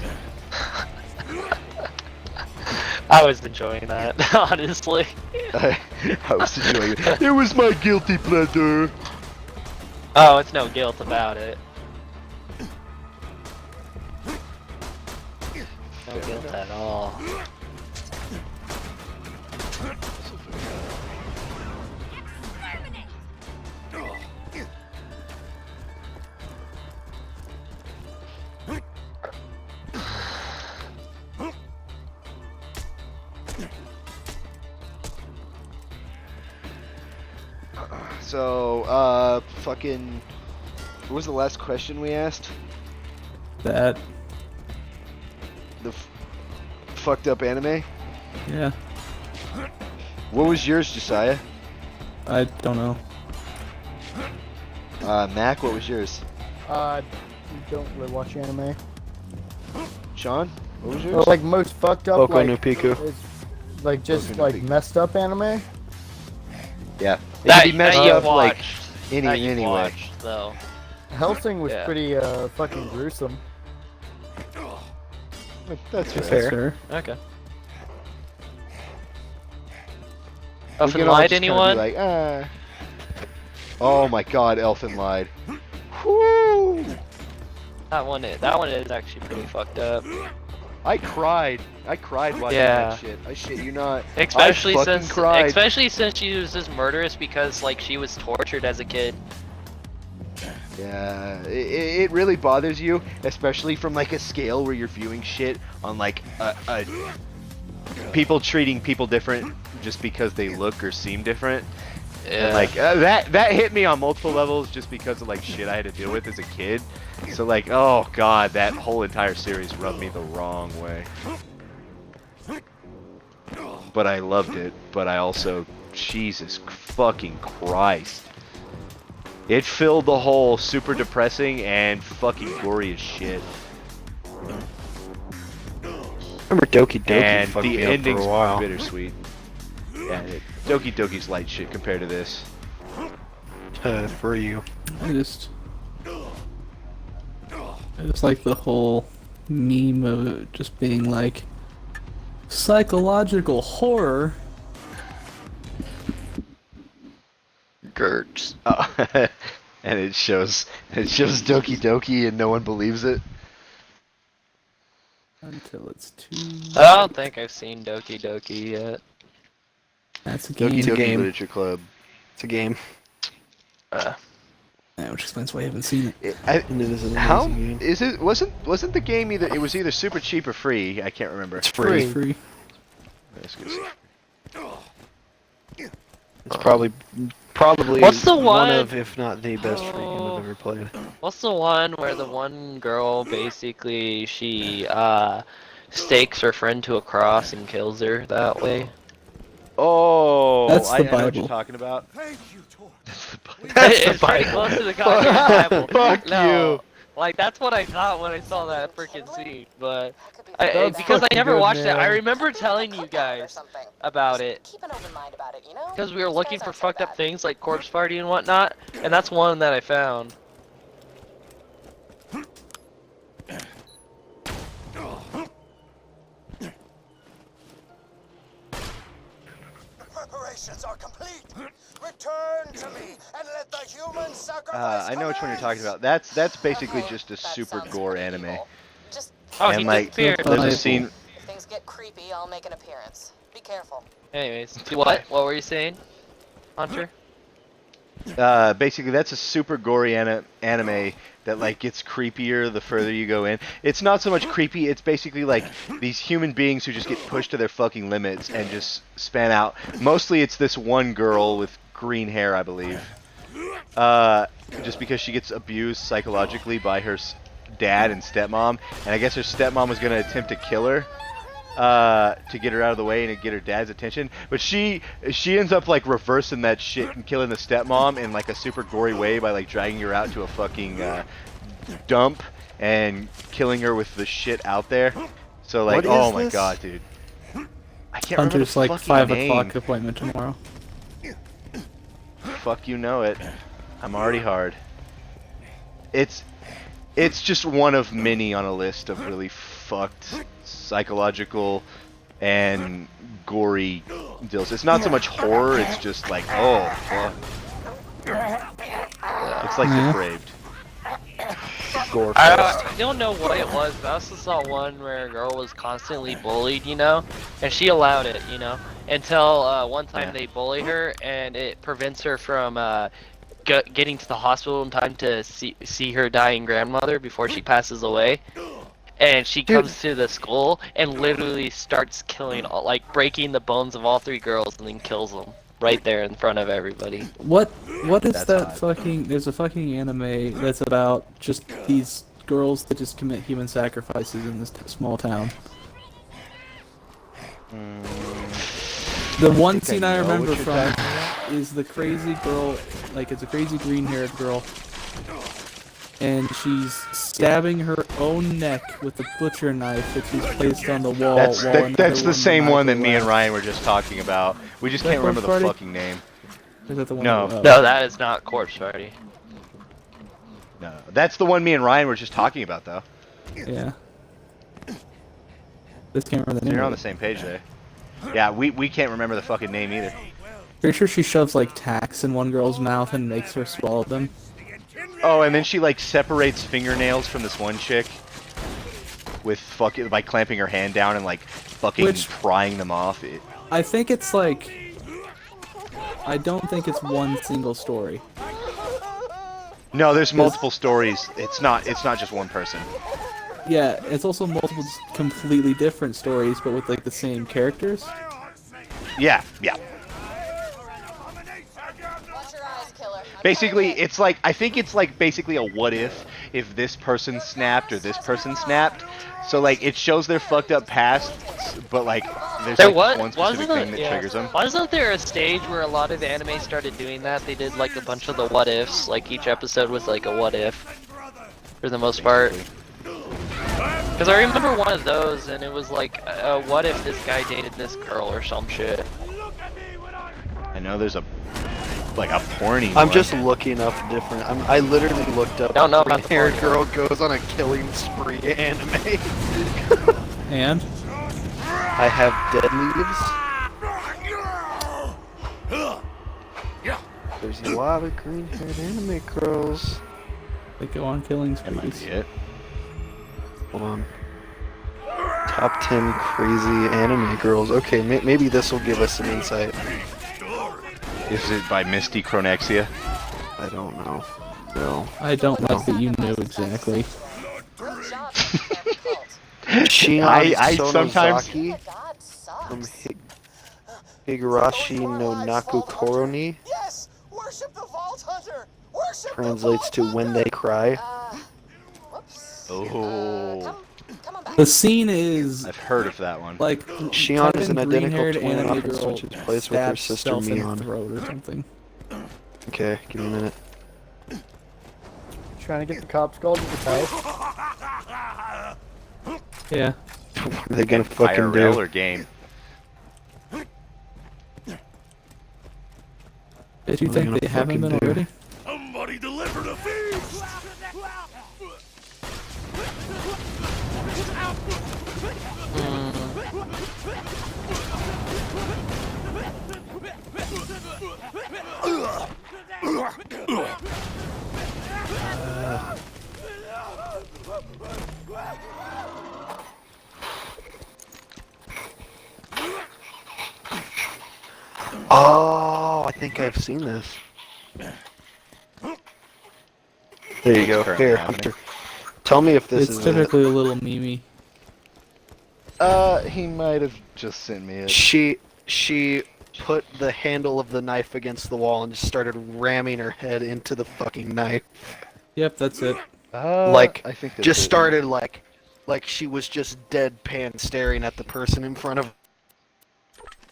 I was enjoying that, honestly. I was enjoying it. It was my guilty pleasure. Oh, it's no guilt about it. No guilt at all. So, fucking... What was the last question we asked? That, The fucked up anime? yeah, What was yours, Josiah? I don't know. Mac, what was yours? Don't really watch anime. Sean? What was Or, yours? like most fucked up, Boku like no Pico. it's like just Boku no like Pico. messed up anime. Yeah. It That, can be messed that you up like watched. any that you anyway. watched, though. Hellsing was Yeah. pretty fucking gruesome. That's Fair. fair. Sure. Okay. We Elfin can all lied, just kinda be anyone? like, Oh my god, Elfin lied. Whoo! That one is actually pretty fucked up. I cried watching Yeah. that shit. I shit you not. Especially I fucking since cried. she was just murderous because like she was tortured as a kid. Yeah, it really bothers you, especially from like a scale where you're viewing shit on like a people treating people different just because they look or seem different. Yeah. And, like that hit me on multiple levels just because of like shit I had to deal with as a kid. So like, oh god, that whole entire series rubbed me the wrong way. But I loved it. But I also, Jesus fucking Christ. It filled the hole super depressing and fucking gory as shit. Remember Doki Doki And fucked the me up for ending's a while. bittersweet. Yeah, Doki Doki's light shit compared to this. For you. I just like the whole meme of it just being like psychological horror. Gertz. Oh, and it shows Doki Doki and no one believes it. Until it's too. I don't think I've seen Doki Doki yet. That's a game. Doki Doki game. Literature Club. It's a game. Yeah, which explains why you haven't seen it. And it is an How amazing game. is it? Wasn't the game either? It was either super cheap or free. I can't remember. It's free. Free. Let's go see. It's probably What's the one one- of, if not the best free game I've ever played. What's the one where the one girl basically she stakes her friend to a cross and kills her that way? Oh, That's the I know what Bible. you're talking about. Thank you, Tor. That's the Bible. It's pretty close to the goddamn Bible. Fuck No, you. like that's what I thought when I saw that freaking scene, but That could be That's because I fucking never good, watched it, I man. remember telling Cook you that or guys something. about Just it. Keep an open mind about it, you know? Because we were These looking guys for aren't so fucked up bad. things like corpse party and whatnot, and that's one that I found. Preparations are complete. Return to me and let the human sacrifice. I know which one you're talking about. That's basically just a super gore anime. Just Oh, And he like, disappeared. there's a Bible. scene. if things get creepy, I'll make an appearance. Be careful. Anyways, what were you saying, Hunter? Basically, that's a super gory anime that like gets creepier the further you go in. It's not so much creepy. It's basically like these human beings who just get pushed to their fucking limits and just span out. Mostly, it's this one girl with green hair, I believe. Just because she gets abused psychologically by her dad and stepmom, and I guess her stepmom was gonna attempt to kill her. To get her out of the way and to get her dad's attention, but she ends up like reversing that shit and killing the stepmom in like a super gory way by like dragging her out to a fucking dump and killing her with the shit out there. So like, What is oh my this? god, dude, I can't remember Hunter's the like fucking 5 name. o'clock appointment tomorrow. Fuck, you know it. I'm already hard. It's just one of many on a list of really fucked psychological and gory deals. It's not so much horror, it's just like, oh fuck. It's like Yeah. depraved. Gore fest. I don't know what it was, but I also saw one where a girl was constantly bullied, you know, and she allowed it, you know, until one time Yeah. they bully her and it prevents her from getting to the hospital in time to see her dying grandmother before she passes away. And she comes to the school and literally starts killing, breaking the bones of all 3 girls and then kills them right there in front of everybody. What is That's that hot. fucking? There's a fucking anime that's about just these girls that just commit human sacrifices in this small town. The one think I scene I know what remember you're from talking is the crazy girl, like it's a crazy green-haired girl, and she's stabbing her own neck with the butcher knife that she's placed on the wall. That's while another that's the same one that me and laughs. Ryan were just talking about. We just Is that can't remember the Corpse Party? fucking name. Is that the one? No. No, that is not Corpse Party. No, that's the one me and Ryan were just talking about, though. Yeah. This can't remember the So name. you're of on it. the same page there. Yeah, we can't remember the fucking name either. Pretty sure she shoves like tacks in one girl's mouth and makes her swallow them. Oh, and then she like separates fingernails from this one chick with fucking by clamping her hand down and like fucking Which- prying them off. I think it's like. I don't think it's one single story. No, there's multiple stories. It's not just one person. Yeah, it's also multiple completely different stories, but with like the same characters. Yeah. Watch your eyes, killer. I'm Basically, coming in. it's like I think it's like basically a what if this person snapped or this person snapped. So like it shows their fucked up past, but like there's There like was one specific thing that yeah. triggers them. Wasn't there a stage where a lot of anime started doing that? They did like a bunch of the what ifs. Like each episode was like a what if, for the most part. Because I remember one of those, and it was like, what if this guy dated this girl or some shit? I know there's a porny I'm one. just looking up different. I literally looked up. Don't know about the Hair porn girl goes on a killing spree anime. And I have dead leaves. There's a lot of green-haired anime girls. they go on killing That might sprees. be it. Hold on. Top 10 crazy anime girls. Okay, maybe this will give us some insight. Is it by Misty Chronexia? I don't know. No. I don't like that you knew exactly. Good job, Camp Cult. Shion I sometimes- Sonozaki The god sucks. from Higurashi no Naku Koroni Yes! Worship the Vault Hunter! Worship translates the to Vault when Hunter! they cry. Whoops. Oh, Come on back. The scene is I've heard of that one. like Shion type is in an identical green-haired twin anime and girl switches place with her stabs sister herself in the Mion. throat or something. Okay, give me a minute. Trying to get the cops called to his house. Yeah. What are they gonna fucking IRL do? or game? Did you What are they think they gonna haven't been fucking do? already? Somebody deliver the feast! Oh, I think I've seen this. There you go. Currently Here, happening. Hunter. Tell me if this It's is typically a little memey. He might have just sent me it. it. She put the handle of the knife against the wall and just started ramming her head into the fucking knife. Yep, that's it. Like, I think that's Just it. started like she was just deadpan staring at the person in front of.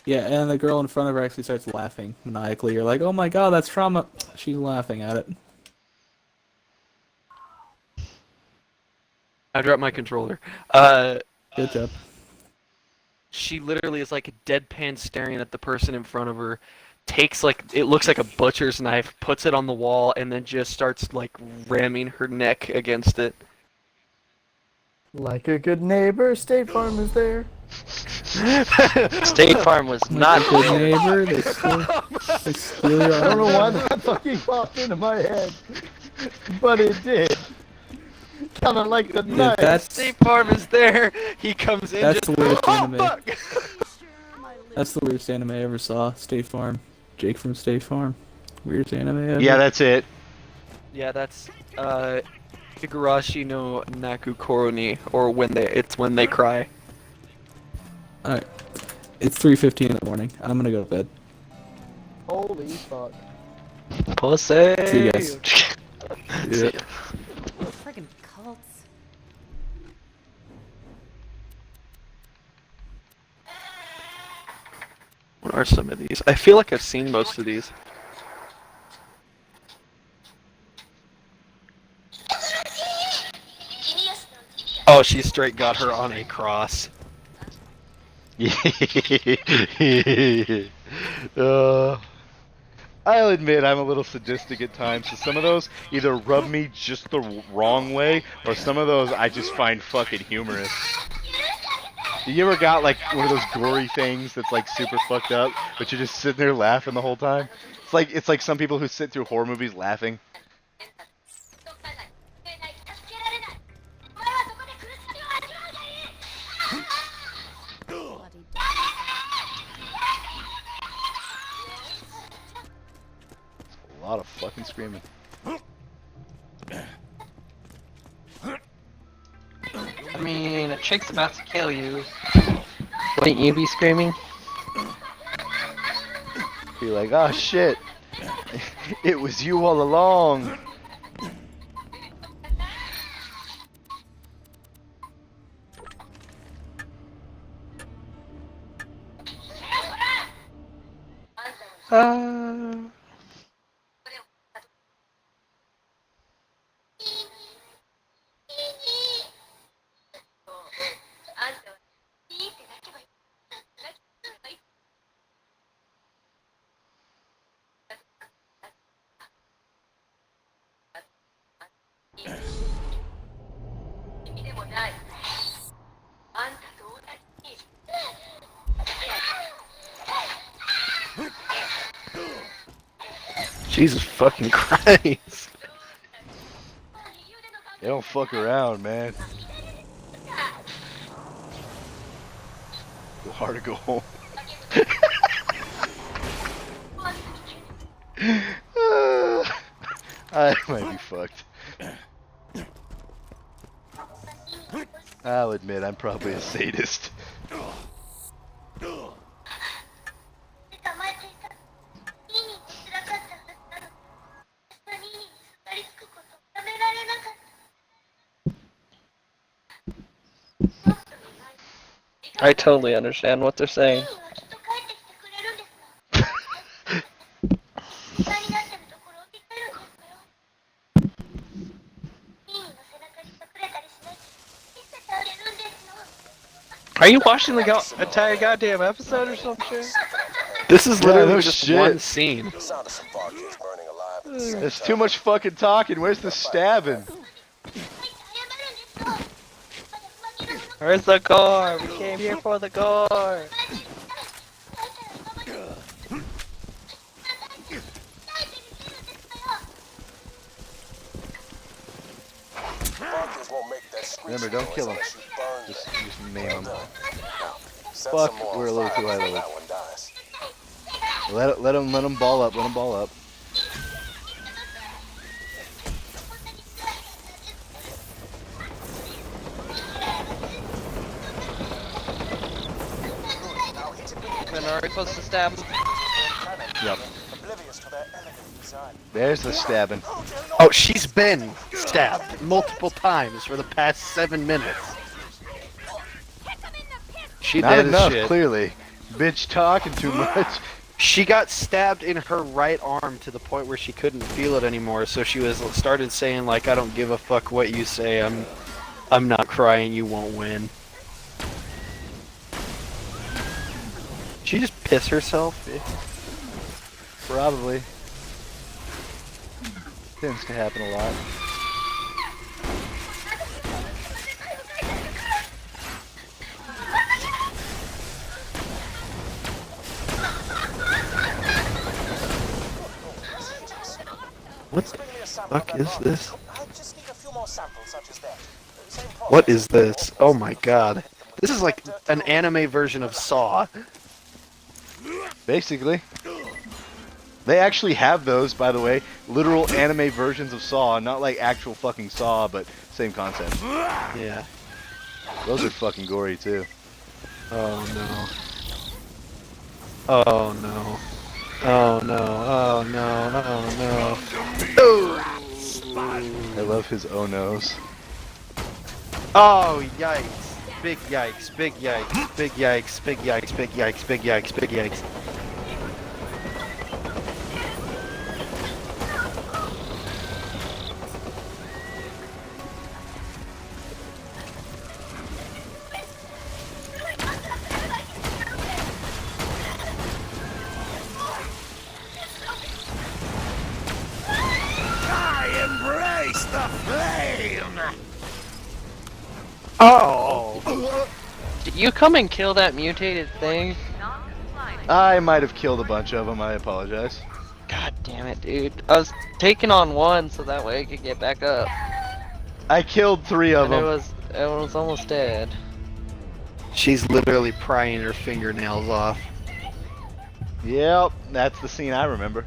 Yeah, and the girl in front of her actually starts laughing maniacally. You're like, oh my god, that's trauma. She's laughing at it. I dropped my controller. Good job. She literally is like deadpan staring at the person in front of her, takes like, it looks like a butcher's knife, puts it on the wall, and then just starts like ramming her neck against it. Like a good neighbor, State Farm is there. State Farm was Not not a good good. neighbor. They steal your I don't know why arm. that fucking popped into my head, but it did. Kind of like the Yeah, knife. that's State Farm is there. He comes in. That's just, the weirdest oh, anime. fuck! that's the weirdest anime I ever saw. State Farm. Jake from State Farm. Weirdest anime ever. Yeah, that's it. Yeah, that's Higurashi no Naku Koroni, or when they cry. Alright. It's 3:15 in the morning. I'm gonna go to bed. Holy fuck. Pussy. See you guys. Yeah. Friggin' cults. What are some of these? I feel like I've seen most of these. Oh, she straight got her on a cross. I'll admit I'm a little sadistic at times, so some of those either rub me just the wrong way, or some of those I just find fucking humorous. You ever got like one of those gory things that's like super fucked up, but you're just sitting there laughing the whole time? It's like some people who sit through horror movies laughing. A lot of fucking screaming. I mean, a chick's about to kill you. Wouldn't you be screaming? Be like, oh shit, it was you all along. Jesus fucking Christ. They don't fuck around, man. Go hard to go home. I might be fucked. I'll admit I'm probably a sadist. I totally understand what they're saying. Are you watching the entire goddamn episode or some shit? This is literally no just shit. one scene. The sound of some barkers burning alive in the center. There's too much fucking talking. Where's the stabbing? Where's the gore? We came here for the gore. Barkers won't make that screeching Remember, don't noise kill 'em. unless you burn Just them. maim 'em. Now, set Fuck, some more we're a on little fire too high before level. that one dies. Let them ball up. Let them ball up. Now hit it with And are we supposed to stab him? cannon, Yep. oblivious to their elegant design. There's the stabbing. Oh, she's been stabbed multiple times for the past 7 minutes. She Not did enough, shit. clearly. Bitch talking too much. She got stabbed in her right arm to the point where she couldn't feel it anymore. So she started saying like, "I don't give a fuck what you say. I'm not crying. You won't win." She just piss herself. Probably. Tends to happen a lot. What the fuck is this? I just need a few more samples such as that. Same What is this? Oh my god. This is like an anime version of Saw. Basically. They actually have those, by the way. Literal anime versions of Saw. Not like actual fucking Saw, but same concept. Yeah. Those are fucking gory, too. Oh no. Oh no. Oh no. Oh no. Oh no. I love his oh no's. Oh yikes. Big yikes. Big yikes. Big yikes. Big yikes. Big yikes. Big yikes. Big yikes. Oh! Did you come and kill that mutated thing? I might have killed a bunch of them. I apologize. God damn it, dude. I was taking on one so that way I could get back up. I killed 3 of And them. it was almost dead. She's literally prying her fingernails off. Yep, that's the scene I remember.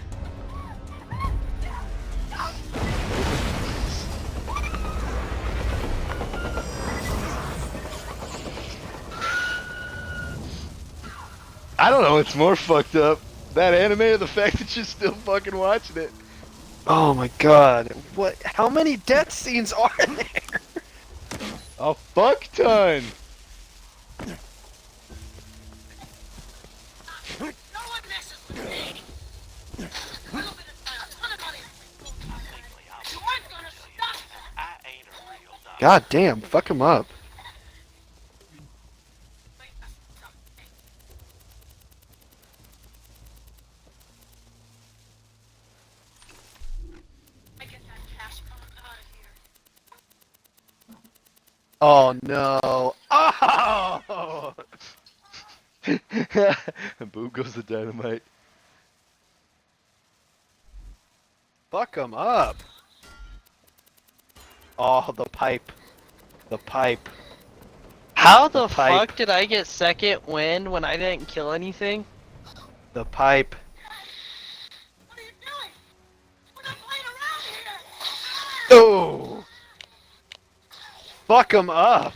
I don't know, it's more fucked up. That anime or the fact that you're still fucking watching it. Oh my god. What? How many death scenes are there? A fuck ton! God damn, fuck him up. Oh no. Oh! Boom goes the dynamite. Fuck him up. Oh, the pipe. The pipe. How the pipe. fuck did I get second wind when I didn't kill anything? The pipe. What are you doing? We're not playing around here! Oh! Fuck him up.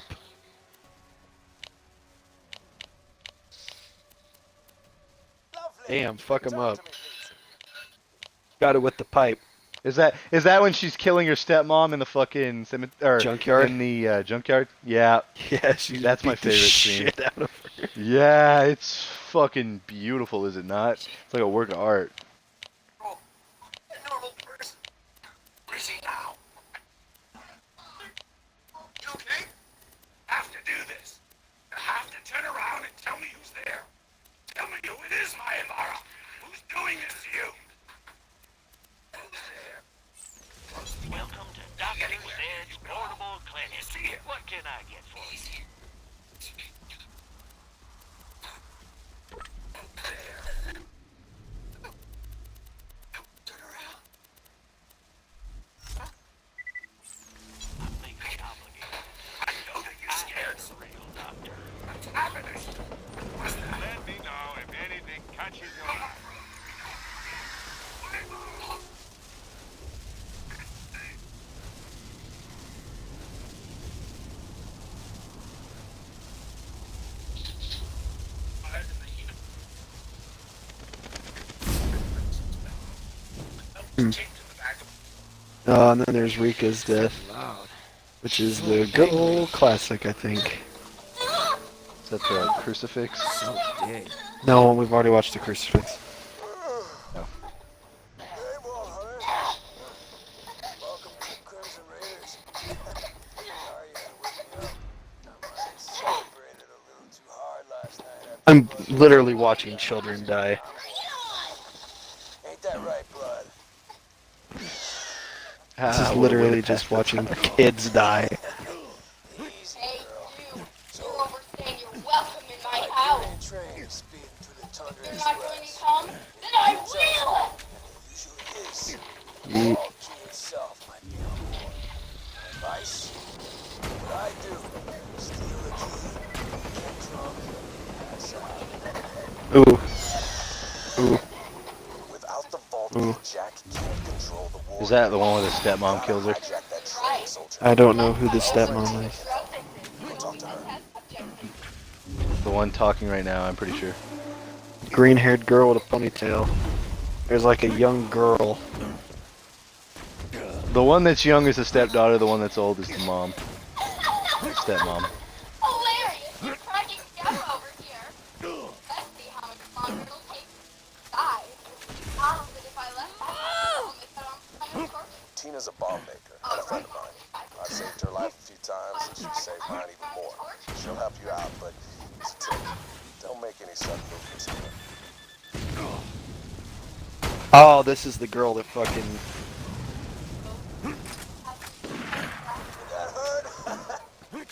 Lovely. Damn, fuck him Talk up. to me, please. Got it with the pipe. Is that when she's killing her stepmom in the fucking or Junkyard? in the junkyard? Yeah, Yeah, she That's my beat the favorite scene. shit out of her. yeah, it's fucking beautiful, is it not? It's like a work of art. A normal person. Where's he now? You okay? Have to do this. You have to turn around and tell me who's there. Tell me who it is, Mayavara. Who's doing this to you? Who's there? Welcome to Dr. Zed's Portable Clinic. What can I get for you? Turn around. I think it's obligated. I know that you're scared. I'm a real doctor. What's happening? What's that? Let me know if anything catches your eye. And then there's Rika's death, which is the good old classic, I think. Is that the crucifix? No, we've already watched the crucifix. No. Hey, Walhart. Welcome to the Crimson Raiders. Sorry you had to wake me up. I celebrated a little too hard last night. I'm literally watching children die. Ain't that right, blood? This is literally just watching kids die. Easy, Hey, girl. you. You overstaying your welcome in my house. Train speeding through the tundra You're is not going to west. come? Then I will! Usually is. Yeet. All key itself might be on board. Advice? What I do, steal the key, get drunk, pass out. Ooh. Ooh. Without the vault Ooh. key, Jack can't control the war. Is that the one where the stepmom kills her? Hijack that train, soldier. I don't know who the stepmom is. Go talk to her. The one talking right now, I'm pretty sure. Green-haired girl with a ponytail. There's like a young girl. The one that's young is the stepdaughter, the one that's old is the mom. Stepmom. Hilarious! You're cracking me up over here. Let's see how much longer it'll take to die. That if I left I'll miss out on plenty of corpses. Tina's a bomb maker, and a friend of mine. I've saved her life a few times, and she's saved mine even more. She'll help you out, but it's a tip. Don't make any sudden movements here. Oh, this is the girl that fucking... That hurt?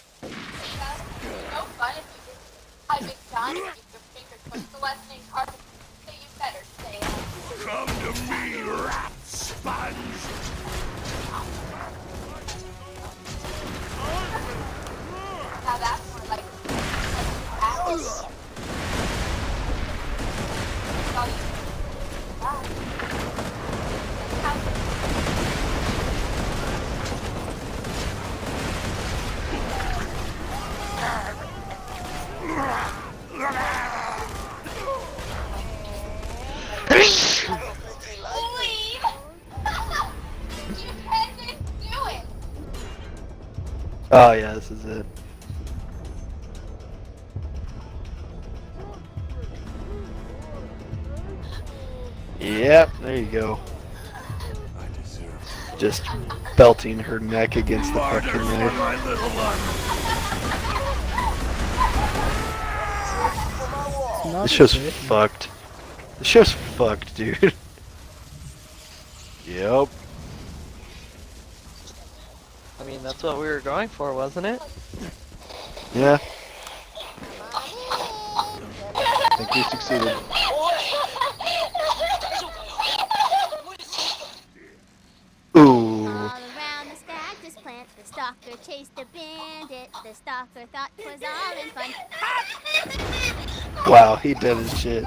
Oh yeah, this is it. Yep, there you go. Just belting her neck against the fucking knife. This show's fucked. This show's fucked, dude. Yep. I mean, that's what we were going for, wasn't it? Yeah. I think we succeeded. Ooh. All around the cactus plant, the stalker chased a bandit. The stalker thought 'twas all in fun. Wow, he did his shit.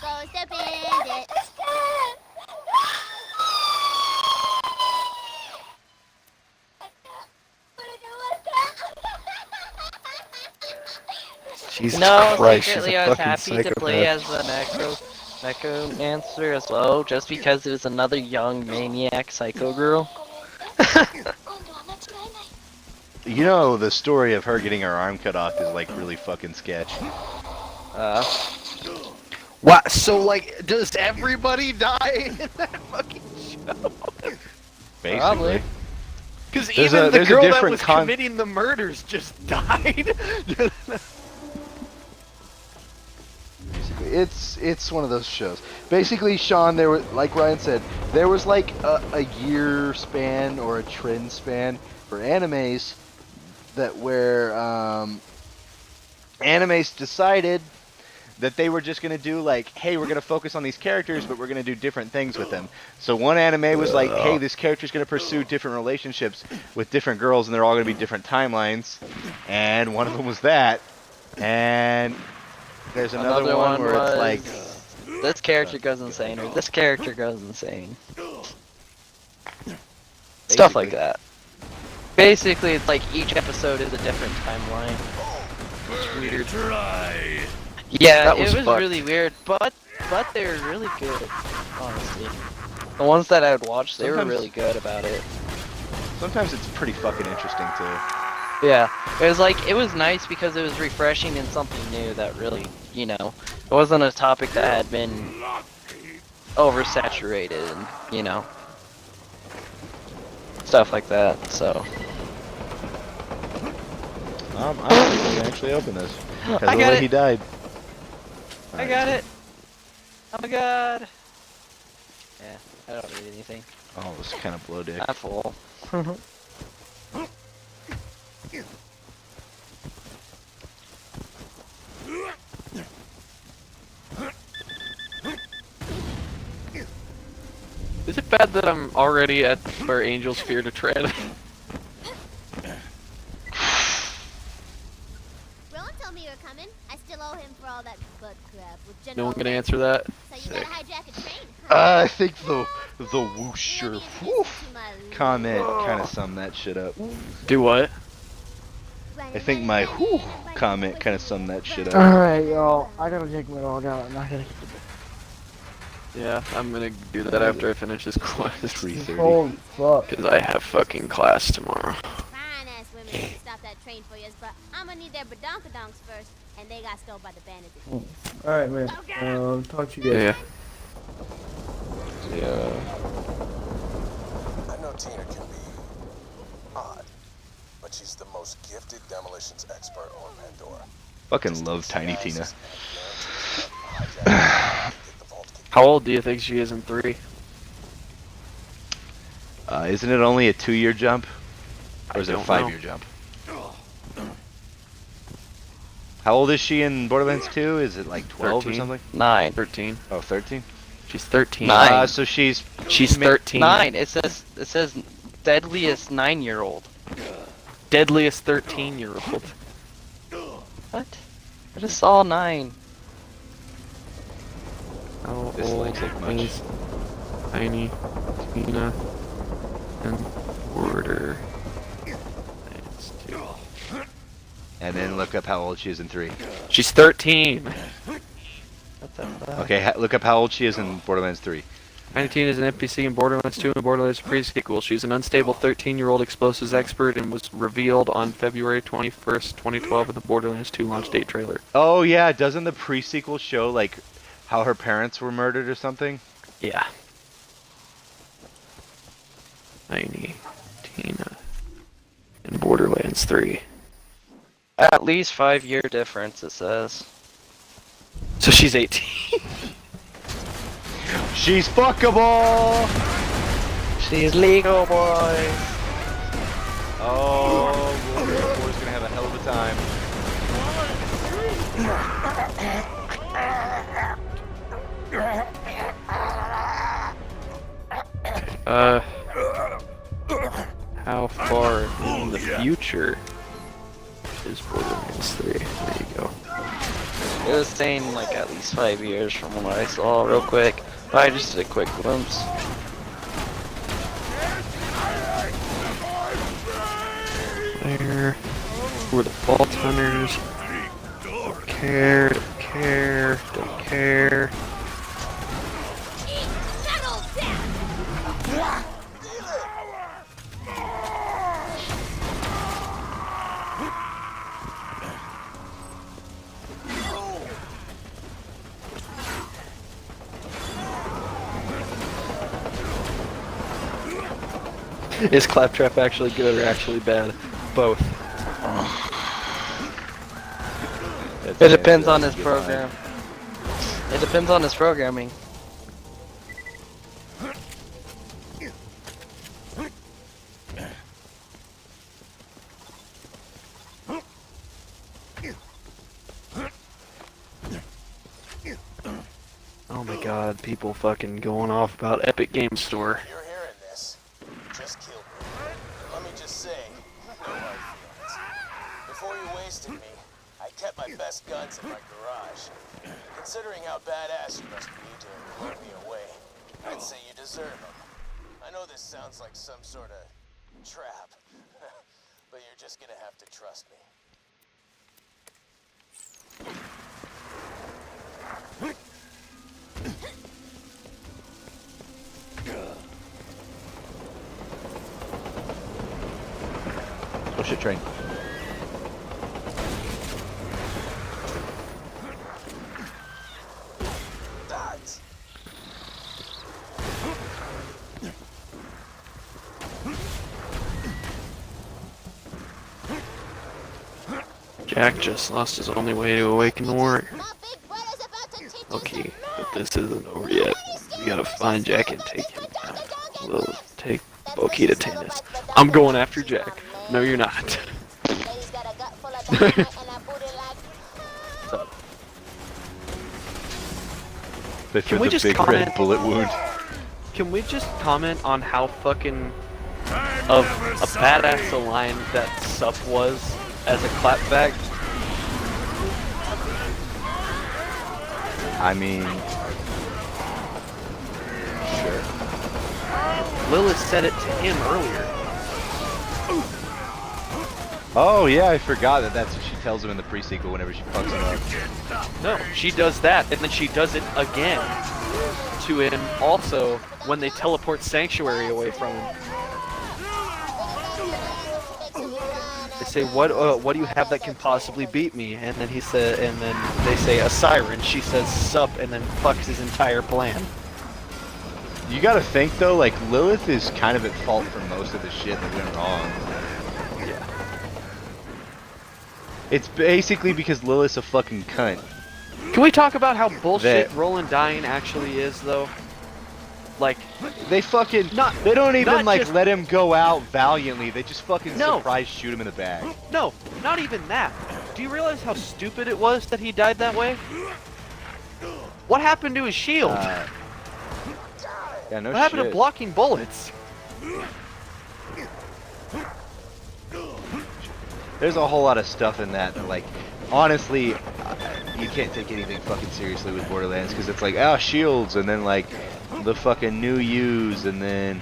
Goes the bandit. Jesus No, Christ, she's secretly a I was fucking happy to play as psychopath. the necromancer as well, just because it was another young maniac psycho girl. You know, the story of her getting her arm cut off is like really fucking sketch. What? So, like, does everybody die in that fucking show? Basically. Because There's even a- the there's a girl that different was committing the murders just died. It's one of those shows. Basically, Sean, there was, like Ryan said, there was like a year span or a trend span for animes that where animes decided that they were just gonna do like, hey, we're gonna focus on these characters, but we're gonna do different things with them. So one anime was like, hey, this character's gonna pursue different relationships with different girls, and they're all gonna be different timelines. And one of them was that. And there's another one where it's like, this character goes insane, or this character goes insane. Stuff like that. Basically, it's like each episode is a different timeline. It's weird. Yeah, That it was was fucked. really weird, but they were really good, honestly. The ones that I would watch, they were Sometimes- really good about it. sometimes it's pretty fucking interesting too. Yeah, it was like, it was nice because it was refreshing and something new that really, you know, it wasn't a topic that had been oversaturated and, you know, stuff like that, so. I don't think we can actually open this. Because I of the got way it. he died. I got it! Oh my god! Yeah, I don't need anything. Oh, it was kind of blow dick. I'm full. Is it bad that I'm already at where angels fear to tread? Rowan told me you were coming. I still owe him for all that butt crap with No General. one gonna answer that? So you gotta hijack a train. I think the whoosher woof comment kind of summed that shit up. Do what? I think my whoo comment kind of summed that shit up. Alright, y'all. I gotta take my dog out. I'm not gonna keep Yeah, I'm gonna do that after I finish this quest. 3:30. Holy fuck. Because I have fucking class tomorrow. Fine ass women can stop that train for you, but I'm gonna need their badonkadonks first, and they got stole by the bandits. Alright, man. Talk to you guys. Yeah. I know Tina can be odd, but she's the most gifted demolitions expert on Pandora. Fucking love Tiny Tina. How old do you think she is in 3? Isn't it only a 2-year jump? Or is it a don't 5-year jump? How old is she in Borderlands 2? Is it like 12 or 13. something? 9. 13. Oh, 13? She's 13. Nine. So she's 13. 9. It says deadliest 9-year-old. Deadliest 13-year-old. What? I just saw 9. How This old looks like much. is Tiny Tina and Border? And then look up how old she is in 3. She's 13. What the fuck? Okay, look up how old she is in Borderlands 3. 19 is an NPC in Borderlands 2 and Borderlands pre-sequel. She's an unstable 13-year-old explosives expert and was revealed on February 21st, 2012 in the Borderlands 2 launch date trailer. Oh yeah, doesn't the pre-sequel show like how her parents were murdered or something? Yeah. 90 Tina in Borderlands 3. At least 5-year difference, it says. So she's 18. She's fuckable! She's legal, boys. Oh, World War 4 is gonna have a hell of a time. How far in the future is Borderlands 3? There you go. It was saying like at least 5 years from what I saw real quick. But I just did a quick glimpse. There. Who are the Vault Hunters? Don't care, don't care, don't care. Is Claptrap actually good or actually bad? Both. It depends on his program. It depends on his programming. Oh my god, people fucking going off about Epic Game Store. You're hearing this. Just killed me. Let me just say, no hard feelings. Before you wasted me, I kept my best guns in my garage. Considering how badass you must be to blow me away, I'd say you deserve them. I know this sounds like some sort of trap, but you're just gonna have to trust me. Oh shit, train. Jack just lost his only way to awaken the warrior. Okay, but this isn't over yet. We gotta find Jack and take him down. We'll take Boki to Tanis. I'm going after Jack. No, you're not. They Can feel we the just big comment? red bullet wound. Can we just comment on how fucking of a badass a line that Sup was as a clapback? I mean, sure. Lilith said it to him earlier. Oh yeah, I forgot that that's what she tells him in the pre-sequel whenever she fucks him up. No, she does that, and then she does it again to him also when they teleport Sanctuary away from him. They say, "What do you have that can possibly beat me?" And then he said, and then they say, "A siren." She says, "Sup," and then fucks his entire plan. You gotta think though, like Lilith is kind of at fault for most of the shit that went wrong. Yeah. It's basically because Lilith's a fucking cunt. Can we talk about how bullshit Roland dying actually is, though? Like, they fucking they don't even like let him go out valiantly. They just fucking surprise shoot him in the back. No, not even that. Do you realize how stupid it was that he died that way? What happened to his shield? Yeah, no what happened shit. to blocking bullets? There's a whole lot of stuff in that like, honestly, you can't take anything fucking seriously with Borderlands because it's like, oh, shields, and then like the fucking new U's, and then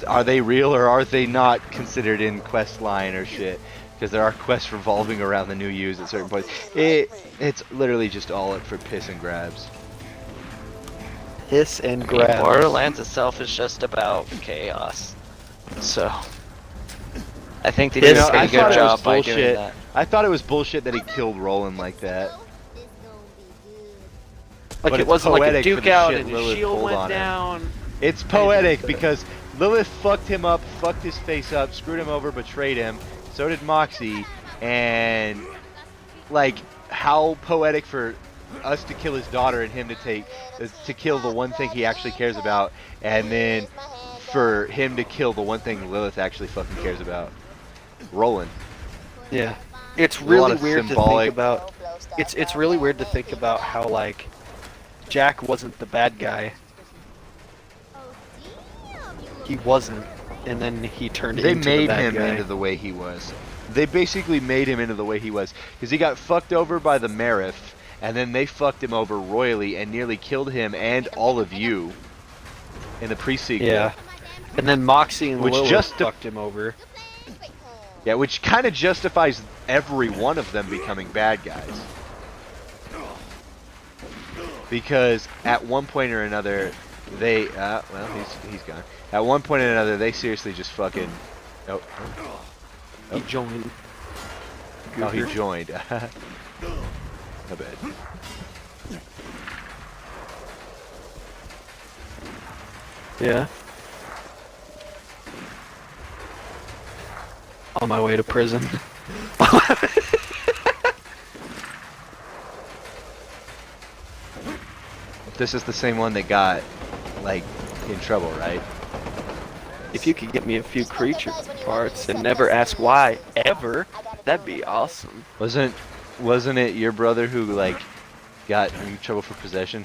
are they real or are they not considered in quest line or shit? Because there are quests revolving around the new U's at certain points. It's literally just all up for piss and grabs. hiss and I mean, grab. Borderlands itself is just about chaos. So, I think they You did know, a pretty I thought good it was job by doing bullshit. that. I thought it was bullshit that he killed Roland like that. This gonna be good. Like But it it's wasn't like a poetic for duke the out shit and his Lilith shield pulled went on him. down. It's poetic because Lilith fucked him up, fucked his face up, screwed him over, betrayed him. So did Moxie, and like how poetic for us to kill his daughter and him to kill the one thing he actually cares about, and then for him to kill the one thing Lilith actually fucking cares about, Roland. Yeah. It's A lot really of weird to symbolic- think about. It's really weird to think about how like Jack wasn't the bad guy. He wasn't, and then he turned They into the made bad him guy. into the way he was. They basically made him into the way he was because he got fucked over by the Marith, and then they fucked him over royally and nearly killed him and all of you in the pre-sequel. Yeah. And then Moxie and Which Lilith just- fucked him over. Yeah, which kind of justifies every one of them becoming bad guys. Because at one point or another, they, well, he's gone. At one point or another, they seriously just fucking, oh, He joined. oh, he joined. My bad. Yeah. On my way to prison. This is the same one that got, like, in trouble, right? If you could get me a few creature parts and never ask why, ever, that'd be awesome. Wasn't it your brother who, like, got in trouble for possession?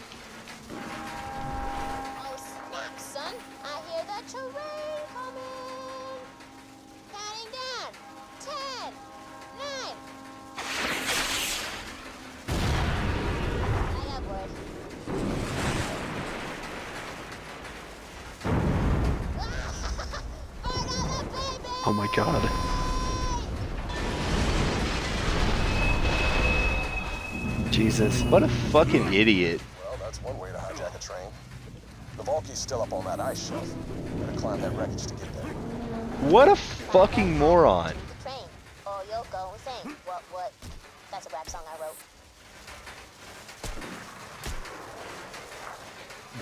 Oh snap, son! I hear that terrain coming. Counting down. 10, 9. I got word. Oh my god. Jesus. What a fucking idiot. Well, that's one way to hijack a train. The Volky's still up on that ice shelf. Gotta climb that wreckage to get there. What a fucking moron. The train. Or you'll go insane. What? That's a rap song I wrote.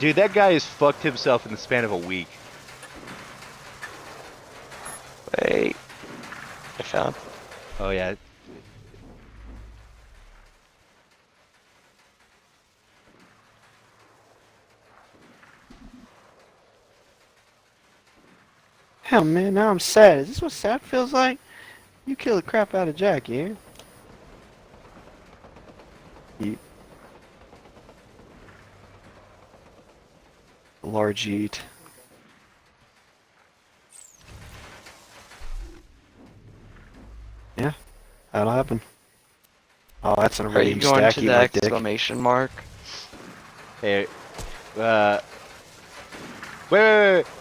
Dude, that guy has fucked himself in the span of a week. Wait. I found. Oh, yeah. Hell man, now I'm sad. Is this what sad feels like? You kill the crap out of Jack, yeah? You... Large eat. Yeah, that'll happen. Oh, that's an Are you iridium going stack, to you the like dick. exclamation mark? Hey, wait.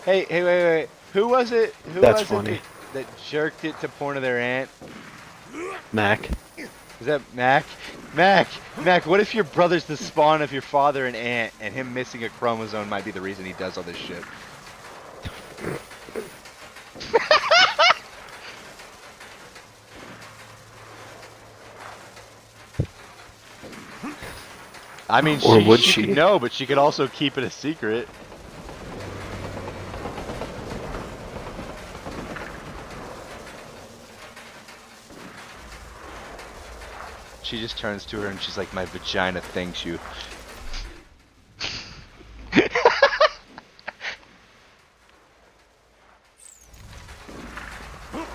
Hey, who was it? Who That's was funny. it that jerked it to porn of their aunt? Mac. Is that Mac? Mac, what if your brother's the spawn of your father and aunt, and him missing a chromosome might be the reason he does all this shit? I mean, Or would she she? could know, but she could also keep it a secret. She just turns to her and she's like, my vagina thanks you.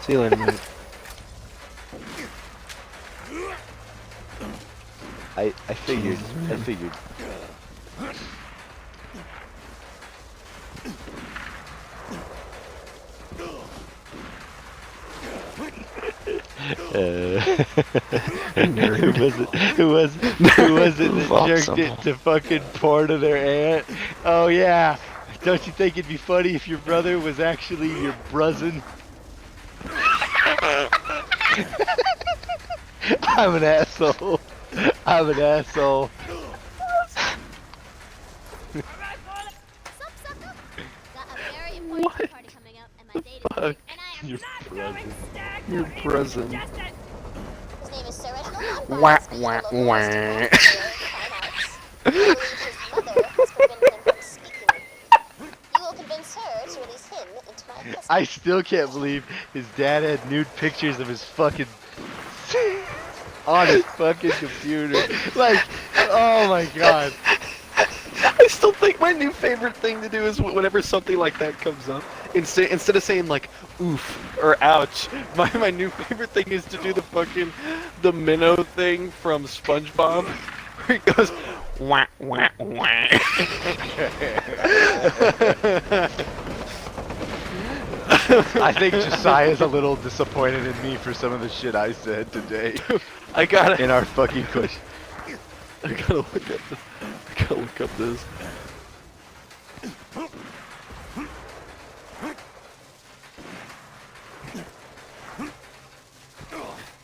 See you later, mate. I figured. I figured. Who was it that jerked it to fucking porn of their aunt? Oh yeah. Don't you think it'd be funny if your brother was actually your brusin? I'm an asshole. I'm an asshole. Your present. Your present. His name is Sir Reginald Wah, Montbarnes, the wah, local wah. aristocrat here in the fine arts. I believe his mother has prevented him from speaking with me. You will convince her to release him into my custody. I still can't believe his dad had nude pictures of his fucking on his fucking computer. Like, oh my god. I still think my new favorite thing to do is whenever something like that comes up, instead of saying like oof or ouch, my new favorite thing is to do the minnow thing from SpongeBob, where he goes wah wah wah. I think Josiah's a little disappointed in me for some of the shit I said today. I gotta in our fucking push. I gotta look at this. I gotta look up this.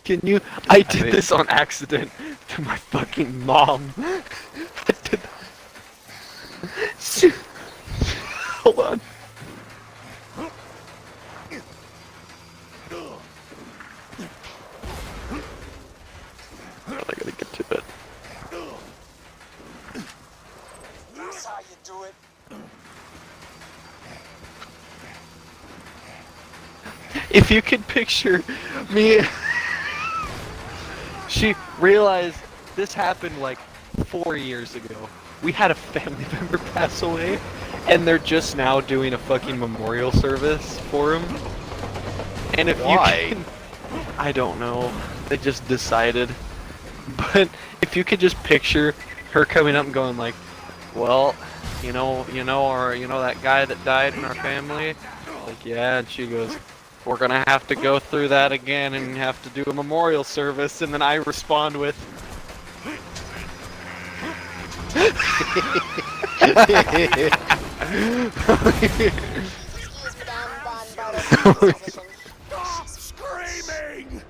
Can you? I did this on accident to my fucking mom. I did. Hold on. I gotta get to it. That's how you do it. If you could picture me, she realized this happened like 4 years ago. We had a family member pass away, and they're just now doing a fucking memorial service for him. And if Why? you can, I don't know. They just decided. But if you could just picture her coming up and going like, well, you know that guy that died in our family? Like, yeah, and she goes, we're gonna have to go through that again and have to do a memorial service, and then I respond with Excuse Madame Von Bartle's position. Stop screaming!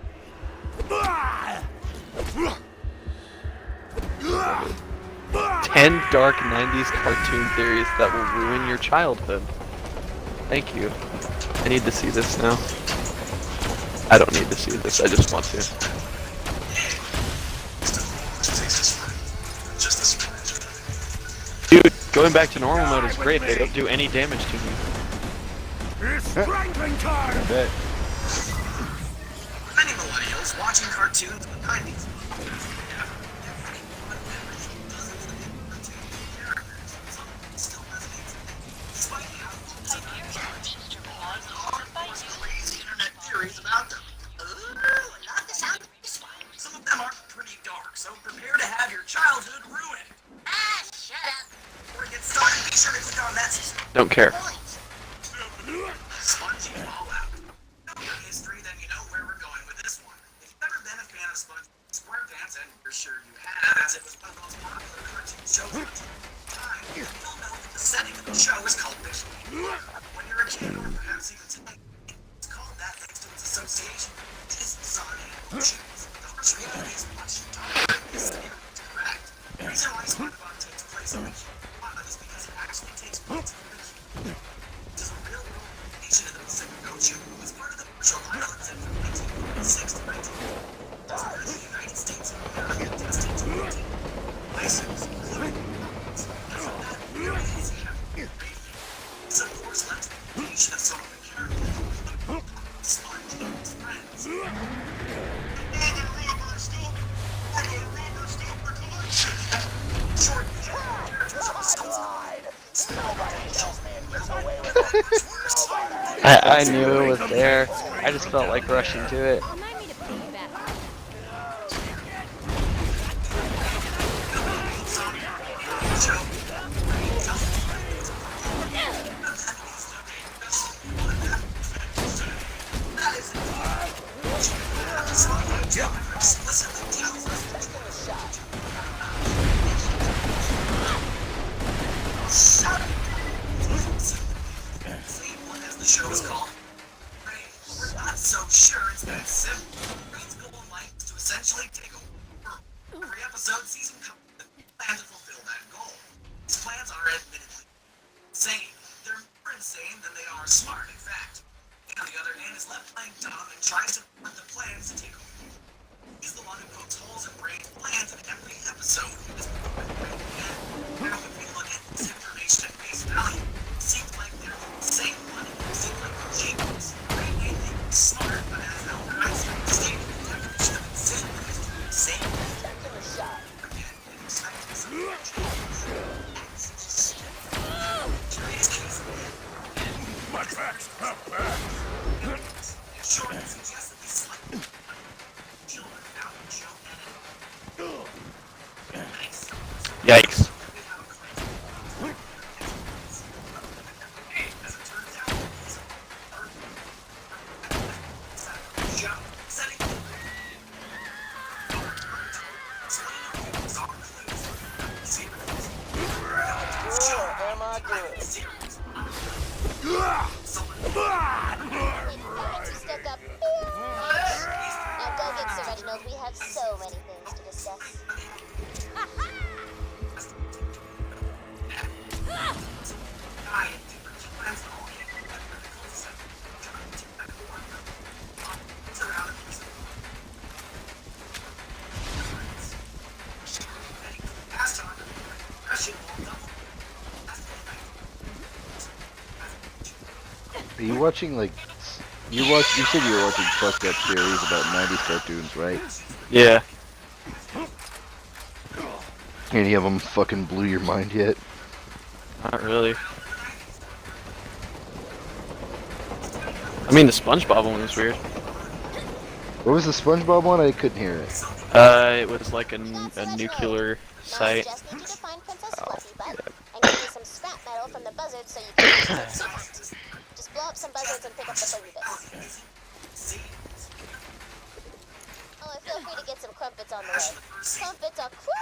10 dark 90s cartoon theories that will ruin your childhood. Thank you. I need to see this now. I don't need to see this, I just want to. Dude, going back to normal mode is great, they don't do any damage to me. It's strangling time! Many millennials watching cartoons in the 90s. Theories about them. Some of them are pretty dark, so prepare to have your childhood ruined. Ah, shut up. Before we get started, be sure to click on that Don't care. Spongy Fallout. Know your history, then you know where we're going with this one. If you've ever been a fan of Spongy SquarePants, and you're sure you have, as it was one of the most popular cartoon shows of its time, you'll know that the setting of the show is called Fiction. When you're a kid, or perhaps even today, it's called that thanks to its association with Disney sun and oceans. The harsh reality is much darker than this theory is correct. The reason why SpongeBob takes place in the Cuba is because it actually takes place in the Cuba. Which is a real world nation of the Pacific Ocean. It was part of the Marshall Islands and from 1946 to 1950. It was part of the United States of America destined to maintain license, including mountains. Because of that, there is heavy reefing. This of course led to the creation of some of the characters, including Sponge and his friends. Short characters are still I knew it was there. I just felt like rushing to it. Remind me to piggyback. As the show is called. We're not so sure it's that simple. Rain's goal in life is to essentially take over the world. Every episode season comes with a plan to fulfill that goal. These plans are admittedly insane. They're more insane than they are smart, in fact. And on the other hand is left Yikes. Am I good? You stuck up. Now go get Sir Reginald. We have so many things to discuss. Are you watching like? You said you were watching fucked up series about 90s cartoons, right? Yeah. Any of them fucking blew your mind yet? Not really. I mean, the SpongeBob one was weird. What was the SpongeBob one? I couldn't hear it. It was like a nuclear site. Just need you to find Princess Fluffy Butt and give me some scrap metal from the buzzards so you can just blow up some buzzards and pick up the fuzzy bits. Oh, and feel free to get some crumpets on the way. Crumpets are cool.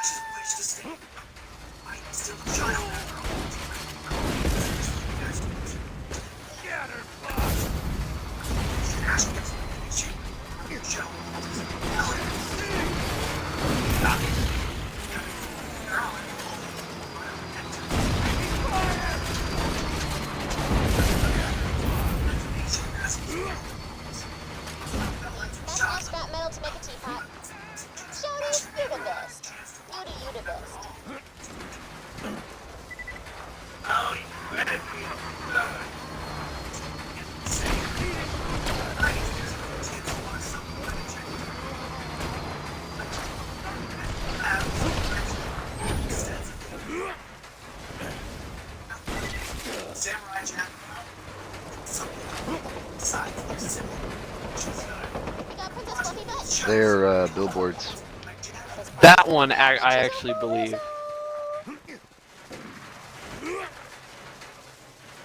That's enough scrap metal to make a teapot. Jody, you're the best. You the best. Samurai Jack. You got Princess Fluffy Butt? They're billboards. That one I actually believe.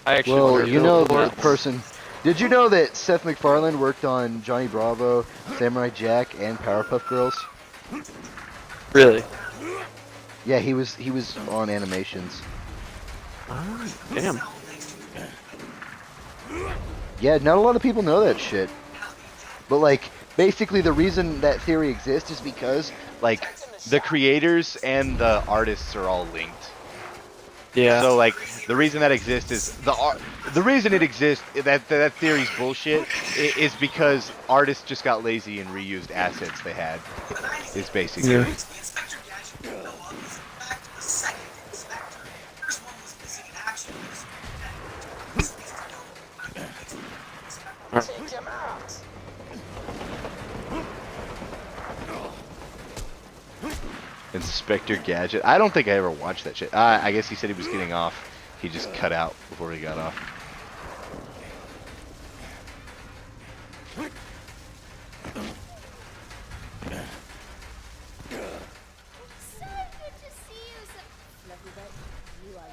I actually Well, wonder you know the billboards. person. Did you know that Seth MacFarlane worked on Johnny Bravo, Samurai Jack, and Powerpuff Girls? Really? Yeah, he was on animations. Damn. Yeah, not a lot of people know that shit. But like, basically the reason that theory exists is because Like, the creators and the artists are all linked. Yeah. So like, the reason that exists is the reason it exists, that theory's bullshit, is because artists just got lazy and reused assets they had. Is basically. Yeah. The Inspector Gadget we know of is in fact the second Inspector. First one was missing in action. Take him out. Inspector Gadget. I don't think I ever watched that shit. I guess he said he was getting off. He just cut out before he got off. So good to see you, Sir Fluffy Butt. You are looking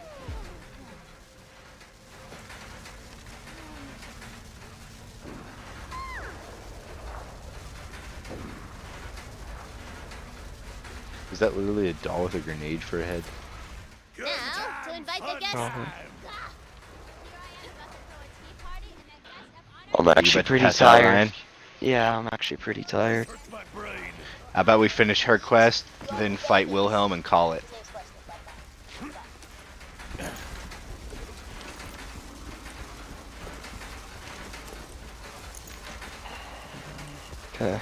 Is that literally a doll with a grenade for a head? now to invite the guests. I'm actually about to pretty pass out, tired. Ryan? Yeah, I'm actually pretty tired. How about we finish her quest, then fight Wilhelm and call it? Okay.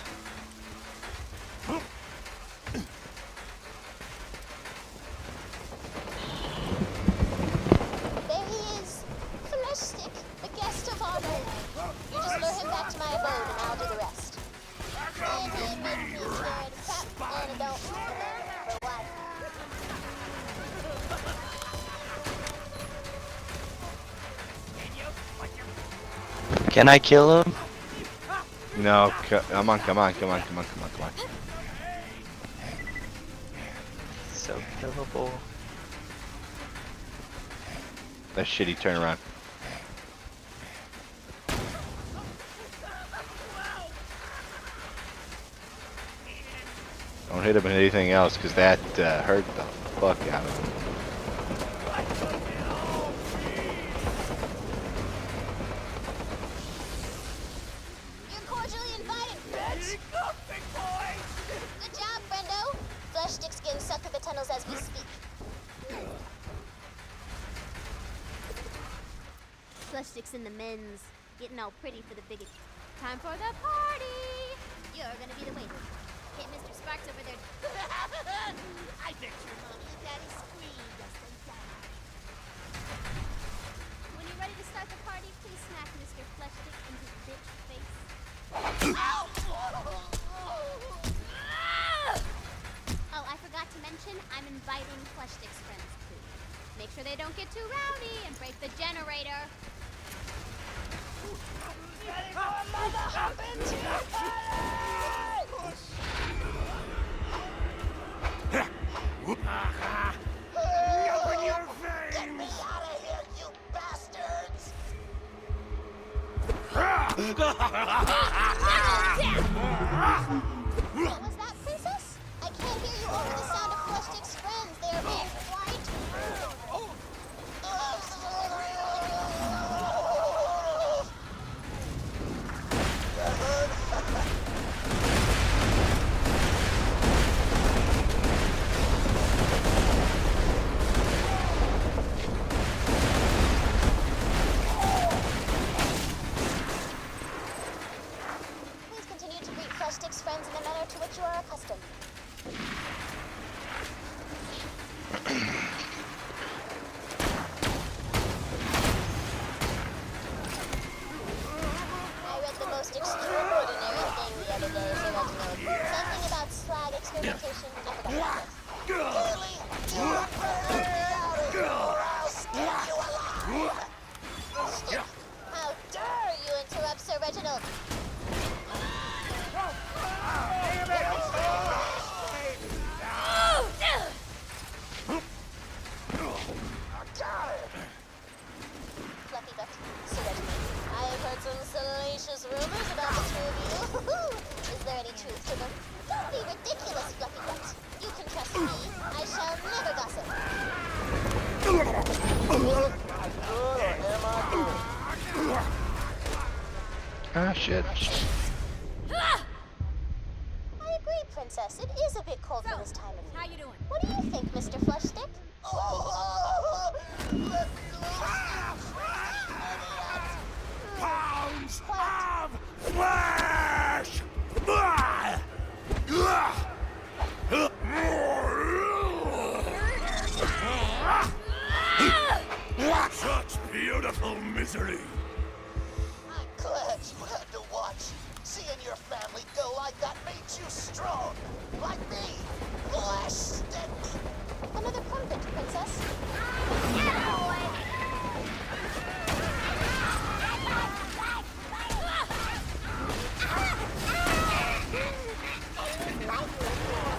There he is. Flushstick, the guest of honor. You just lure him back to my abode and I'll do the rest. Give me a big piece here and crap and a don't for what? Can I kill him? No, come on. So Killable. That shitty turnaround. Don't hit him with anything else, because that hurt the fuck out of him. You're cordially invited, bitch! Good job, friendo. Flesh sticks getting sucked through the tunnels as we speak. Flesh sticks in the men's, getting all pretty for the big. Time for the party! You're gonna be the waiter. Get Mr. Sparks over there. I bet your mommy and daddy screamed as they died. When you're ready to start the party, please smack Mr. Flesh Stick in his bitch face. Oh, I forgot to mention, I'm inviting Flesh Stick's friends too. Make sure they don't get too rowdy and break the generator. Open your veins! Get me out of here, you bastards! What was that, princess? I can't hear you over the sound of Flesh Stick's friends. They are being quite... Please continue to greet Flesh Stick's friends in the manner to which you are accustomed. I read the most extraordinary thing the other day, Reginald. Something about slag experimentation. I forgot about it. Really? You better get out of here, or I'll skin you alive! Stick, how dare you interrupt Sir Reginald? Fluffy butt, Sir Reginald. I have heard some salacious rumors about the two of you. Is there any truth to them? Don't be ridiculous, Fluffy butt. You can trust me. I shall never gossip. Ah, shit. I agree, Princess. It is a bit cold for this time of year. How you doing? What do you think, Mr. Flushstick? Pounds of flesh! Such beautiful misery! I'm glad you had to watch. Seeing your family go like that made you strong. Like me. Flesh stick. Another crumpet, Princess.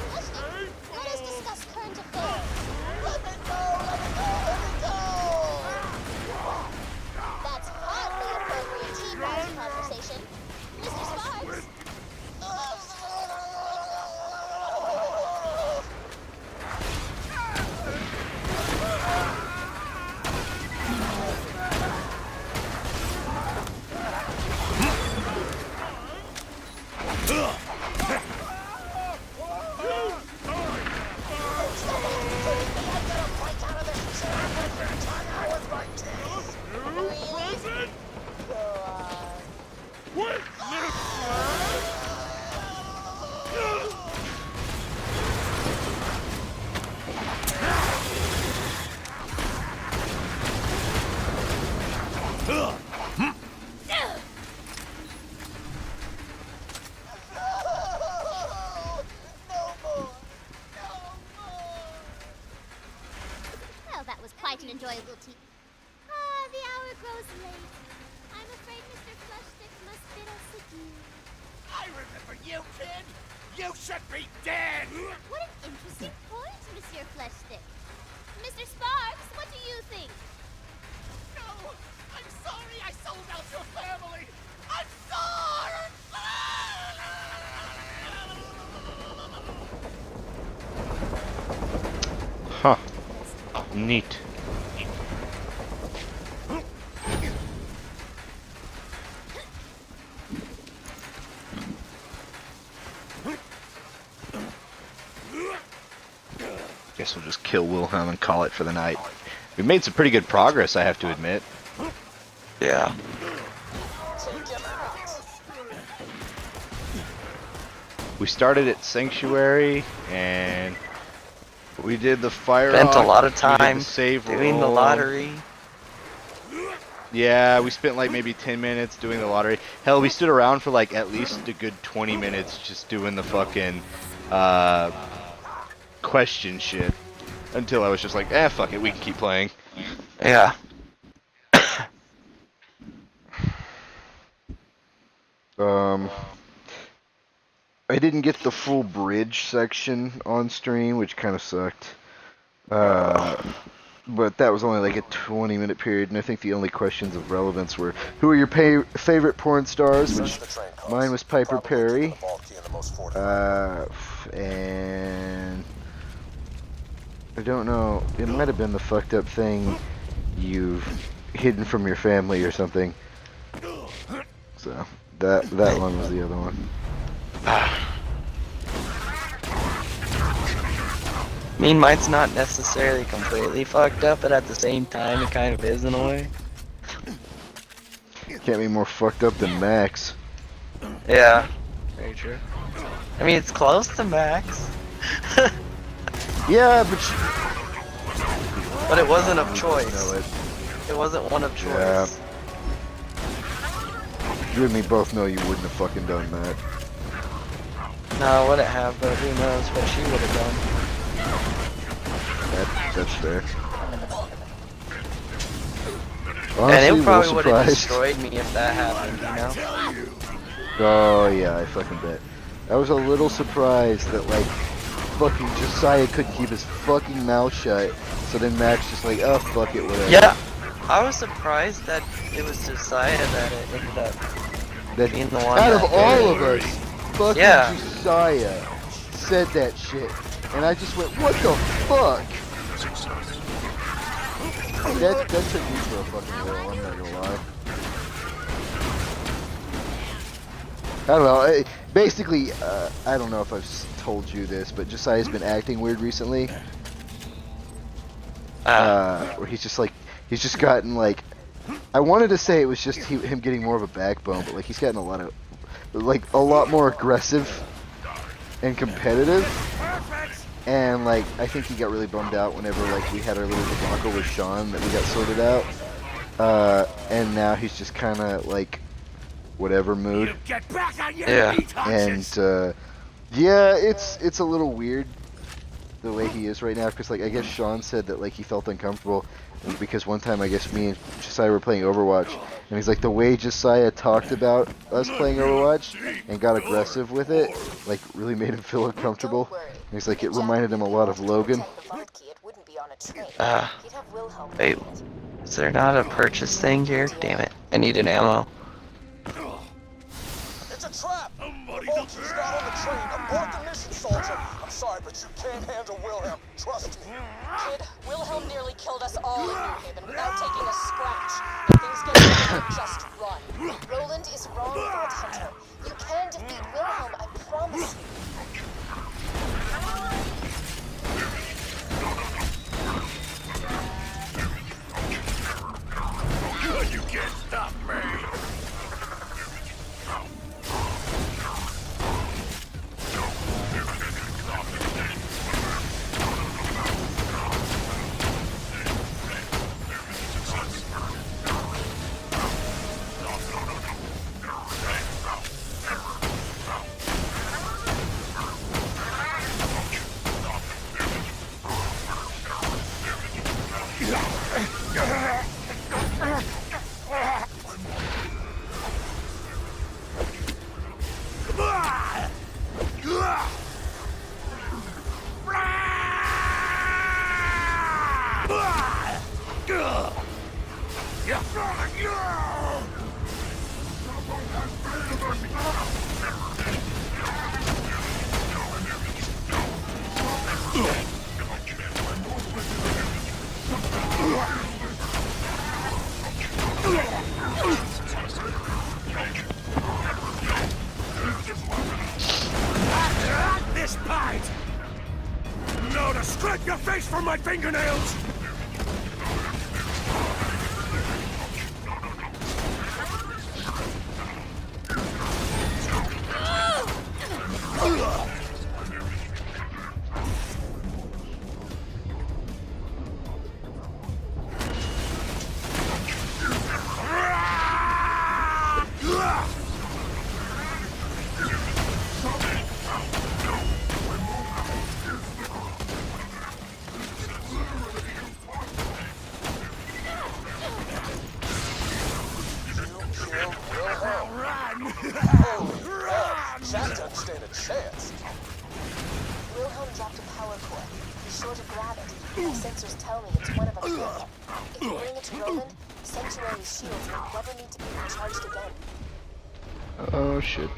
Flushstick, let us discuss current affairs. Let me go, let me go, let me go! That's hardly appropriate tea party conversation. Mr. Sparks? Really? Go on. Well, that was quite an enjoyable tea. Ah, the hour grows late. I'm afraid Mr. Flushstick must bid us adieu. I remember you, kid! You should be dead! What an interesting point, Monsieur Fleshstick. Mr. Sparks, what do you think? No! I'm sorry I sold out your family! I'm sorry! Huh. Neat. Guess we'll just kill Wilhelm and call it for the night. We made some pretty good progress, I have to admit. Yeah. We started at Sanctuary, and we did the fire. Spent a lot of we did time the save doing the roll. lottery. Yeah, we spent like maybe 10 minutes doing the lottery. Hell, we stood around for like at least a good 20 minutes just doing the fucking question shit. Until I was just like, fuck it, we can keep playing. Yeah. I didn't get the full bridge section on stream, which kind of sucked. But that was only like a 20-minute period, and I think the only questions of relevance were, who are your favorite porn stars? Which mine was Piper Perry. And I don't know, it might have been the fucked up thing you've hidden from your family or something. So that one was the other one. I mean, mine's not necessarily completely fucked up, but at the same time, it kind of is in a way. Can't be more fucked up than Max. Yeah, very true. I mean, it's close to Max. Yeah, but it wasn't of choice. It wasn't one of choice. Yeah. You and me both know you wouldn't have fucking done that. No, I wouldn't have, but who knows what she would have done. That's fair. And Honestly, it probably real would have surprised. destroyed me if that happened, you know? Oh yeah, I fucking bet. I was a little surprised that like fucking Josiah couldn't keep his fucking mouth shut. So then Max just like, oh fuck it, whatever. Yeah, I was surprised that it was Josiah that it ended up That being the one out that of did all it. of us, fucking Yeah. Josiah said that shit, and I just went, what the fuck? That took me for a fucking whirl, I'm not gonna lie. I don't know, basically, I don't know if I've told you this, but Josiah's been acting weird recently. Where he's just gotten like, I wanted to say it was just him getting more of a backbone, but like he's gotten a lot more aggressive and competitive. And like, I think he got really bummed out whenever like we had our little debacle with Sean that we got sorted out. And now he's just kind of like, whatever mood. Get back on your Yeah. feet, Hodges! And yeah, it's a little weird the way he is right now, because like I guess Sean said that like he felt uncomfortable because one time I guess me and Josiah were playing Overwatch, and he's like, the way Josiah talked about us playing Overwatch and got aggressive with it, like really made him feel uncomfortable. And he's like, it reminded him a lot of Logan. Wait, is there not a purchase thing here? Damn it, I need an ammo. It's a trap! The Vulture's not on the train! Abort the mission, soldier! I'm sorry, but you can't handle Wilhelm. Trust me. Kid, Wilhelm nearly killed us all in New Haven without taking a scratch. If things get better, just run. Roland is wrong for its hunter. You can defeat Wilhelm, I promise you. You can't stop me! This bite! No, to scrape your face from my fingernails! Jack doesn't stand a chance. Wilhelm dropped a power core. Be sure to grab it. My sensors tell me it's one of a kind. If you bring it to Roland, Sanctuary's shields will never need to be recharged again. Oh shit.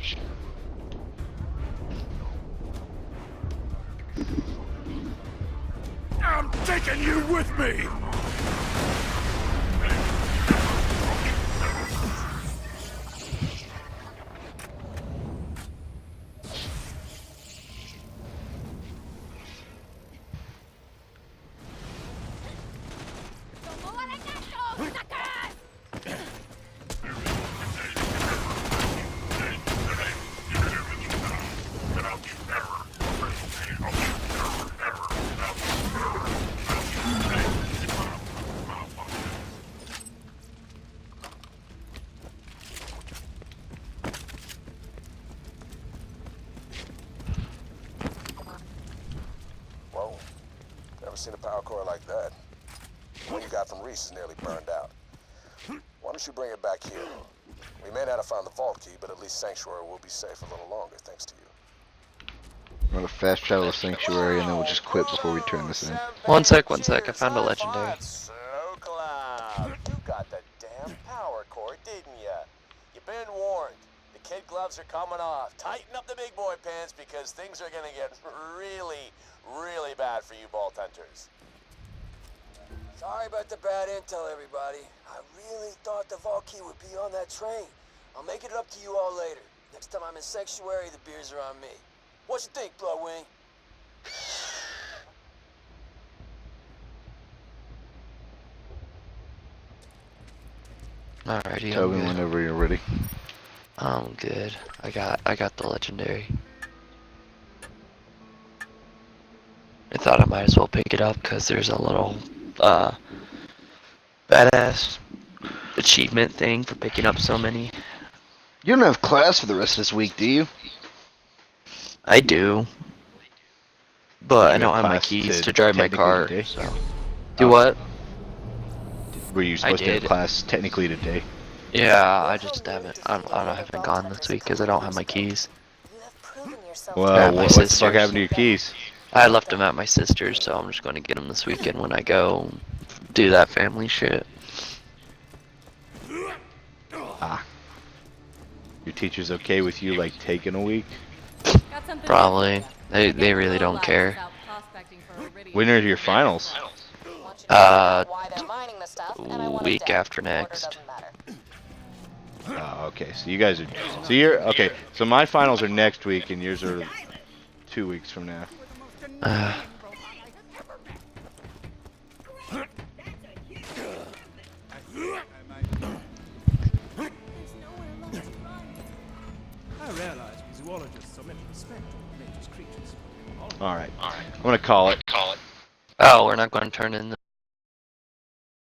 I'm taking you with me! Whoa. Never seen a power core like that. The one you got from Reese is nearly burned out. Why don't you bring it back here? We may not have found the vault key, but at least Sanctuary will be safe a little longer, thanks to you. We're gonna fast travel to Sanctuary and then we'll just quit before we turn this in. One sec. I found a legendary. Slow Cloud. You got the damn power core, didn't ya? You've been warned. The kid gloves are coming off. Tighten up the big boy pants because things are gonna get really, really bad for you Vault Hunters. Sorry about the bad intel, everybody. I really thought the vault key would be on that train. I'll make it up to you all later. Next time I'm in Sanctuary, the beers are on me. What you think, Bloodwing? Alrighty, Tell I'm me good. whenever you're ready. I'm good. I got the legendary. I thought I might as well pick it up because there's a little badass achievement thing for picking up so many. You don't have class for the rest of this week, do you? I do, but I You don't have have my class keys to drive my technically car. today? So, do what? Were you supposed to have did. class technically today? Yeah, I just haven't. I haven't gone this week because I don't have my keys. Well, At my what the fuck sister's. happened to your keys? I left them at my sister's, so I'm just going to get them this weekend when I go do that family shit. Ah. Your teacher's okay with you, like, taking a week? Probably. They really don't care. When are your finals? Week after next. Oh, okay. So you guys are... So you're... Okay. So my finals are next week, and yours are 2 weeks from now. I realize zoologists are meant to respect all nature's creatures. Alright. I'm gonna call it. Oh, we're not going to turn in